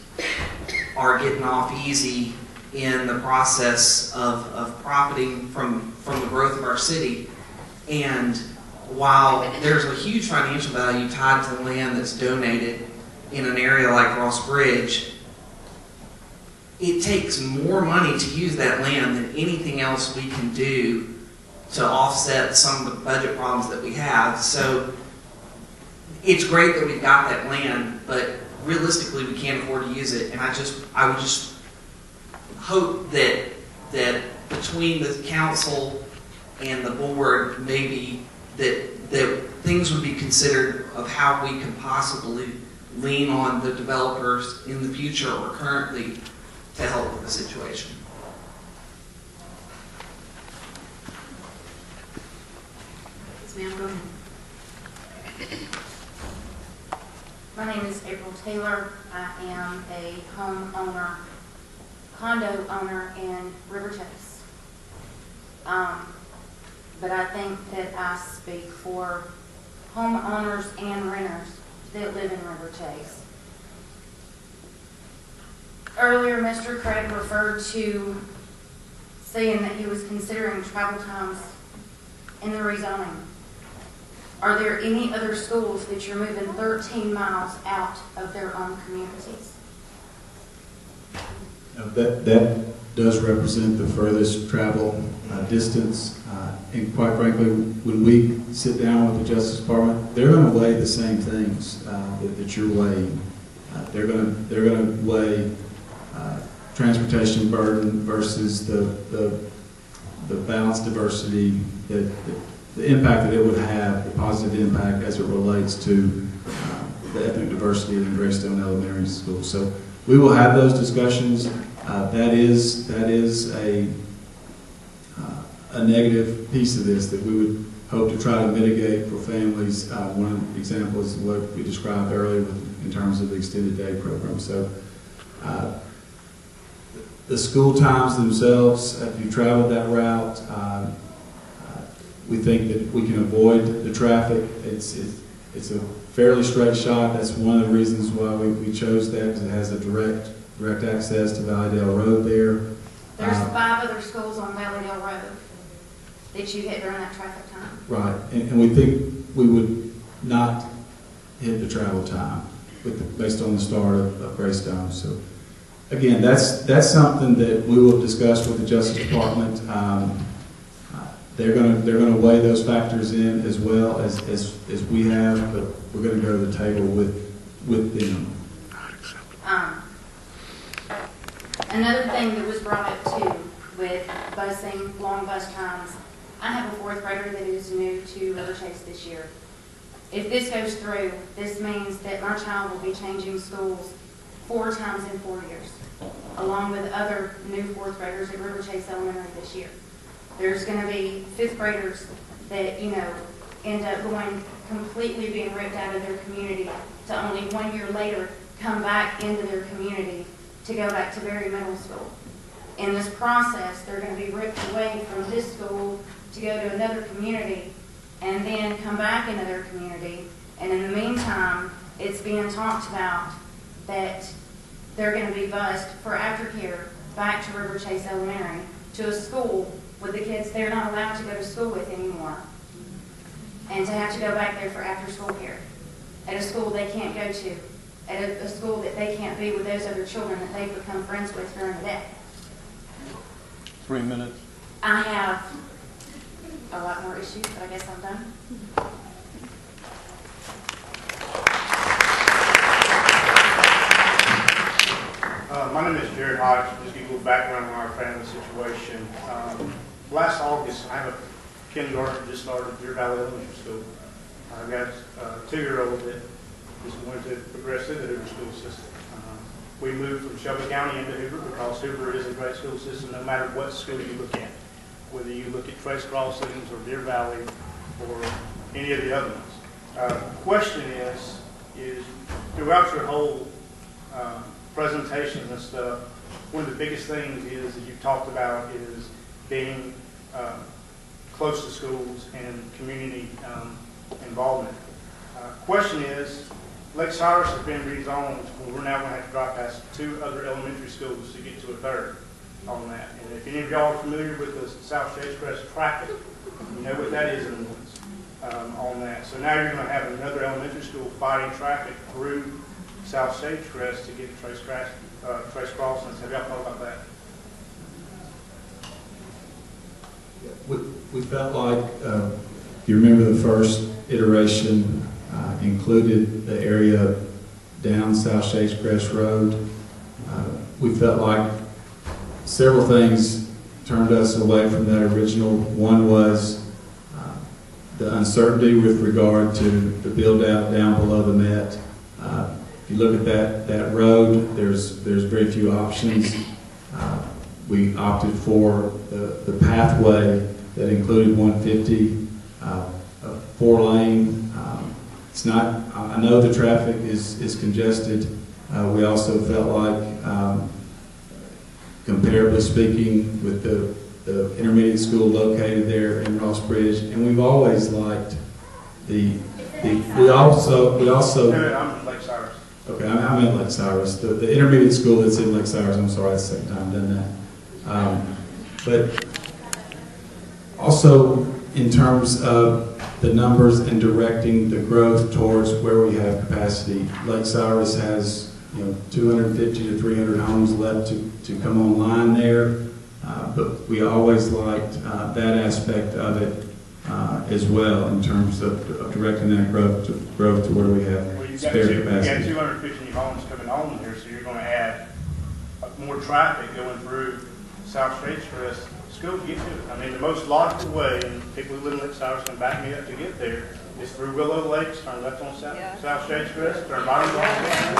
are getting off easy in the process of profiting from the growth of our city. And while there's a huge financial value tied to the land that's donated in an area like Ross Bridge, it takes more money to use that land than anything else we can do to offset some of the budget problems that we have. So it's great that we've got that land, but realistically we can't afford to use it. And I would just hope that between the council and the board, maybe that things would be considered of how we can possibly lean on the developers in the future or currently to help with the situation. Yes, ma'am, go ahead. My name is April Taylor. I am a homeowner, condo owner in River Chase. But I think that I speak for homeowners and renters that live in River Chase. Earlier, Mr. Craig referred to saying that he was considering travel times in the rezoning. Are there any other schools that you're moving 13 miles out of their own communities? That does represent the furthest travel distance. And quite frankly, when we sit down with the Justice Department, they're going to weigh the same things that you're weighing. They're going to weigh transportation burden versus the balanced diversity, the impact that it would have, the positive impact as it relates to the ethnic diversity in Greystone Elementary School. So we will have those discussions. That is a negative piece of this that we would hope to try to mitigate for families. One example is what we described earlier in terms of the extended day program. So the school times themselves, if you travel that route, we think that we can avoid the traffic. It's a fairly straight shot. That's one of the reasons why we chose that, because it has a direct access to Valleydale Road there. There's 5 other schools on Valleydale Road that you hit during that traffic time. Right, and we think we would not hit the travel time based on the start of Greystone. So again, that's something that we will discuss with the Justice Department. They're going to weigh those factors in as well as we have, but we're going to go to the table with them. Another thing that was brought up too with busing, long bus times, I have a 4th grader that is new to River Chase this year. If this goes through, this means that my child will be changing schools 4 times in 4 years, along with other new 4th graders at River Chase Elementary this year. There's going to be 5th graders that, end up going completely being ripped out of their community to only 1 year later come back into their community to go back to Berry Middle School. In this process, they're going to be ripped away from this school to go to another community and then come back into their community. And in the meantime, it's being talked about that they're going to be bused for aftercare back to River Chase Elementary, to a school with the kids they're not allowed to go to school with anymore, and to have to go back there for after-school care at a school they can't go to, at a school that they can't be with those other children that they've become friends with during the day. 3 minutes. I have a lot more issues, but I guess I'm done. My name is Jared Hodge. Just give you a little background on our family situation. Last August, I have a kindergarten just started at Deer Valley Elementary School. I've got a 2-year-old that just wanted to progress through the Hoover school system. We moved from Shelby County into Hoover because Hoover is a great school system no matter what school you look at. Whether you look at Trace Crossings or Deer Valley or any of the other ones. The question is throughout your whole presentations and stuff, one of the biggest things is that you've talked about is being close to schools and community involvement. Question is, Lake Cyrus has been rezoned, and we're now going to have to drive past 2 other elementary schools to get to a 3rd on that. And if any of y'all are familiar with the South Shades Crest traffic, you know what that is in the woods on that. So now you're going to have another elementary school fighting traffic through South Shades Crest to get to Trace Crossings. Have y'all thought about that? We felt like, if you remember the first iteration included the area down South Shades Crest Road. We felt like several things turned us away from that original. One was the uncertainty with regard to the build out down below the Met. If you look at that road, there's very few options. We opted for the pathway that included 150, a 4-lane. It's not. I know the traffic is congested. We also felt like, comparably speaking, with the intermediate school located there in Ross Bridge, and we've always liked we also. I'm Lake Cyrus. Okay, I'm in Lake Cyrus. The intermediate school that's in Lake Cyrus, I'm sorry, that's the second time I've done that. But also in terms of the numbers and directing the growth towards where we have capacity, Lake Cyrus has 250 to 300 homes left to come online there, but we always liked that aspect of it as well in terms of directing that growth to where we have spare capacity. You've got 250 new homes coming on here, so you're going to add more traffic going through South States for us school to get to it. I mean, the most logical way, and people who live in Lake Cyrus can back me up to get there, is through Willow Lakes, turn left on South States Crest, turn right on down.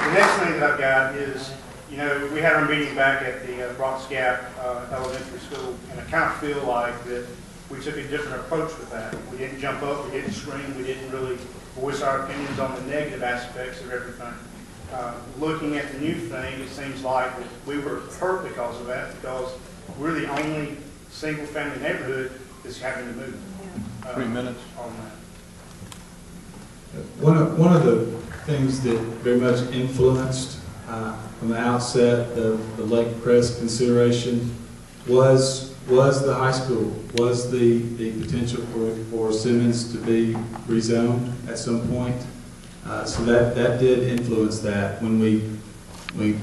The next thing that I've got is, we had our meeting back at the Brocks Gap Elementary School, and I kind of feel like that we took a different approach with that. We didn't jump up, we didn't scream, we didn't really voice our opinions on the negative aspects of everything. Looking at the new thing, it seems like that we were hurt because of that, because we're the only single-family neighborhood that's having to move. 3 minutes on that. One of the things that very much influenced from the outset the Lake Crest consideration was the high school, was the potential for Simmons to be rezoned at some point. So that did influence that. When we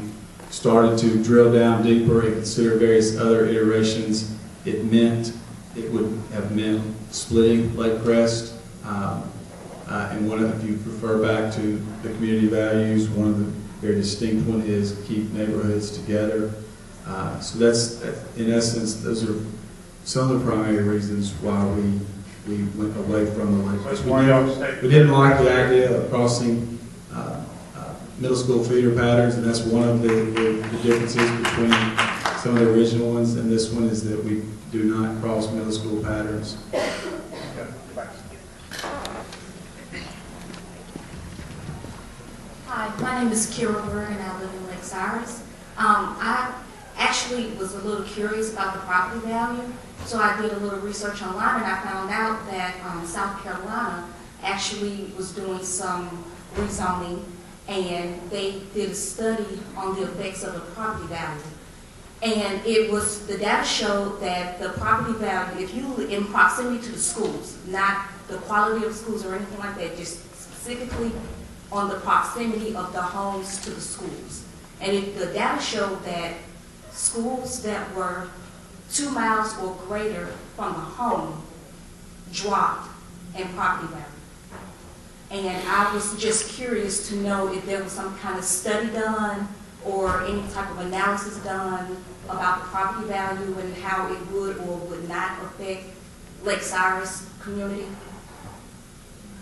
started to drill down deeper and consider various other iterations, it would have meant splitting Lake Crest. And if you refer back to the community values, one of the very distinct one is keep neighborhoods together. So that's, in essence, those are some of the primary reasons why we went away from the Lake Crest. We didn't like the idea of crossing middle school feeder patterns, and that's one of the differences between some of the original ones and this one, is that we do not cross middle school patterns. Hi, my name is Kira Berg, and I live in Lake Cyrus. I actually was a little curious about the property value, so I did a little research online, and I found out that South Carolina actually was doing some rezoning, and they did a study on the effects of the property value. And the data showed that the property value, if you live in proximity to the schools, not the quality of schools or anything like that, just specifically on the proximity of the homes to the schools. And the data showed that schools that were 2 miles or greater from the home dropped in property value. And I was just curious to know if there was some kind of study done or any type of analysis done about the property value and how it would or would not affect Lake Cyrus community.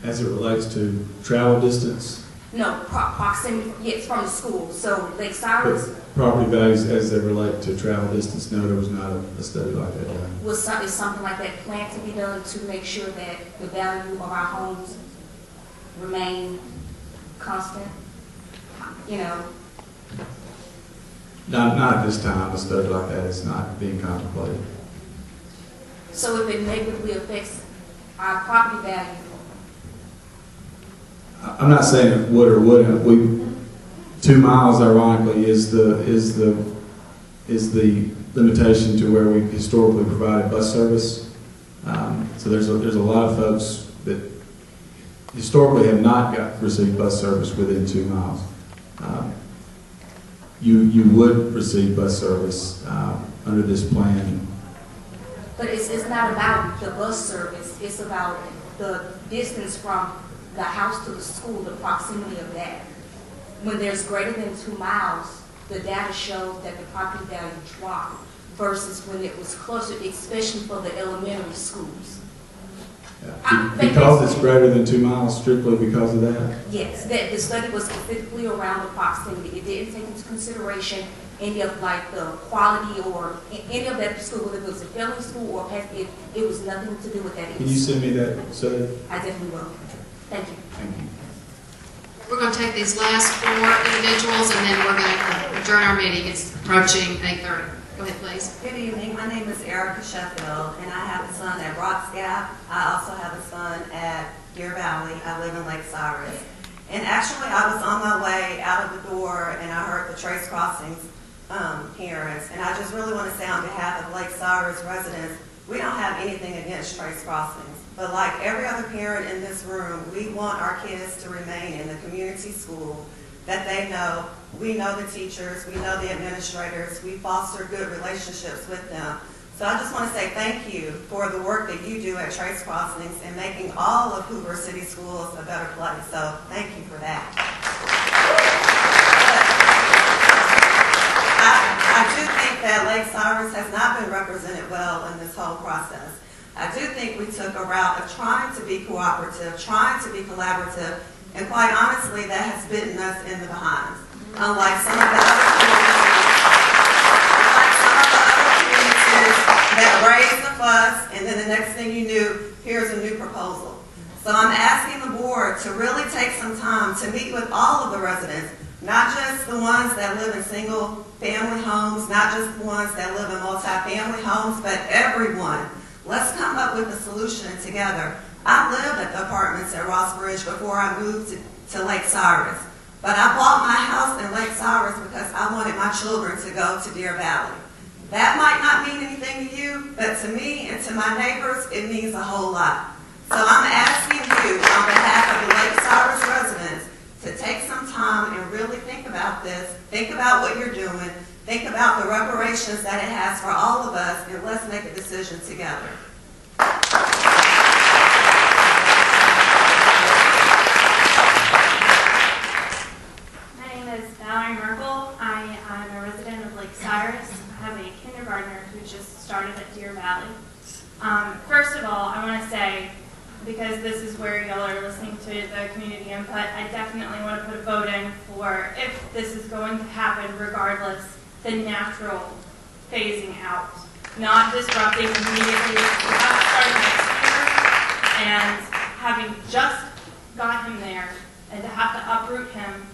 As it relates to travel distance? No, proximity, yes, from the school. So Lake Cyrus. But property values as they relate to travel distance, no, there was not a study like that done. Is something like that planned to be done to make sure that the value of our homes remain constant? Not at this time. A study like that is not being contemplated. So if it negatively affects our property value, I'm not saying it would or wouldn't. 2 miles, ironically, is the limitation to where we historically provided bus service. So there's a lot of folks that historically have not received bus service within 2 miles. You would receive bus service under this plan. but it's not about the bus service. It's about the distance from the house to the school, the proximity of that. When there's greater than 2 miles, the data shows that the property value dropped versus when it was closer, especially for the elementary schools. Yeah. Because it's greater than 2 miles, strictly because of that? Yes, the study was specifically around the proximity. It didn't take into consideration any of like the quality or any of that school, whether it was a failing school or it was nothing to do with that. Can you send me that study? I definitely will. Thank you. Thank you. We're going to take these last 4 individuals and then we're going to adjourn our meeting. It's approaching 8:30. Go ahead, please. Good evening. My name is Erica Sheffield, and I have a son at Rocks Gap. I also have a son at Deer Valley. I live in Lake Cyrus. And actually, I was on my way out of the door, and I heard the Trace Crossings parents. And I just really want to say on behalf of Lake Cyrus residents, we don't have anything against Trace Crossings. But like every other parent in this room, we want our kids to remain in the community school that they know. We know the teachers, we know the administrators, we foster good relationships with them. So I just want to say thank you for the work that you do at Trace Crossings and making all of Hoover City Schools a better place. So thank you for that. I do think that Lake Cyrus has not been represented well in this whole process. I do think we took a route of trying to be cooperative, trying to be collaborative, and quite honestly, that has bitten us in the behind. Unlike some of the other communities that raised the fuss, and then the next thing you knew, here's a new proposal. So I'm asking the board to really take some time to meet with all of the residents, not just the ones that live in single family homes, not just the ones that live in multi-family homes, but everyone. Let's come up with a solution together. I lived at the apartments at Ross Bridge before I moved to Lake Cyrus. But I bought my house in Lake Cyrus because I wanted my children to go to Deer Valley. That might not mean anything to you, but to me and to my neighbors, it means a whole lot. So I'm asking you, on behalf of the Lake Cyrus residents, to take some time and really think about this, think about what you're doing, think about the reparations that it has for all of us, and let's make a decision together. Valerie Merkel. I'm a resident of Lake Cyrus. I have a kindergartner who just started at Deer Valley. First of all, I want to say, because this is where y'all are listening to the community input, I definitely want to put a vote in for, if this is going to happen regardless, the natural phasing out. Not disrupting immediately without starting next year, and having just got him there, and to have to uproot him.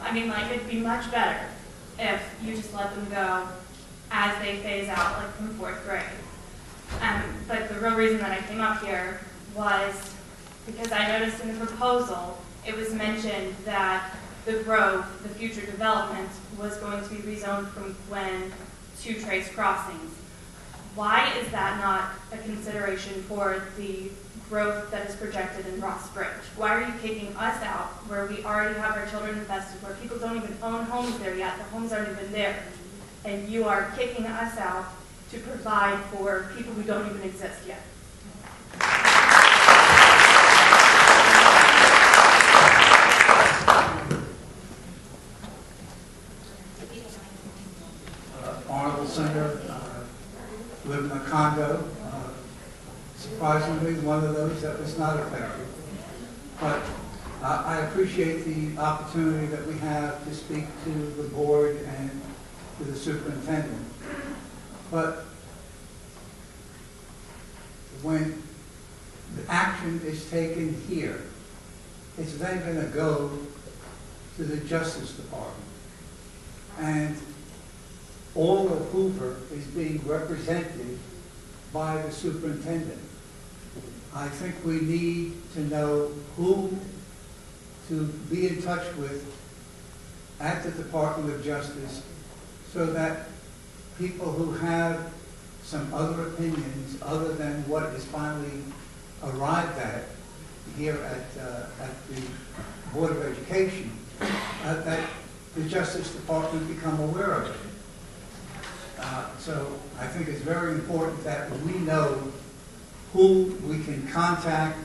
I mean, like, it'd be much better if you just let them go as they phase out, like from 4th grade. But the real reason that I came up here was because I noticed in the proposal, it was mentioned that the growth, the future development, was going to be rezoned from Gwen to Trace Crossings. Why is that not a consideration for the growth that is projected in Ross Bridge? Why are you kicking us out where we already have our children invested, where people don't even own homes there yet, the homes aren't even there, and you are kicking us out to provide for people who don't even exist yet? Honorable Senator, live in a condo. Surprisingly, one of those that was not affected. But I appreciate the opportunity that we have to speak to the board and to the superintendent. But when the action is taken here, it's then going to go to the Justice Department. And all of Hoover is being represented by the superintendent. I think we need to know who to be in touch with at the Department of Justice so that people who have some other opinions other than what is finally arrived at here at the Board of Education, that the Justice Department become aware of it. So I think it's very important that we know who we can contact,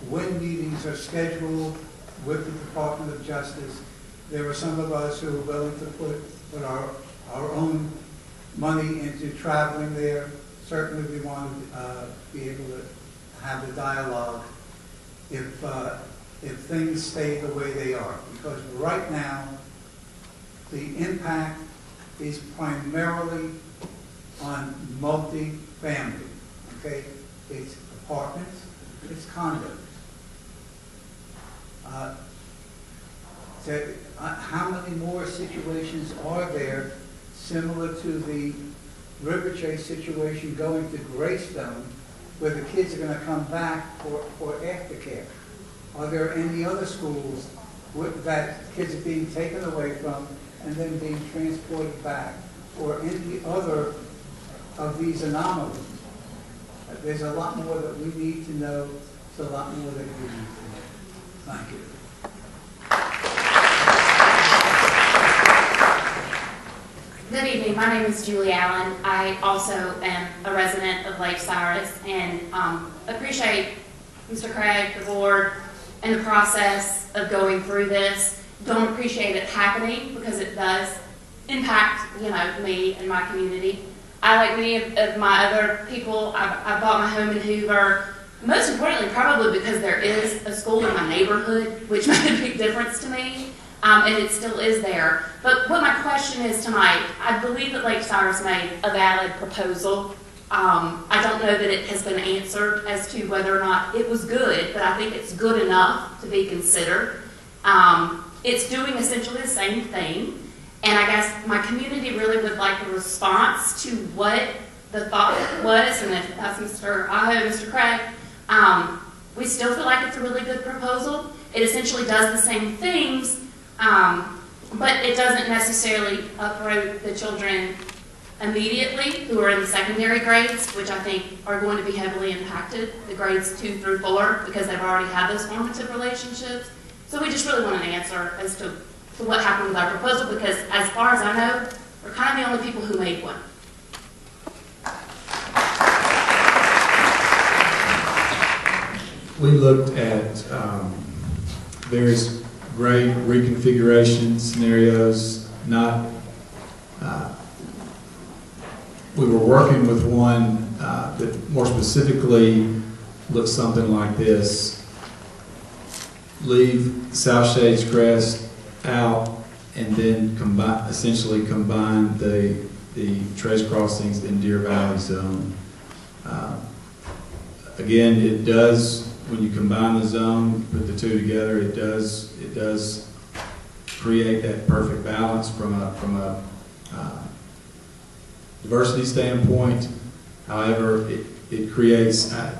when meetings are scheduled with the Department of Justice. There are some of us who are willing to put our own money into traveling there. Certainly we want to be able to have the dialogue if things stay the way they are. Because right now, the impact is primarily on multi-family, okay? It's apartments, it's condos. How many more situations are there similar to the River Chase situation going to Greystone, where the kids are going to come back for aftercare? Are there any other schools that kids are being taken away from and then being transported back, or any other of these anomalies? There's a lot more that we need to know. There's a lot more that you need to know. Thank you. Good evening. My name is Julie Allen. I also am a resident of Lake Cyrus, and appreciate Mr. Craig, the board, and the process of going through this. Don't appreciate it happening because it does impact, me and my community. I, like many of my other people, I bought my home in Hoover. Most importantly, probably because there is a school in my neighborhood, which made a big difference to me. And it still is there. But what my question is tonight, I believe that Lake Cyrus made a valid proposal. I don't know that it has been answered as to whether or not it was good, but I think it's good enough to be considered. It's doing essentially the same thing. And I guess my community really would like a response to what the thought was, and if that's Mr. Aho, Mr. Craig, we still feel like it's a really good proposal. It essentially does the same things, but it doesn't necessarily uproot the children immediately who are in the secondary grades, which I think are going to be heavily impacted, the grades 2 through 4, because they've already had those formative relationships. So we just really want an answer as to what happened with our proposal, because as far as I know, we're kind of the only people who made one. We looked at various grade reconfiguration scenarios. We were working with one that more specifically looked something like this. Leave South Shades Crest out and then essentially combine the trace crossings in Deer Valley zone. Again, it does, when you combine the zone, put the two together, it does create that perfect balance from a diversity standpoint. However, it creates, I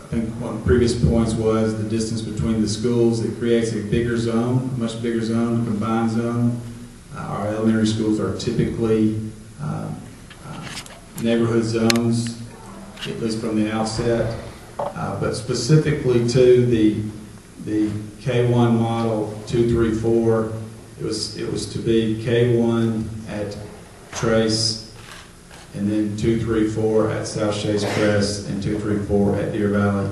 think one of the previous points was the distance between the schools. It creates a bigger zone, a much bigger zone, a combined zone. Our elementary schools are typically neighborhood zones, at least from the outset. But specifically to the K1 model 2, 3, 4, it was to be K1 at Trace, and then 2, 3, 4 at South Shades Crest, and 2, 3, 4 at Deer Valley.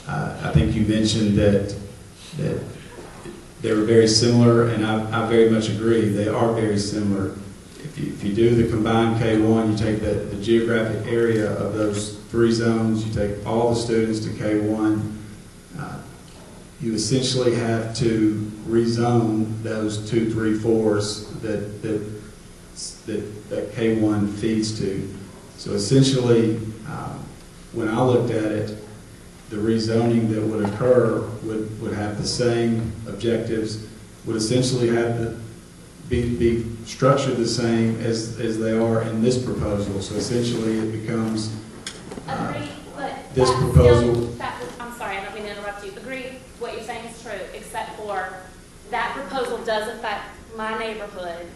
I think you mentioned that they were very similar, and I very much agree. They are very similar. If you do the combined K1, you take the geographic area of those 3 zones, you take all the students to K1, you essentially have to rezone those 2, 3, 4s that K1 feeds to. So essentially, when I looked at it, the rezoning that would occur would have the same objectives, would essentially have be structured the same as they are in this proposal. So essentially it becomes this proposal. I'm sorry, I don't mean to interrupt you. Agree, what you're saying is true, except for that proposal does affect my neighborhood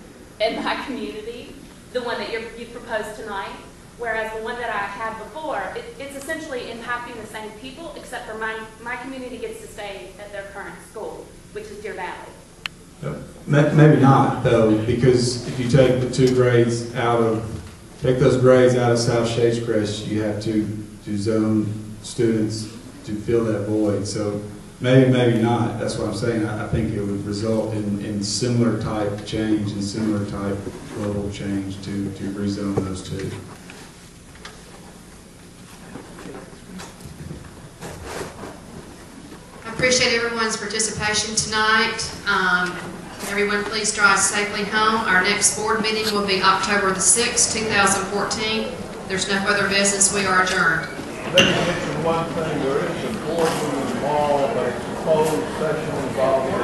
and my community, the one that you proposed tonight, whereas the one that I had before, it's essentially impacting the same people, except for my community gets to stay at their current school, which is Deer Valley. Maybe not, though, because if you take the 2 grades take those grades out of South Shades Crest, you have to zone students to fill that void. So maybe not. That's what I'm saying. I think it would result in similar type change and similar type global change to rezone those 2. I appreciate everyone's participation tonight. Everyone please drive safely home. Our next board meeting will be October the 6th, 2014. There's no further business. We are adjourned. Let me mention one thing. There is a board meeting tomorrow, but it's a closed session involving